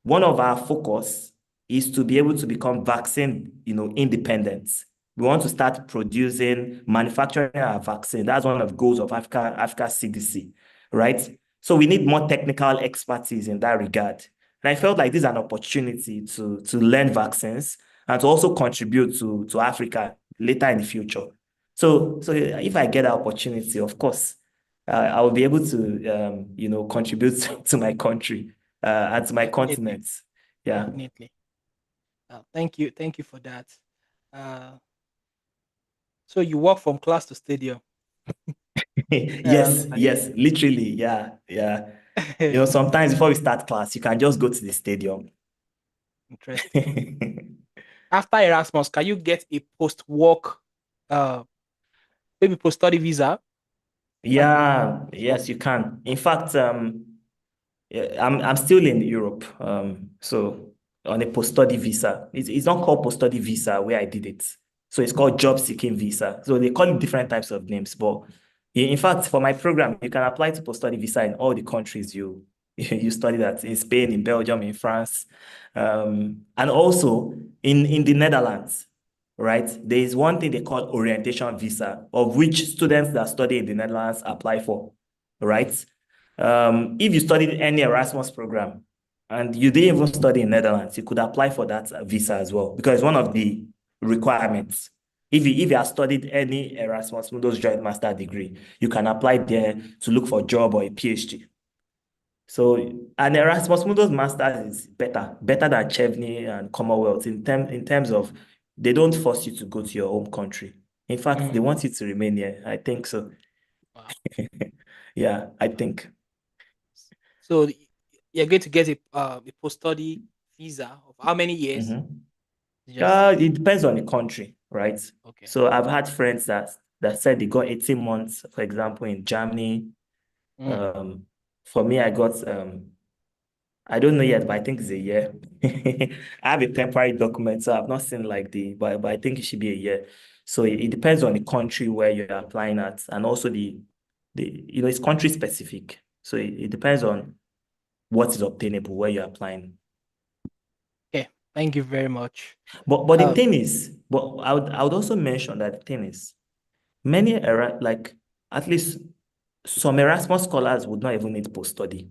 one of our focus is to be able to become vaccine, independent. We want to start producing, manufacturing our vaccine. That's one of the goals of Africa CDC, right? So we need more technical expertise in that regard. And I felt like this is an opportunity to learn vaccines and to also contribute to Africa later in the future. So if I get that opportunity, of course, I will be able to, contribute to my country and to my Definitely, continent. Yeah. definitely. Thank you for that. Uh, so you walk from class to stadium. Yes, Like, yes, literally. Yeah, yeah. Sometimes before we start class, you can just go to the stadium. interesting. After Erasmus, can you get a post-work, uh, maybe post-study visa? Yeah, yes, you can. In fact, yeah, I'm still in Europe. So on a post-study visa. It's not called post-study visa where I did it. So it's called job seeking visa. So they call it different types of names. But in fact, for my program, you can apply to post-study visa in all the countries you you study that, in Spain, in Belgium, in France, and also in the Netherlands. Right? There is one thing they call orientation visa, of which students that study in the Netherlands apply for. Right? If you studied any Erasmus program and you didn't even study in Netherlands, you could apply for that visa as well, because it's one of the requirements. If you have studied any Erasmus Mundus joint master degree, you can apply there to look for a job or a PhD. So an Erasmus Mundus master is better than Chevney and Commonwealth in terms of they don't force you to go to your home country. In fact, they Mm, want you to remain here. I think so. wow. Yeah, I think. So you're going to get a post-study visa of how many years? Mhm. Just It depends on the country, right? okay. So I've had friends that said they got 18 months, for example, in Germany. Mm, Um, for me, I got I don't know yet, but I think it's a year. I have a temporary document, so I've not seen like but I think it should be a year. So it depends on the country where you're applying at, and also the it's country specific. So it depends on what is obtainable where you're applying. okay. Thank you very much. But the Um, thing is, but I would also mention that the thing is, many like at least some Erasmus scholars would not even need post-study,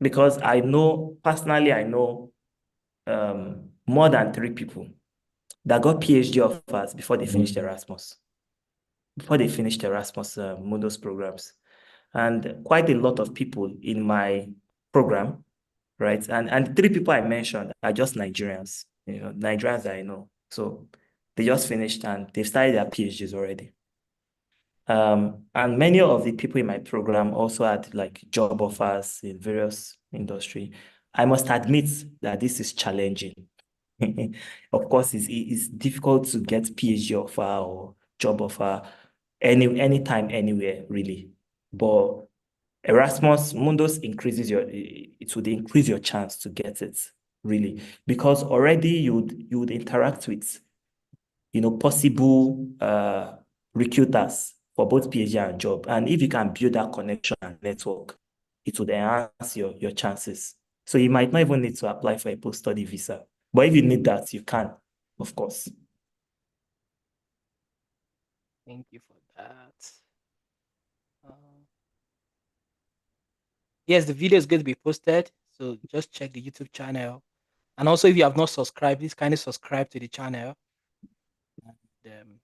because I know more than three people that got PhD offers before they finished Erasmus Mundus programs. And quite a lot of people in my program, right? And the three people I mentioned are just Nigerians, Nigerians that I know. So they just finished and they've started their PhDs already. And many of the people in my program also had like job offers in various industry. I must admit that this is challenging. Of course, it's difficult to get PhD offer or job offer anytime, anywhere, really. But Erasmus Mundus increases it would increase your chance to get it, really, because already you would interact with, possible recruiters for both PhD and job. And if you can build that connection and network, it would enhance your chances. So you might not even need to apply for a post-study visa. But if you need that, you can, of course. Thank you for that. Uh, yes, the video is going to be posted. So just check the YouTube channel. And also, if you have not subscribed, please kindly subscribe to the channel. And,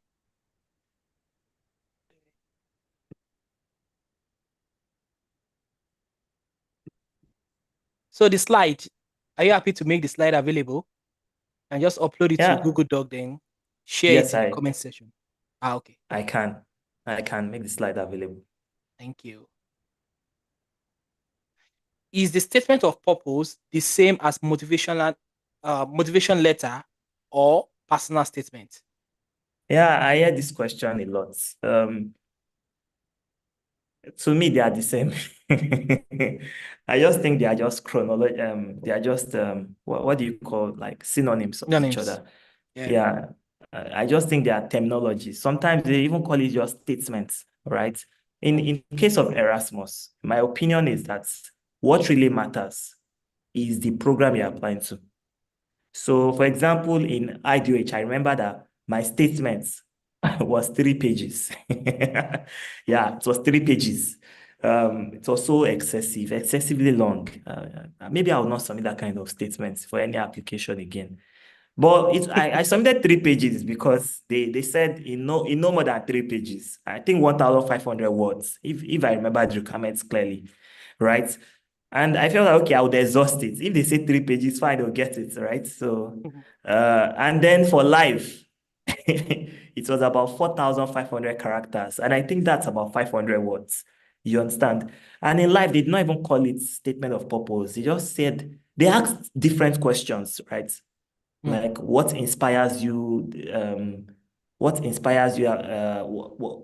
so the slide, are you happy to make the slide available? And just upload it to Yeah, Google Doc, then share it yes, in the I comment section. Ah, okay. I can. I can make the slide available. Thank you. Is the statement of purpose the same as motivation letter or personal statement? Yeah, I hear this question a lot. To me, they are the same. I just think they are just chronology. They are just what do you call, like, synonyms of each Synonyms. other. Yeah. Yeah, I just think they are terminology. Sometimes they even call it just statements, right? Mm, In case of Erasmus, my opinion is that what really matters is the program you're applying to. So, for example, in IDOH, I remember that my statement was 3 pages. Yeah, it was 3 pages. It was so excessively long. Maybe I will not submit that kind of statement for any application again. But I submitted 3 pages because they said in no more than 3 pages. I think 1,500 words, if I remember the requirements clearly, right? And I felt like, okay, I would exhaust it. If they say 3 pages, fine, they'll get it, right? So, mhm. and then for life, it was about 4,500 characters. And I think that's about 500 words. You understand? And in life, they did not even call it statement of purpose. They just said, they asked different questions, right? Mm. Like what inspires you,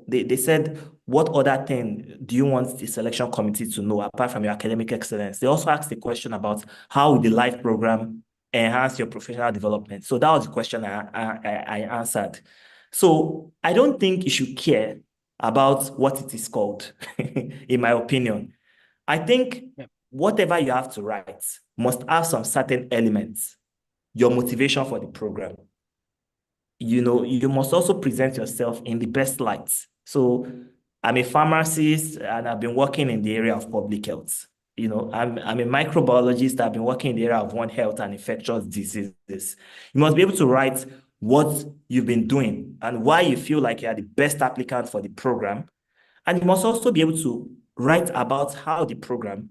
they said, what other thing do you want the selection committee to know apart from your academic excellence? They also asked the question about how would the life program enhance your professional development. So that was the question I answered. So I don't think you should care about what it is called, in my opinion. I think Yeah. whatever you have to write must have some certain elements, your motivation for the program. You must also present yourself in the best light. So I'm a pharmacist and I've been working in the area of public health. I'm a microbiologist. I've been working in the area of One Health and infectious diseases. You must be able to write what you've been doing and why you feel like you are the best applicant for the program. And you must also be able to write about how the program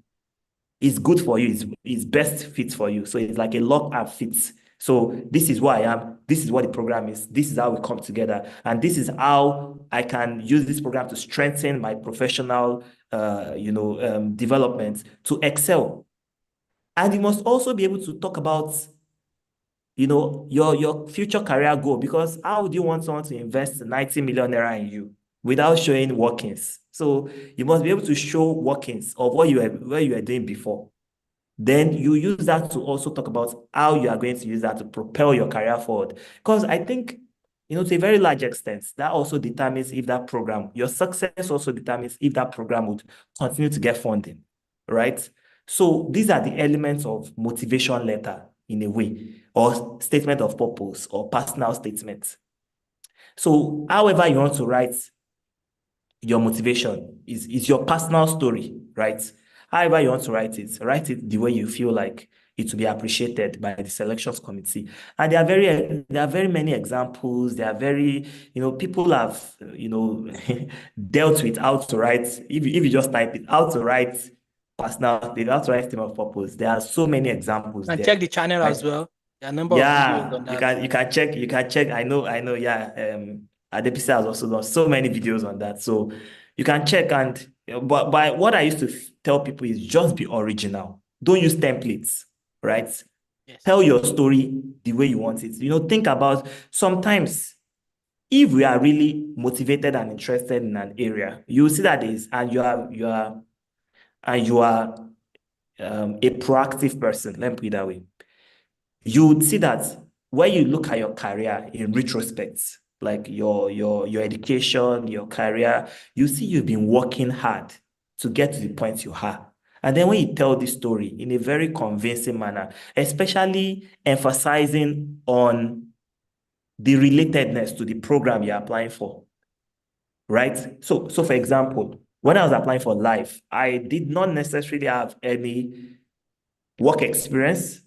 is good for you, is best fit for you. So it's like a lock and fit. So this is who I am. This is what the program is. This is how we come together. And this is how I can use this program to strengthen my professional, development to excel. And you must also be able to talk about, your future career goal, because how would you want someone to invest 90 million naira in you without showing workings? So you must be able to show workings of what you were doing before. Then you use that to also talk about how you are going to use that to propel your career forward. Because I think, to a very large extent, that also determines if that program, your success also determines if that program would continue to get funding, right? So these are the elements of motivation letter in a way, or statement of purpose, or personal statement. So however you want to write your motivation is your personal story, right? However you want to write it the way you feel like it will be appreciated by the selections committee. And there are very many examples. There are very, people have, dealt with how to write. If you just type it, how to write personal, how to write statement of purpose. There are so many examples And there, check the channel as right? well. There are a number of videos Yeah, on you that. can check. You can check. I know. Yeah. Adebisi has also done so many videos on that. So you can check and but what I used to tell people is just be original. Don't use templates, right? Yes. Tell your story the way you want it. Think about sometimes if we are really motivated and interested in an area, you will see that is and you are a proactive person. Let me put it that way. You would see that when you look at your career in retrospect, like your education, your career, you see you've been working hard to get to the point you are. And then when you tell this story in a very convincing manner, especially emphasizing on the relatedness to the program you're applying for, right? So for example, when I was applying for life, I did not necessarily have any work experience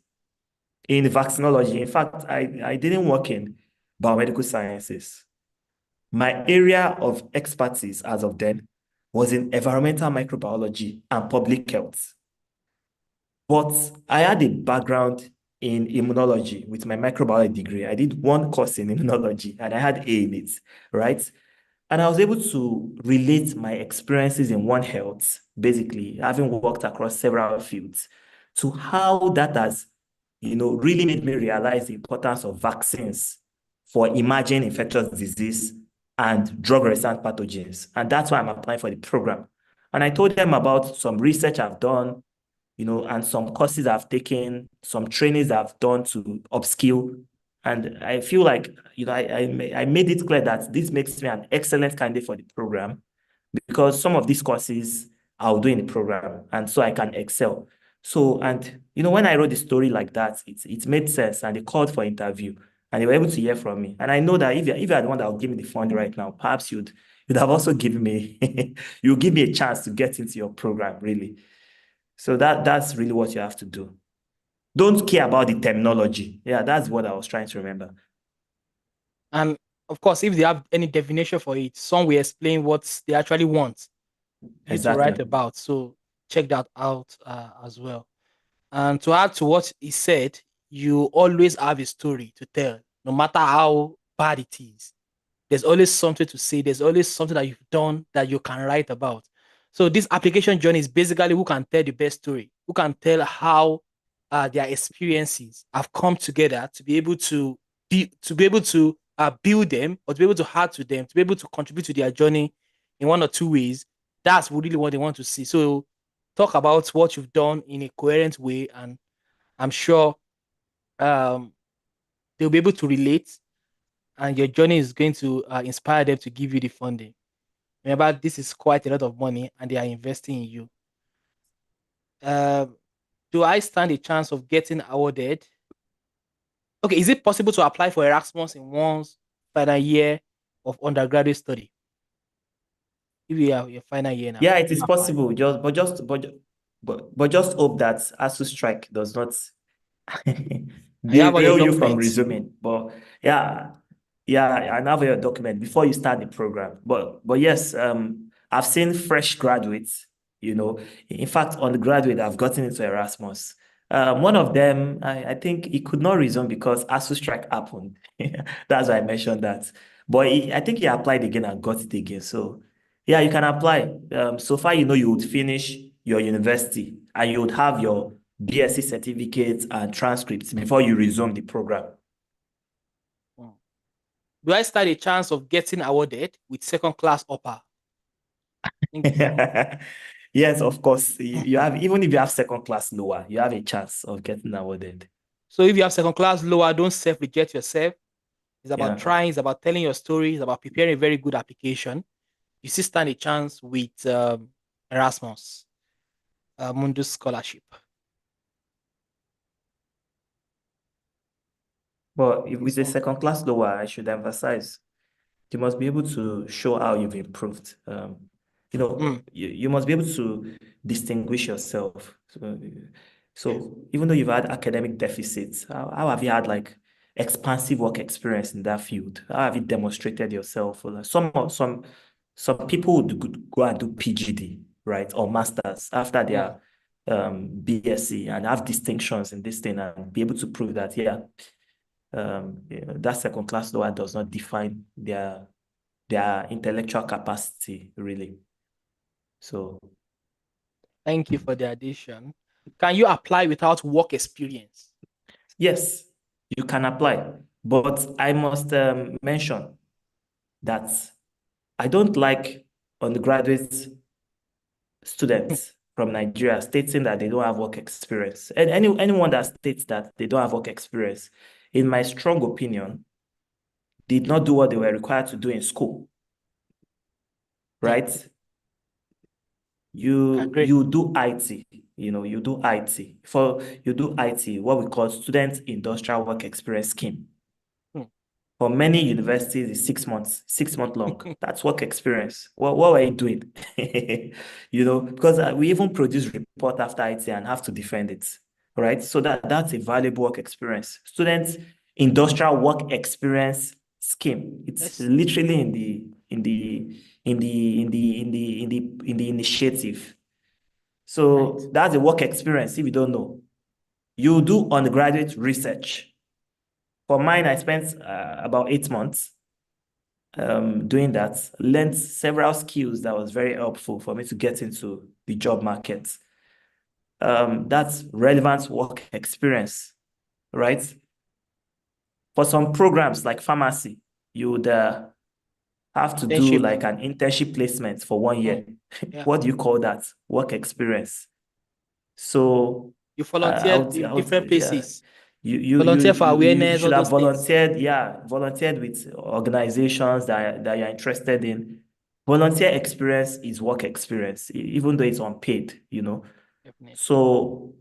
in vaccinology. In fact, I didn't work in biomedical sciences. My area of expertise as of then was in environmental microbiology and public health. But I had a background in immunology with my microbiology degree. I did one course in immunology and I had A in it, right? And I was able to relate my experiences in One Health, basically, having worked across several fields, to how that has, really made me realize the importance of vaccines for emerging infectious disease and drug-resistant pathogens. And that's why I'm applying for the program. And I told them about some research I've done, and some courses I've taken, some trainings I've done to upskill. And I feel like, I made it clear that this makes me an excellent candidate for the program because some of these courses I'll do in the program and so I can excel. So, and, when I wrote the story like that, it made sense and they called for interview and they were able to hear from me. And I know that if you're the one that will give me the fund right now, perhaps you'd have also given me, you give me a chance to get into your program, really. So that's really what you have to do. Don't care about the terminology. Yeah, that's what I was trying to remember. And of course, if they have any definition for it, some will explain what they actually want you to Exactly. write about. So check that out as well. And to add to what he said, you always have a story to tell, no matter how bad it is. There's always something to say. There's always something that you've done that you can write about. So this application journey is basically who can tell the best story, who can tell how their experiences have come together to be able to build them or to be able to add to them, to be able to contribute to their journey in one or two ways. That's really what they want to see. So talk about what you've done in a coherent way, and I'm sure um, they'll be able to relate, and your journey is going to inspire them to give you the funding. Remember, this is quite a lot of money, and they are investing in you. Um, do I stand a chance of getting awarded? Okay, is it possible to apply for Erasmus in one's final year of undergraduate study? If you are your final year now, Yeah, it can you is apply? possible. Just hope that ASU strike does not And you have all your derail you from documents. resuming. But yeah, yeah, and have your document before you start the program. But yes, I've seen fresh graduates, In fact, on the graduate, I've gotten into Erasmus. One of them, I think he could not resume because ASU strike happened. That's why I mentioned that. But I think he applied again and got it again. So yeah, you can apply. So far, you would finish your university and you would have your BSc certificates and transcripts before you resume the program. Hmm. Do I stand a chance of getting awarded with second class upper? I think Yes, of course. You have, even if you have second class lower, you have a chance of getting awarded. so. If you have second class lower, don't self reject yourself. It's about Yeah. trying, it's about telling your story, it's about preparing a very good application. You still stand a chance with Erasmus Mundus Scholarship. But if with a So, second class lower, I should emphasize you must be able to show how you've improved. mm, You must be able to distinguish yourself. yes. So even though you've had academic deficits, how have you had like expansive work experience in that field? How have you demonstrated yourself? Or like some people would go and do PGD, right, or masters after Mm. their BSc and have distinctions in this thing and be able to prove that, yeah, that second class lower does not define their their intellectual capacity, really. So Thank you for the addition. Can you apply without work experience? yes, you can apply, but I must mention that I don't like undergraduate students from Nigeria stating that they don't have work experience. And anyone that states that they don't have work experience, in my strong opinion, did not do what they were required to do in school, Hmm, right? I agree. You do IT, you do IT. You do IT, what we call Student Industrial Work Experience Scheme. Hmm. For many universities, it's 6 months, 6 month long. That's work experience. What were you doing? Because we even produce report after IT and have to defend it, right? So that's a valuable work experience. Students industrial work experience scheme. It's Yes. literally in the initiative. Right. So that's a work experience. If you don't know, you do undergraduate research. For mine, I spent about 8 months doing that, learned several skills that was very helpful for me to get into the job market. That's relevant work experience, right? For some programs like pharmacy, you would have to do Internship. like an internship placement for one Hmm. year. Yeah. What do you call that? Work experience. So You I volunteered would, in I would, different yeah. places. You Volunteer for you you you awareness, should all have those things. volunteered, yeah, volunteered with organizations that you're interested in. Volunteer experience is work experience, even though it's unpaid. Definitely. So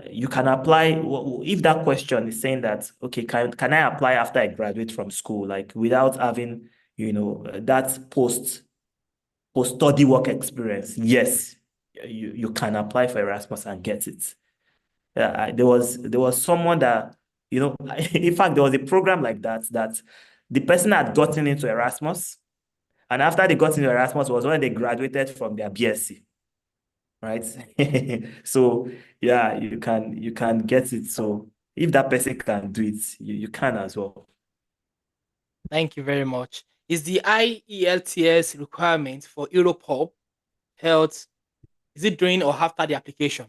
you can apply if that question is saying that, okay, can I apply after I graduate from school, like without having, that post study work experience? Yes, you can apply for Erasmus and get it. There was someone that, in fact, there was a program like that the person had gotten into Erasmus, and after they got into Erasmus was when they graduated from their BSc, right? Hmm. So yeah, you can get it. So if that person can do it, you can as well. Thank you very much. Is the IELTS requirement for Europe Hub held, is it during or after the application?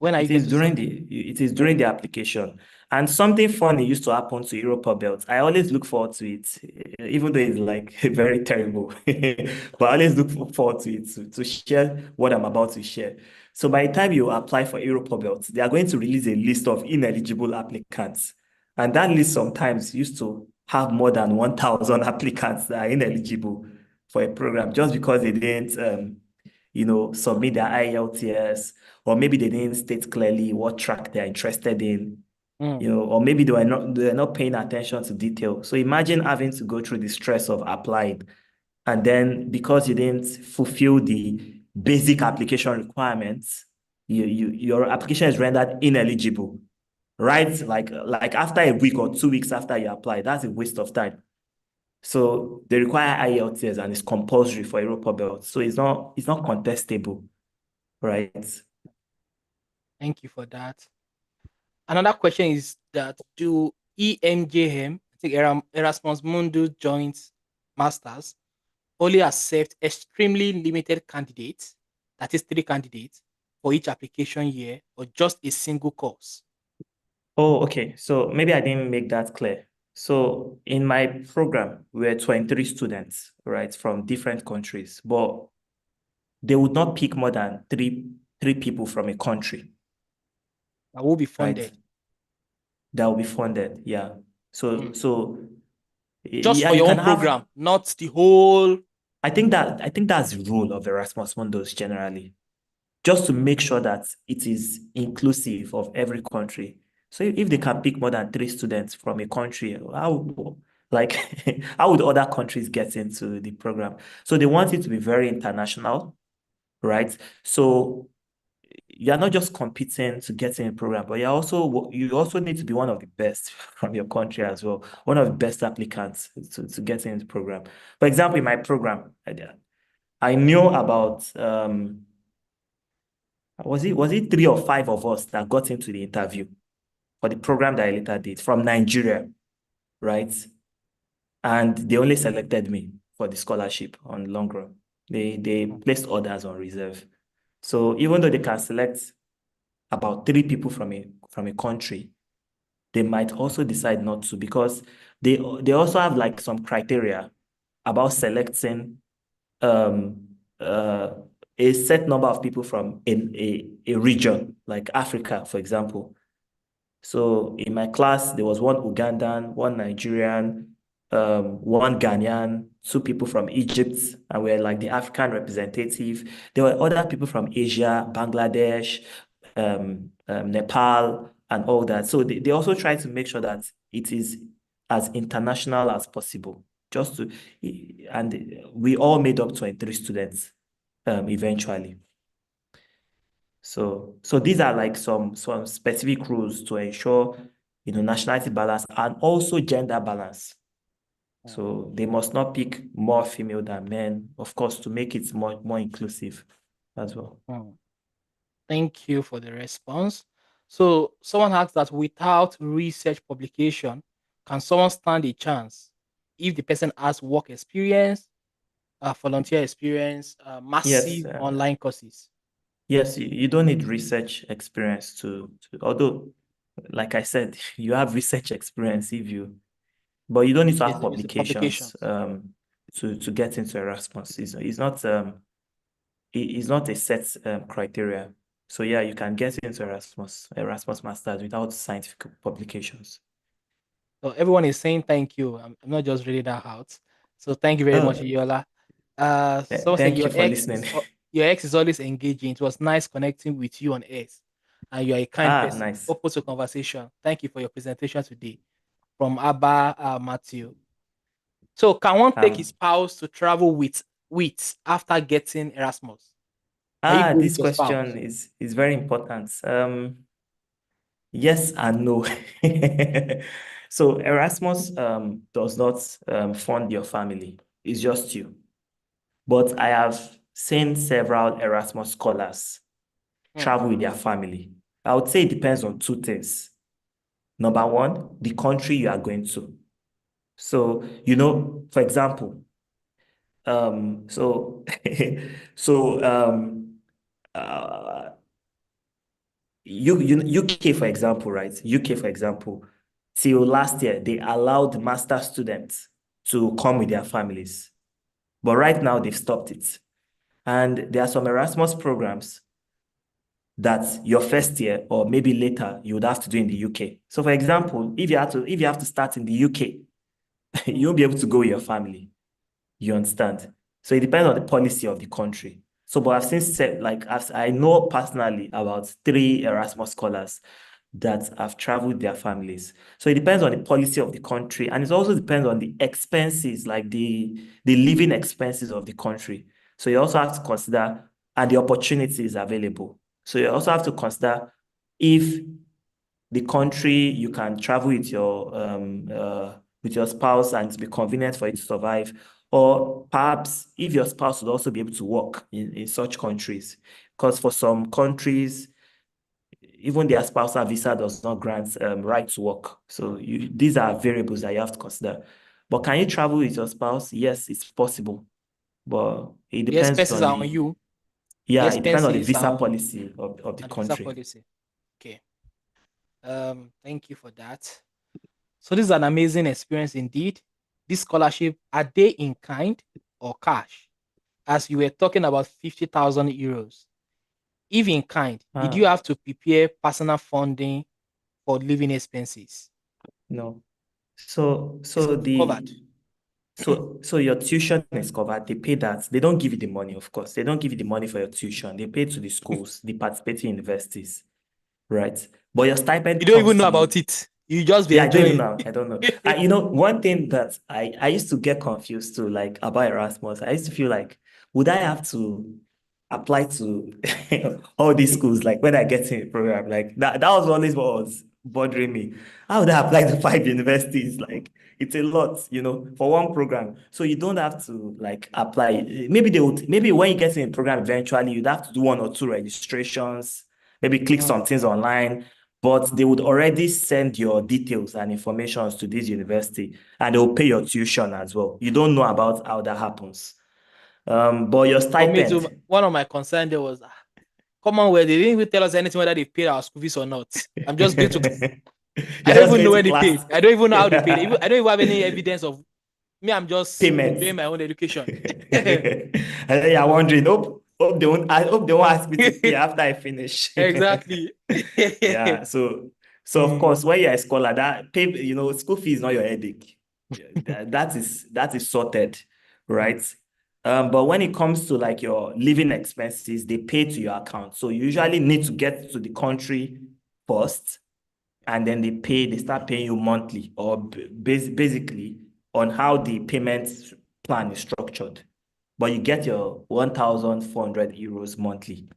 When are you It going is to during submit? during the application. And something funny used to happen to Europa Belt. I always look forward to it, even though it's like very terrible. But I always look forward to it to share what I'm about to share. So by the time you apply for Europa Belt, they are going to release a list of ineligible applicants. And that list sometimes used to have more than 1,000 applicants that are ineligible for a program just because they didn't submit their IELTS, or maybe they didn't state clearly what track they're interested in, Hmm. or maybe they were not paying attention to detail. So imagine having to go through the stress of applying, and then because you didn't fulfill the basic application requirements, your application is rendered ineligible, right? Like after a week or 2 weeks after you apply, that's a waste of time. So they require IELTS and it's compulsory for Europa Belt. So it's not contestable, right? Thank you for that. Another question is that do EMJM, I think Erasmus Mundus Joint Masters, only accept extremely limited candidates, that is 3 candidates, for each application year, or just a single course? Oh, okay. So maybe I didn't make that clear. So in my program, we were 23 students, right, from different countries, but they would not pick more than three people from a country, That will be right? funded. That will be funded. Yeah. So Hmm. so Just yeah, for you your can own have. program, not the whole. I think that's the rule of Erasmus Mundus generally, just to make sure that it is inclusive of every country. So if they can pick more than three students from a country, like how would other countries get into the program? So they want it to be very international, right? So you're not just competing to get in a program, but you also need to be one of the best from your country as well, one of the best applicants to get in the program. For example, in my program, I knew about was it three or five of us that got into the interview for the program that I later did from Nigeria, right? and they only selected me for the scholarship on long run. They Mm, placed others on reserve. So even though they can select about three people from a country, they might also decide not to because they also have like some criteria about selecting um uh a set number of people from in a region like Africa, for example. So in my class, there was one Ugandan, one Nigerian, one Ghanaian, two people from Egypt, and we're like the African representative. There were other people from Asia, Bangladesh, Nepal, and all that. So they also try to make sure that it is as international as possible. Just to, and we all made up 23 students eventually. So these are like some specific rules to ensure, nationality balance and also gender balance. mm, So they must not pick more female than men, of course, to make it more inclusive as well. mm. Thank you for the response. So someone asked that without research publication, can someone stand a chance if the person has work experience, volunteer experience, Yes, massive online courses? yes, you don't need research experience although, like I said, you have research experience but you don't need to Yes, have there is the publications publications. to get into Erasmus. It's not a set criteria. So yeah, you can get into Erasmus Masters without scientific publications. So everyone is saying thank you. I'm not just reading that out. So thank you very much, Oh, Yola. Someone said thank you for listening. your ex is always engaging. It was nice connecting with you on X, and you are a kind Ah, person. nice. Open to conversation. Thank you for your presentation today. From Abba Matthew. So can one take his Um, spouse to travel with after getting Erasmus? Can you go with this your question spouse? is very important. Yes and no. So Erasmus does not fund your family. It's just you. But I have seen several Erasmus scholars Hmm. travel with their family. I would say it depends on two things. Number one, the country you are going to. So, for example, so so uh UK, for example, right? UK, for example, till last year, they allowed master students to come with their families. But right now they've stopped it. And there are some Erasmus programs that your first year or maybe later you would have to do in the UK. So for example, if you have to start in the UK, Hmm. you won't be able to go with your family. You understand? So it depends on the policy of the country. So, but I've since said, like, I know personally about three Erasmus scholars that have traveled with their families. So it depends on the policy of the country, and it also depends on the expenses, like the living expenses of the country. So you also have to consider and the opportunities available. So you also have to consider if the country you can travel with your spouse and it's be convenient for you to survive, or perhaps if your spouse would also be able to work in such countries. Because for some countries, even their spousal visa does not grant right to work. So these are variables that you have to consider. But can you travel with your spouse? Yes, it's possible. But it The depends expenses on are on the you. The yeah, it depends on the expenses are visa on you policy of the and the visa country. policy. Okay. Thank you for that. So this is an amazing experience indeed. This scholarship, are they in kind or cash? As you were talking about 50,000 euros. If in kind, did you Ah, have to prepare personal funding for living expenses? no. So It's so covered. the so your tuition is covered. They pay that. They don't give you the money, of course. They don't give you the money for your tuition. They pay to the schools, the participating universities, right? But your You stipend don't comes even to know you. about it. You just be Yeah, I don't even enjoying. know. I don't know. One thing that I used to get confused to, like, about Erasmus, I used to feel like, would I have to apply to all these schools, like when I get in a program? Like that was always what was bothering me. How would I apply to five universities? Like it's a lot, for one program. So you don't have to like apply. Maybe when you get in a program eventually, you'd have to do one or two registrations, maybe click Mm. some things online. but they would already send your details and information to this university, and they will pay your tuition as well. You don't know about how that happens. But your For me too, stipend, one of my concerns there was, come on, where they didn't even tell us anything whether they paid our school fees or not. I'm just going to, I you're don't just even know going to when they paid. class. I don't even know how they paid. I don't even have any evidence of me. I'm just Payments. paying my own education. And then you're wondering, I hope they won't ask me to pay after I finish. Exactly. Yeah, so of Mm, course, when you're a scholar, that pay, school fee is not your headache. Yeah, that is sorted, right? But when it comes to like your living expenses, they pay to your account. So you usually need to get to the country first, and then they start paying you monthly or basically on how the payment plan is structured. But you get your 1,400 euros monthly.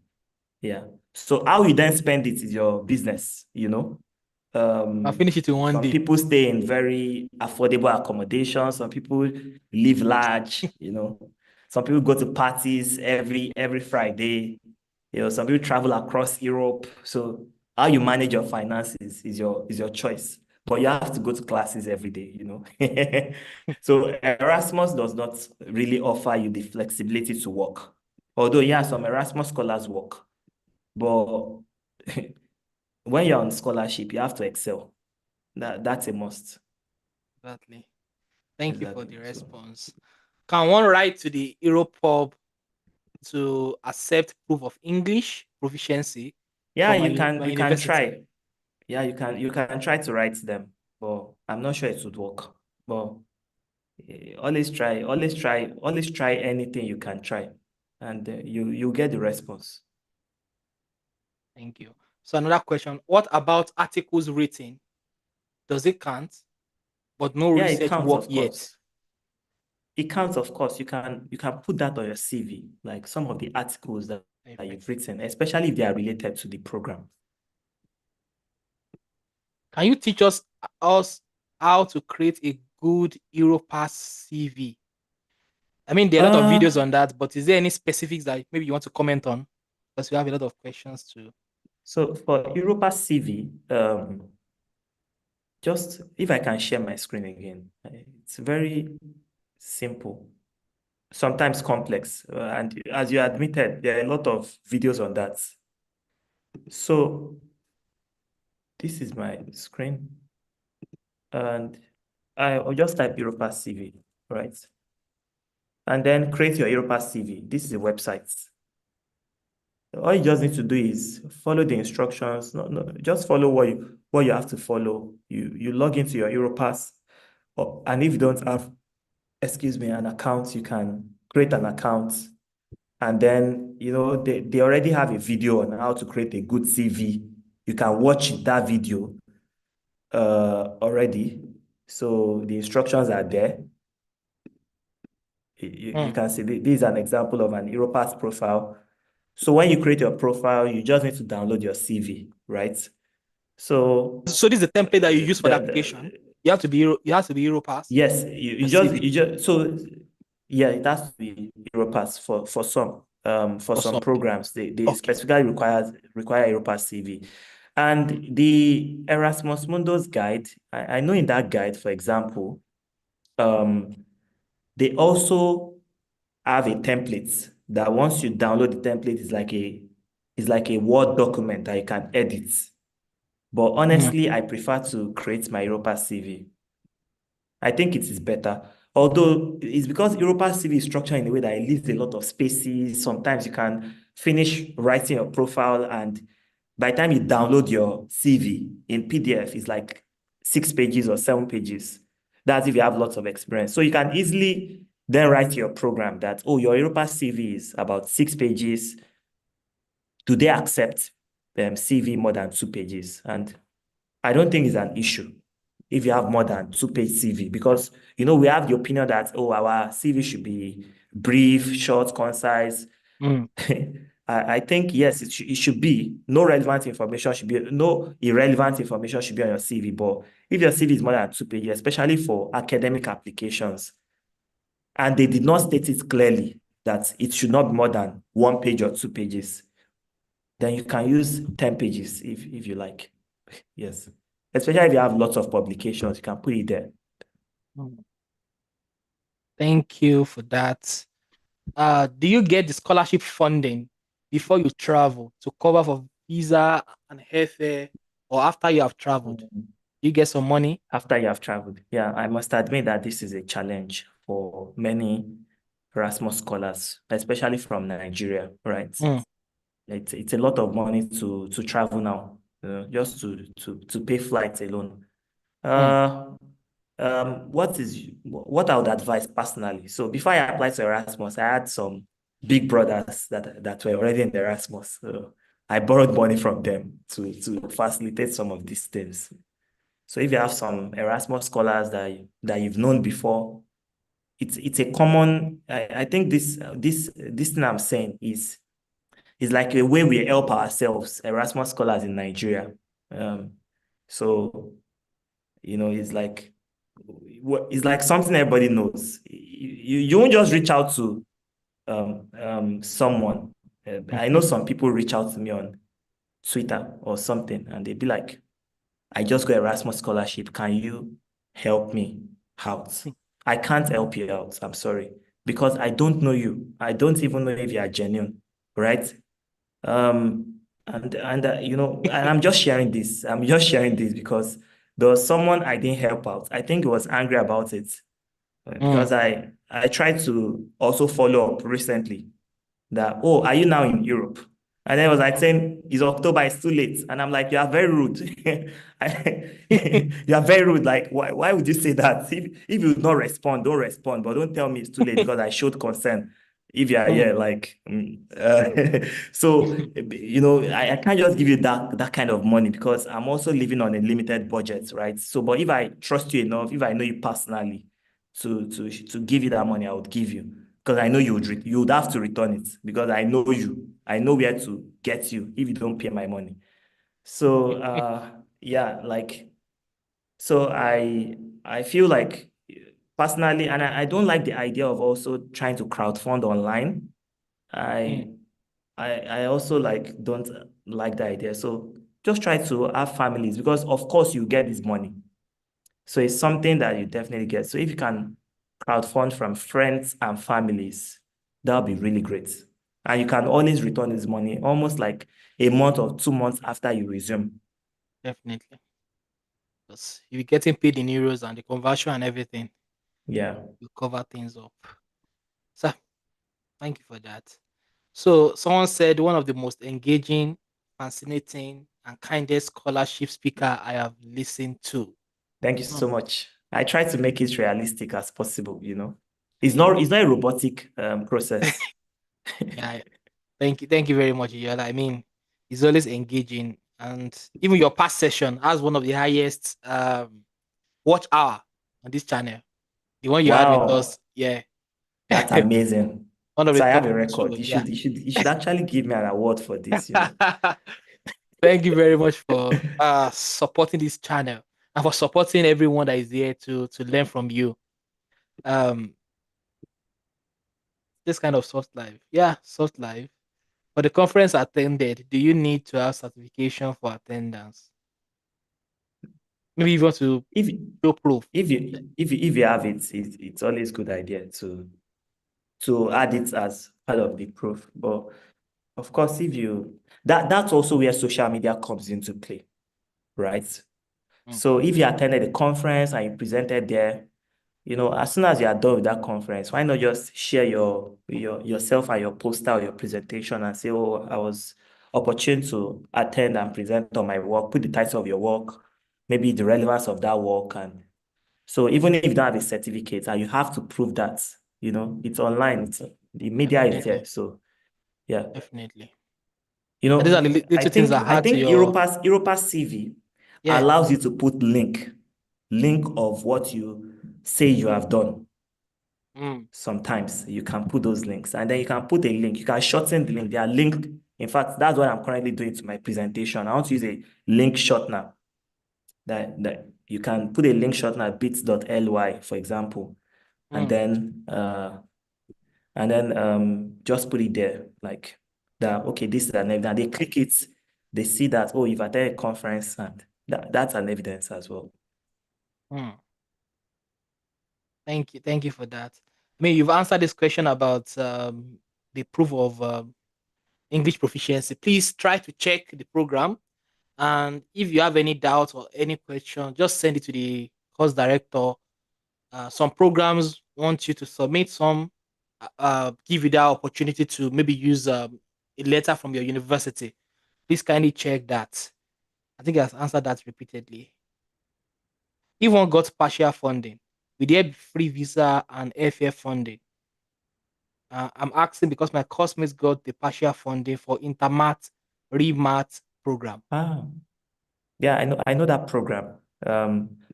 Yeah. So how you then spend it is your business. I'll finish it in one Some day. people stay in very affordable accommodation. Some people live large. Some people go to parties every Friday. Some people travel across Europe. So how you manage your finances is your choice. But you have to go to classes every day. So Erasmus does not really offer you the flexibility to work. Although, yeah, some Erasmus scholars work. But when you're on scholarship, you have to excel. That's a must. Exactly. Thank you for Exactly. the So response. Can one write to the Europub to accept proof of English proficiency yeah, from you can my you can university? try. Yeah, you can try to write them, but I'm not sure it would work. But always try anything you can try, and you get the response. Thank you. So another question: what about articles written? Does it count? But no Yeah, it research counts, work of yet. course. It counts, of course. You can put that on your CV, like some of the articles that Perfect. you've written, especially if they are related to the program. Can you teach us how to create a good Europass CV? I mean, there are a lot of videos Uh, on that, but is there any specifics that maybe you want to comment on? Because we have a lot of questions too. so for Europa CV, just if I can share my screen again, it's very simple, sometimes complex, and as you admitted, there are a lot of videos on that. So this is my screen, and I'll just type Europa CV, right? And then create your Europa CV. This is a website. All you just need to do is follow the instructions. No, no, just follow what you have to follow. You log into your Europass, and if you don't have, excuse me, an account, you can create an account, and then they already have a video on how to create a good CV. You can watch that video already. So the instructions are there. You Hmm. can see this is an example of an Europass profile. So when you create your profile, you just need to download your CV, right? So So this is the template that you use for the application. the You have to be Europass yes, you, your you just CV you just so yeah, it has to be Europass for some for or some something. programs they Okay. specifically require Europass CV. And the Erasmus Mundus guide, I know in that guide, for example, um, they also have a template that once you download the template, it's like a Word document that you can edit. But Hmm. honestly, I prefer to create my Europa CV. I think it is better. Although it's because Europa CV is structured in a way that it leaves a lot of spaces. Sometimes you can finish writing your profile, and by the time you download your CV in PDF, it's like 6 pages or 7 pages. That's if you have lots of experience. So you can easily then write to your program that, oh, your Europa CV is about 6 pages. Do they accept CV more than 2 pages? And I don't think it's an issue if you have more than 2 page CV, because we have the opinion that, oh, our CV should be brief, short, concise. Hmm. I think yes, it should be. No irrelevant information should be on your CV. But if your CV is more than 2 pages, especially for academic applications, and they did not state it clearly that it should not be more than 1 page or 2 pages, then you can use 10 pages if you like. Yes. Especially if you have lots of publications, you can put it there. Mm. Thank you for that. Do you get the scholarship funding before you travel to cover for visa and airfare, or after you have traveled? Mm. You get some money? After you have traveled. Yeah, I must admit that this is a challenge for many Erasmus scholars, especially from Nigeria, right? Mm, It's a lot of money to travel now, just to pay flights alone. mm, Uh, what I would advise personally. So before I applied to Erasmus, I had some big brothers that were already in Erasmus. So I borrowed money from them to facilitate some of these things. So if you have some Erasmus scholars that you've known before, it's a common. I think this thing I'm saying is like a way we help ourselves, Erasmus scholars in Nigeria. Um, so it's like something everybody knows. You won't just reach out to someone. I know mhm, some people reach out to me on Twitter or something, and they'd be like, I just got Erasmus scholarship. Can you help me out? mm, I can't help you out. I'm sorry. Because I don't know you. I don't even know if you are genuine, right? And I'm just sharing this. I'm just sharing this because there was someone I didn't help out. I think he was angry about it mm. because I tried to also follow up recently that, oh, are you now in Europe? And then it was like saying, it's October, it's too late. And I'm like, you are very rude. You are very rude. Like, why would you say that? If you not respond, don't respond, but don't tell me it's too late because I showed concern. If you are Mm. here, like, so, I can't just give you that kind of money because I'm also living on a limited budget, right? So, but if I trust you enough, if I know you personally, to give you that money, I would give you because I know you would have to return it because I know you. I know where to get you if you don't pay my money. So yeah, like so I feel like personally, and I don't like the idea of also trying to crowdfund online. Mm. I I also like don't like the idea. So just try to have families because of course you get this money. So it's something that you definitely get. So if you can crowdfund from friends and families, that'll be really great. And you can always return this money almost like a month or 2 months after you resume. Definitely. Because if you're getting paid in euros and the conversion and everything, Yeah. you cover things up. So thank you for that. So someone said one of the most engaging, fascinating, and kindest scholarship speaker I have listened to. Thank you Hmm. so much. I try to make it realistic as possible. It's Yeah. not a robotic process. Yeah. Thank you very much, Yola. I mean, it's always engaging. And even your past session has one of the highest watch hour on this channel. The one you had with Wow, us, yeah. that's amazing. One of the So I have top a show, record. You yeah. should you should you should actually give me an award for this. Thank you very much for supporting this channel and for supporting everyone that is here to learn from you. Um, this kind of soft life, yeah, soft life. For the conference attended, do you need to have certification for attendance? Maybe you want to If show proof. if you have it, it's always good idea to add it as part of the proof. But of course, if you that's also where social media comes into play, right? Mm, So if you attended a conference and you presented there, as soon as you are done with that conference, why not just share yourself and your poster or your presentation and say, oh, I was opportune to attend and present on my work, put the title of your work, maybe the relevance of that work. And so even if you don't have a certificate and you have to prove that, it's online, the media is definitely, there. So yeah. definitely. And these are the I little things that think I add to think your Europass CV yeah. allows you to put link of what you say you have done. Mm, Sometimes you can put those links and then you can put a link. You can shorten the link. They are linked. In fact, that's what I'm currently doing to my presentation. I want to use a link shortener that you can put a link shortener bit.ly, for example, and mm, then just put it there like that. Okay, this is an event. And they click it, they see that, oh, you've attended a conference and That's an evidence as well. Hmm. Thank you for that. I mean, you've answered this question about the proof of English proficiency. Please try to check the program, and if you have any doubt or any question, just send it to the course director. Some programs want you to submit some, give you that opportunity to maybe use a letter from your university. Please kindly check that. I think I've answered that repeatedly. If one got partial funding, will there be free visa and airfare funding? I'm asking because my classmates got the partial funding for intermat, remat program. Ah, yeah, I know that program.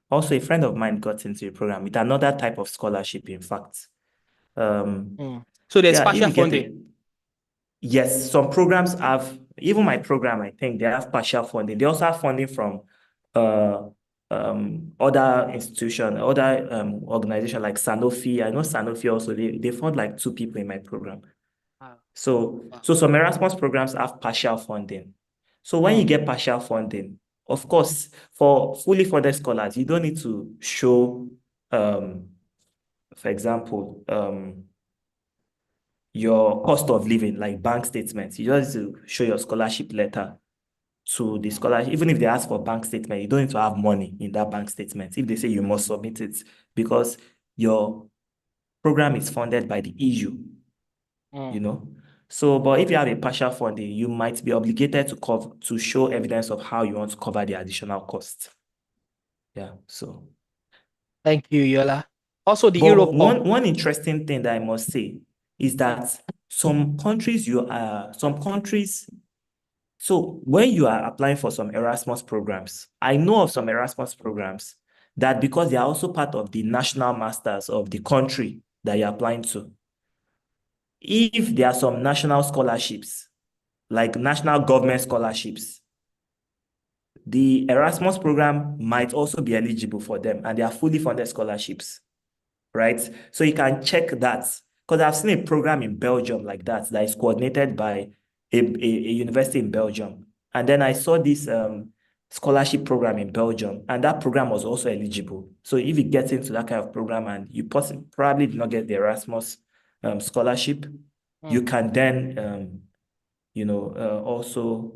Also a friend of mine got into a program with another type of scholarship, in fact. Um, Hmm. So there's yeah, if partial you get funding. it, yes, some programs have, even my program, I think they have partial funding. They also have funding from uh other institution, other organization like Sanofi. I know Sanofi also, they fund like two people in my program. Wow. So some Erasmus programs have partial funding. So when you Hmm. get partial funding, of course, for fully funded scholars, you don't need to show, um, for example, your cost of living, like bank statements. You just need to show your scholarship letter to the Hmm. scholarship. Even if they ask for bank statement, you don't need to have money in that bank statement. If they say you must submit it because your program is funded by the EU, Hmm. you know. So, but if you have a partial funding, you might be obligated to cover to show evidence of how you want to cover the additional cost. Yeah. So, Thank you, Yola. Also, the but Europop. one interesting thing that I must say is that some countries. So when you are applying for some Erasmus programs, I know of some Erasmus programs that because they are also part of the national masters of the country that you're applying to, if there are some national scholarships, like national government scholarships, the Erasmus program might also be eligible for them, and they are fully funded scholarships, right? So you can check that because I've seen a program in Belgium like that is coordinated by a university in Belgium. And then I saw this scholarship program in Belgium, and that program was also eligible. So if you get into that kind of program and you probably did not get the Erasmus scholarship, you Hmm. can then also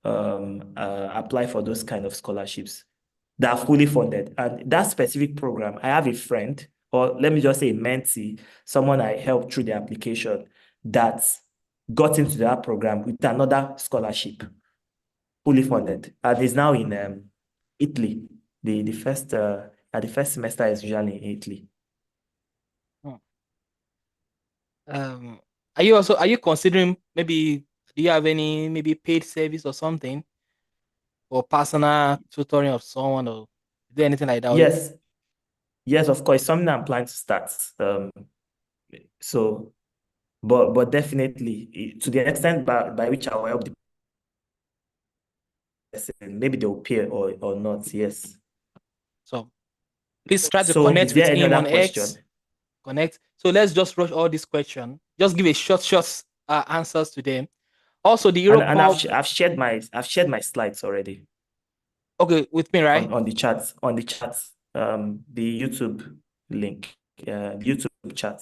apply for those kind of scholarships that are fully funded. And that specific program, I have a friend, or let me just say a mentee, someone I helped through the application that got into that program with another scholarship, fully funded, and is now in Italy. The first semester is usually in Italy. Hmm. Um, are you considering maybe do you have any maybe paid service or something or personal tutoring of someone or is there anything like that? Yes, yes, of course, something I'm planning to start. So but definitely to the extent by which I will help the person, maybe they'll pay or not. Yes. So please try to So connect is with there any him other on question? X. Connect. So let's just rush all these questions. Just give a short answers to them. Also, the And Europop. I've shared my slides already Okay, with me, right? on the chat, the YouTube link, YouTube chat.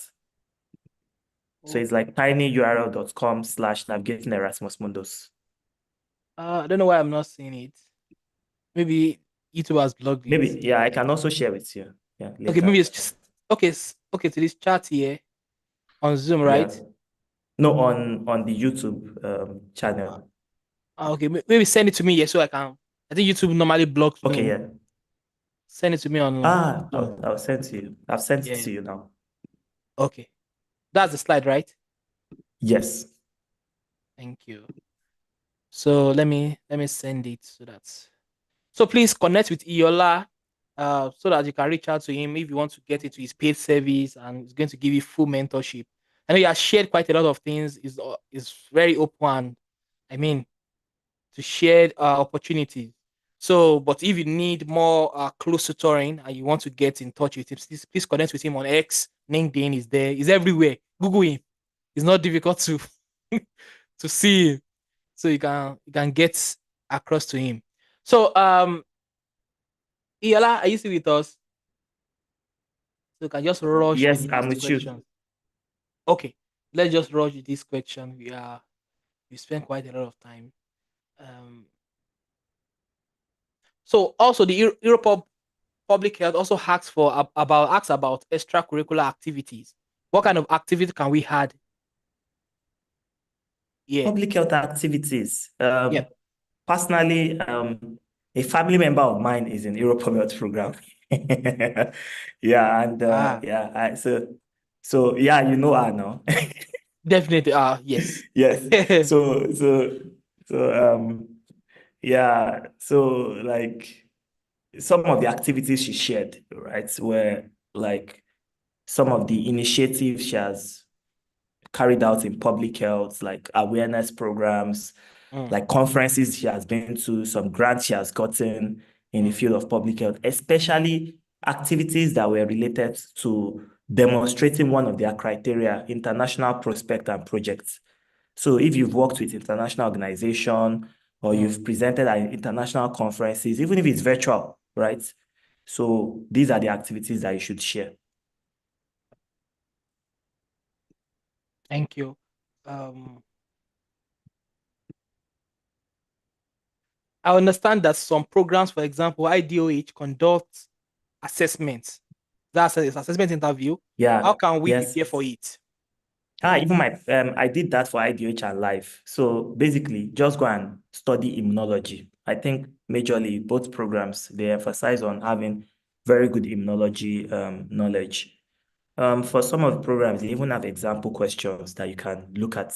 So it's like tinyurl.com/navigating Erasmus Mundus. I don't know why I'm not seeing it. Maybe YouTube has blocked it. Maybe, yeah, I can also share with you. Yeah, Okay, later. maybe it's just okay. Okay, to this chat here on Zoom, Yeah. right? No, on the YouTube Uh, channel. okay, maybe send it to me here so I can. I think YouTube normally blocks Okay, Zoom. yeah. Send it to me on Ah, Zoom. I'll send to you. I've sent it Yeah. to you now. Okay, that's the slide, right? Yes. Thank you. So let me send it so that's so please connect with Iola so that you can reach out to him if you want to get into his paid service and he's going to give you full mentorship. I know he has shared quite a lot of things, is very open. I mean, to share opportunities. So, but if you need more close tutoring and you want to get in touch with him, please connect with him on X. LinkedIn is there. He's everywhere. Google him. It's not difficult to to see him, so you can get across to him. So Iola, are you still with us? So you can just rush the Yes, I'm next with you. questions. Okay, let's just rush this question. We spent quite a lot of time. Um, so also the Europe Public Health also asks about extracurricular activities. What kind of activity can we add here? Public health activities. Yep. Personally, a family member of mine is in Europe Health program. Yeah, and Ah, yeah, so yeah, you know her now. definitely. Yes. Yes. So so so yeah, so like some of the activities she shared, right, were like some of the initiatives she has carried out in public health, like awareness programs, Mm, like conferences she has been to, some grants she has gotten in the mm, field of public health, especially activities that were related to demonstrating one of their criteria, international prospect and projects. So if you've worked with international organization or mm. you've presented at international conferences, even if it's virtual, right? So these are the activities that you should share. Thank you. Um, I understand that some programs, for example, IDOH conduct assessments. That's an assessment interview. How Yeah, can we yes. prepare for it? Even my I did that for IDH and life. So basically, just go and study immunology. I think majorly both programs they emphasize on having very good immunology knowledge. For some of the programs, they even have example questions that you can look at.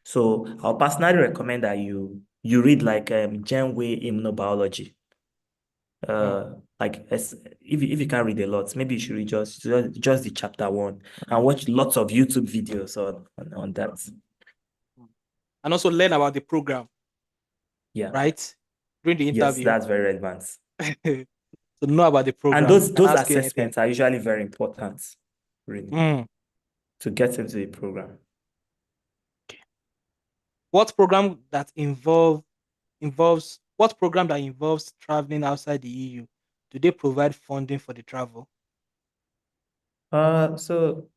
So I'll personally recommend that you read like Genway immunobiology. Mm. Like if you can't read a lot, maybe you should read just the chapter one and watch lots of YouTube videos on that. Mm. And also learn about the program, Yeah. right? During the Yes, interview. that's very relevant. To know about the And program. You those can those ask you anything. assessments are usually very important, really, Mm. to get into the program. Okay. What program that involves what program that involves traveling outside the EU? Do they provide funding for the travel? Uh, so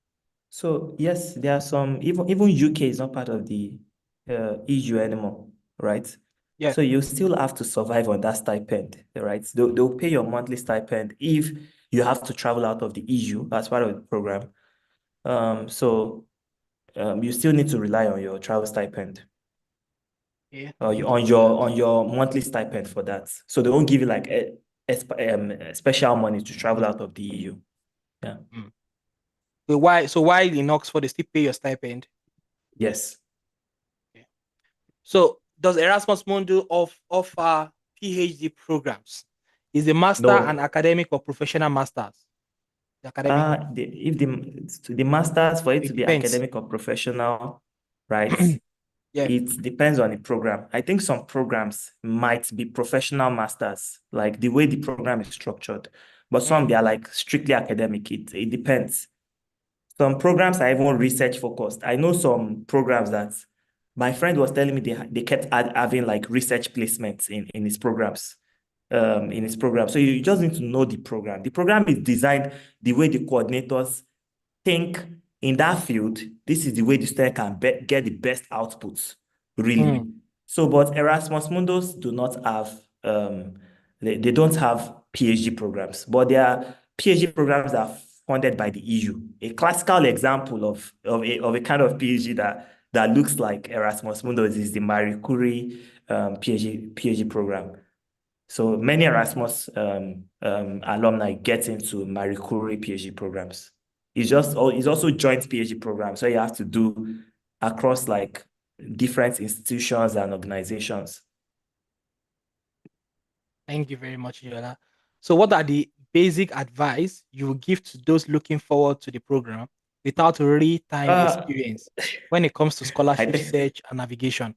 so yes, there are some even UK is not part of the EU anymore, right? Yeah. So you still have to survive on that stipend, right? They'll pay your monthly stipend if you have to travel out of the EU as part of the program. So you still need to rely on your travel stipend Okay. or Thank you on for that. your monthly stipend for that. So they won't give you like a special money to travel out of the EU. Yeah. Mm. So why in Oxford they still pay your stipend? Yes. Okay. So does Erasmus Mundus offer PhD programs? Is the master an No. academic or professional masters? The academic one. If the masters for it It to be depends. academic or professional, right? Yeah. It depends on the program. I think some programs might be professional masters, like the way the program is structured, but some Mm, they are like strictly academic. It depends. Some programs are even research focused. I know some programs that my friend was telling me they kept having like research placements in his programs. In his program. So you just need to know the program. The program is designed the way the coordinators think in that field. This is the way the student can get the best outputs, really. mm, So, but Erasmus Mundus do not have they don't have PhD programs, but there are PhD programs that are funded by the EU. A classical example of a kind of PhD that looks like Erasmus Mundus is the Marie Curie PhD program. So many Erasmus alumni get into Marie Curie PhD programs. It's also joint PhD programs, so you have to do across like different institutions and organizations. thank you very much, Yola. So what are the basic advice you will give to those looking forward to the program without real-time Uh, experience when it comes to I scholarship think search and navigation?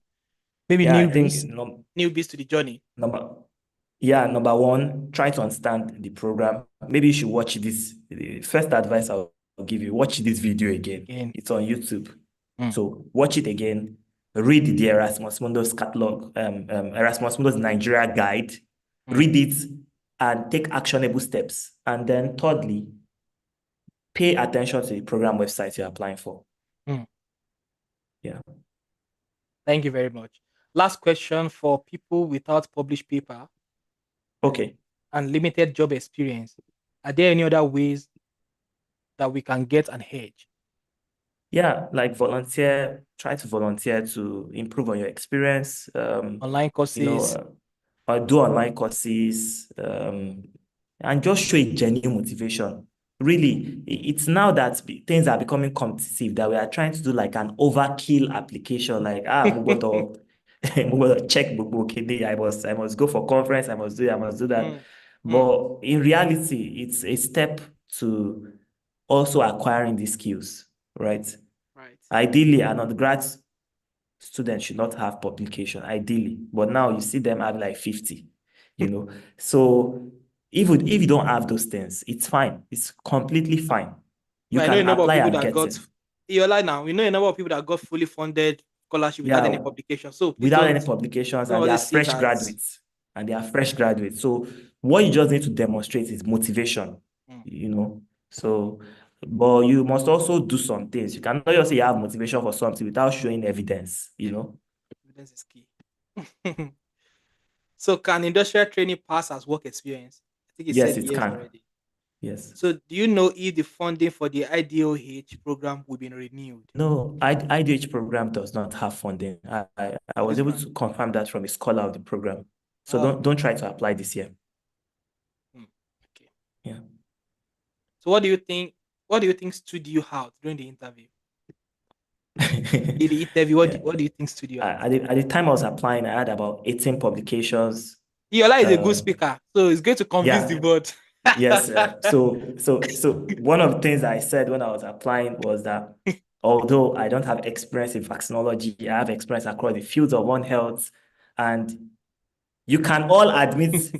Maybe yeah, I think newbies to the journey. number number one, try to understand the program. Maybe you should watch this. The first advice I'll give you, watch this video again. Again. It's on YouTube. Mm, So watch it again. Read the Erasmus Mundus catalog, Erasmus Mundus Nigeria guide. mm, Read it and take actionable steps. And then thirdly, pay attention to the program website you're applying for. Mm. Yeah. Thank you very much. Last question for people without published paper Okay. and limited job experience. Are there any other ways that we can get an edge? Yeah, like volunteer, try to volunteer to improve on your experience. Online You know, courses. or do online courses, and just show a genuine motivation. Really, it's now that things are becoming competitive that we are trying to do like an overkill application, like mo gbọ́dọ̀ mo gbọ́dọ̀ check gbogbo kini. I must go for conference, I must do that. Mm, mm, But in reality, it's a step to also acquiring these skills, right? right. Ideally, an undergrad students should not have publication, ideally. But now you see them have like 50, you know. So if you don't have those things, it's fine. It's completely fine. You But I know can a number of apply people and that get got in. you're like now. We know a number of people that got fully funded scholarship without any Yeah, publication. So please without don't any publications, don't and they are always see it fresh as graduates. And they are fresh graduates. So what you just need to demonstrate is motivation, mm, you know. So, but you must also do some things. You cannot just say you have motivation for something without showing evidence, you know. evidence is key. So can industrial training pass as work experience? I think you Yes, said it yes can. already. Yes. So do you know if the funding for the IDOH program will be renewed? No, IDH program does not have funding. I was This able grant. to confirm that from a scholar of the program. So Oh, don't try to apply this year. mm, okay. Yeah. So what do you think? What do you think stood you out during the interview? The interview. Yeah. What do you think stood you out? At the time I was applying, I had about 18 publications. Yola is a good Um, speaker, so it's going to convince the yeah, board. yes. So one of the things I said when I was applying was that although I don't have experience in vaccinology, I have experience across the fields of One Health, and you can all admit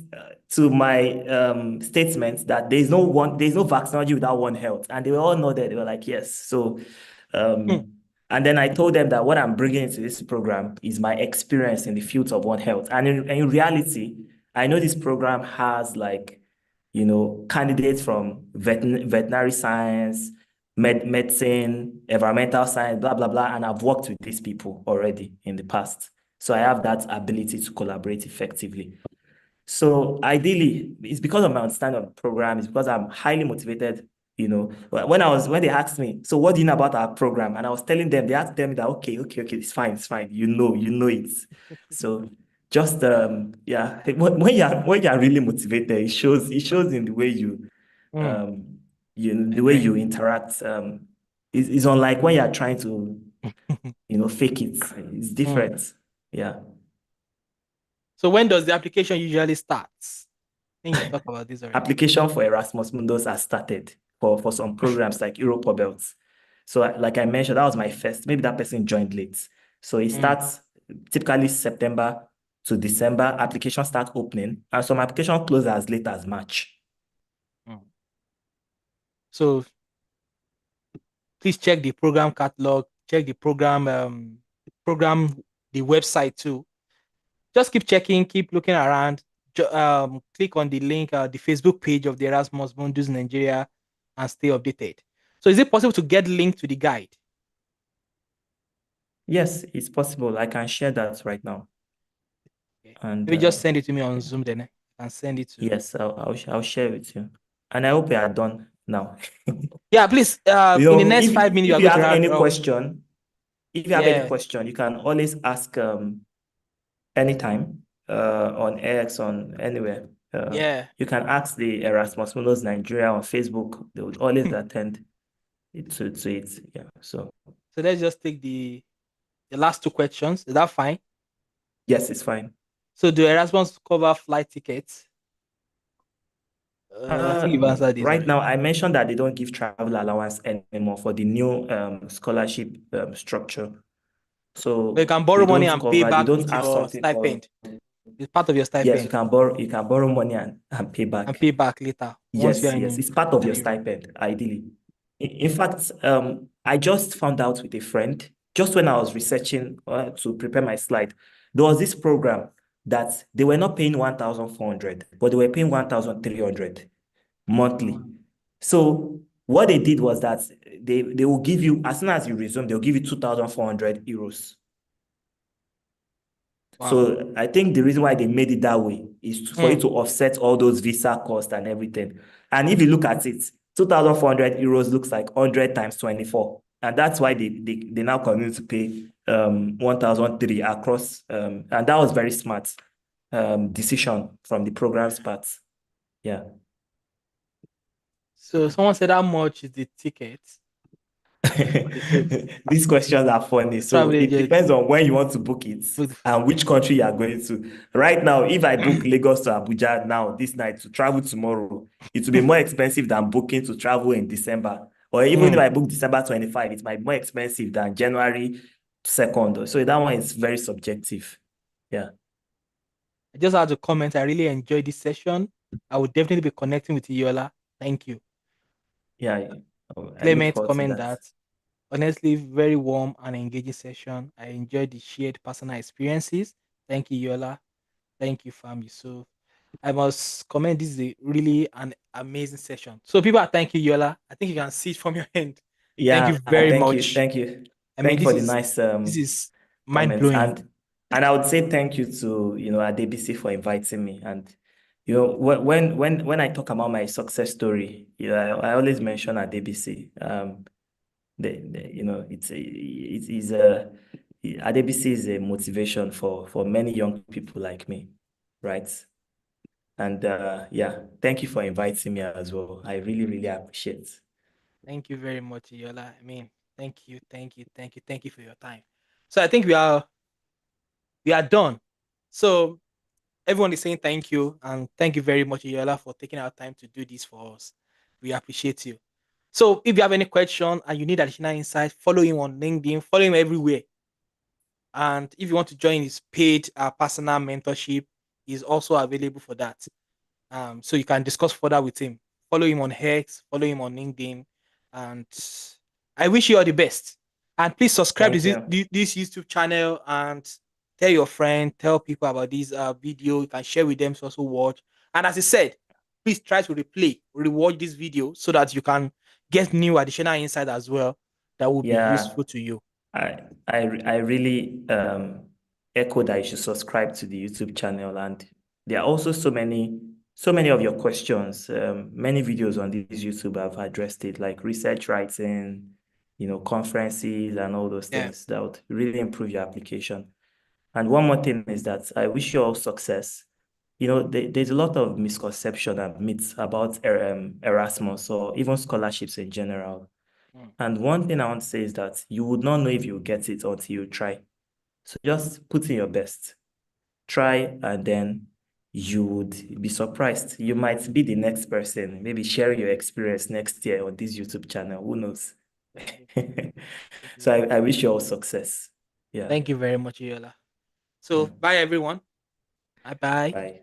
to my statement that there's no vaccinology without One Health, and they were all nodded. They were like, yes. So, Hmm, and then I told them that what I'm bringing into this program is my experience in the fields of One Health, and in reality, I know this program has like, candidates from veterinary science, medicine, environmental science, blah blah blah, and I've worked with these people already in the past. So I have that ability to collaborate effectively. So ideally, it's because of my understanding of the program, it's because I'm highly motivated. When they asked me, so what do you know about our program? And I was telling them, they had to tell me that okay, it's fine. You know it. So just yeah, when you're really motivated, it shows in the way hmm, um I the way agree. you interact. It's unlike when you're trying to fake it. It's Hmm. different. Yeah. So when does the application usually start? I think you talked about this already. Application for Erasmus Mundus has started for some programs like Europa Belts. So like I mentioned, that was my first. Maybe that person joined late. So it Hmm, starts typically September to December. Applications start opening, and some application close as late as March. hmm. So please check the program catalog, check the program the website too. Just keep checking, keep looking around. Click on the link, the Facebook page of the Erasmus Mundus Nigeria, and stay updated. So, is it possible to get link to the guide? Yes, it's possible. I can share that right now. Okay. And Maybe just send it to me on yeah. Zoom, then I can send it to. Yes, I'll share with you. And I hope you are done now. Yeah, please. In the next If 5 minutes, you if are you going to have round any it up. question, if you have any Yeah, question, you can always ask anytime on X, on anywhere. yeah. You can ask the Erasmus Mundus Nigeria on Facebook. They would always attend to it. Yeah. So So let's just take the last two questions. Is that fine? yes, it's fine. So do Erasmus cover flight tickets? I think you've answered this Right now, already. I mentioned that they don't give travel allowance anymore for the new scholarship structure. But you So can borrow money and pay they back don't with have your something called, stipend. It's part of your yes, stipend you can borrow money and pay and back. pay back later once you are Yes, in it's part of your delivery. stipend, ideally. In fact, I just found out with a friend, just when I was researching to prepare my slide, there was this program. that they were not paying 1,400, but they were paying 1,300 monthly. So what they did was that they will give you, as soon as you resume, they'll give you 2,400 euros. Wow. So I think the reason why they made it that way is for Hmm. it to offset all those visa costs and everything. And if you look at it, 2,400 euros looks like 100 times 24. And that's why they now continue to pay 1,003 across. And that was very smart decision from the program's part. Yeah. So someone said, how much is the ticket for the trip? These questions are funny. The So travel it agent. depends on when you want to book it and which country you are going to. Right now, if I book Lagos to Abuja now, this night to travel tomorrow, it will be more expensive than booking to travel in December. Or even if Hmm. I book December 25, it might be more expensive than January 2nd. So that one is very subjective. Yeah. I just had to comment. I really enjoyed this session. I will definitely be connecting with Yola. Thank you. Yeah. I look Clement forward to comment that. that honestly, very warm and engaging session. I enjoyed the shared personal experiences. Thank you, Yola. Thank you, Fam Yusuf. I must comment. This is a really an amazing session. So people are thanking you, Yola. I think you can see it from your end. Thank Yeah, you very thank you. much. Thank you. I mean, Thank you for the nice this is mind comments. blowing. And I would say thank you to, Adebisi for inviting me. And when I talk about my success story, I always mention Adebisi. It is a Adebisi is a motivation for many young people like me, right? And yeah, thank you for inviting me as well. I really, really appreciate. Thank you very much, Yola. I mean, thank you for your time. So I think we are done. So everyone is saying thank you and thank you very much, Yola, for taking our time to do this for us. We appreciate you. So if you have any question and you need additional insight, follow him on LinkedIn, follow him everywhere. And if you want to join his paid personal mentorship, he's also available for that. So you can discuss further with him. Follow him on X, follow him on LinkedIn, and I wish you all the best. And please subscribe to Thank this, you. this YouTube channel and tell your friend, tell people about this video. You can share with them to also watch. And as I said, please try to rewatch this video so that you can get new additional insight as well that will be Yeah. useful to you. I really echo that you should subscribe to the YouTube channel, and there are also so many of your questions. Many videos on this YouTube have addressed it, like research writing, conferences and all those Yeah. things that would really improve your application. And one more thing is that I wish you all success. There's a lot of misconception and myths about Erasmus or even scholarships in general. Mm. And one thing I want to say is that you would not know if you get it until you try. So just put in your best. Try, and then you would be surprised. You might be the next person, maybe sharing your experience next year on this YouTube channel. Who knows? Thank you So very I much. wish you all success. Yeah. Thank you very much, Yola. So Mm. bye everyone. Bye bye. Bye.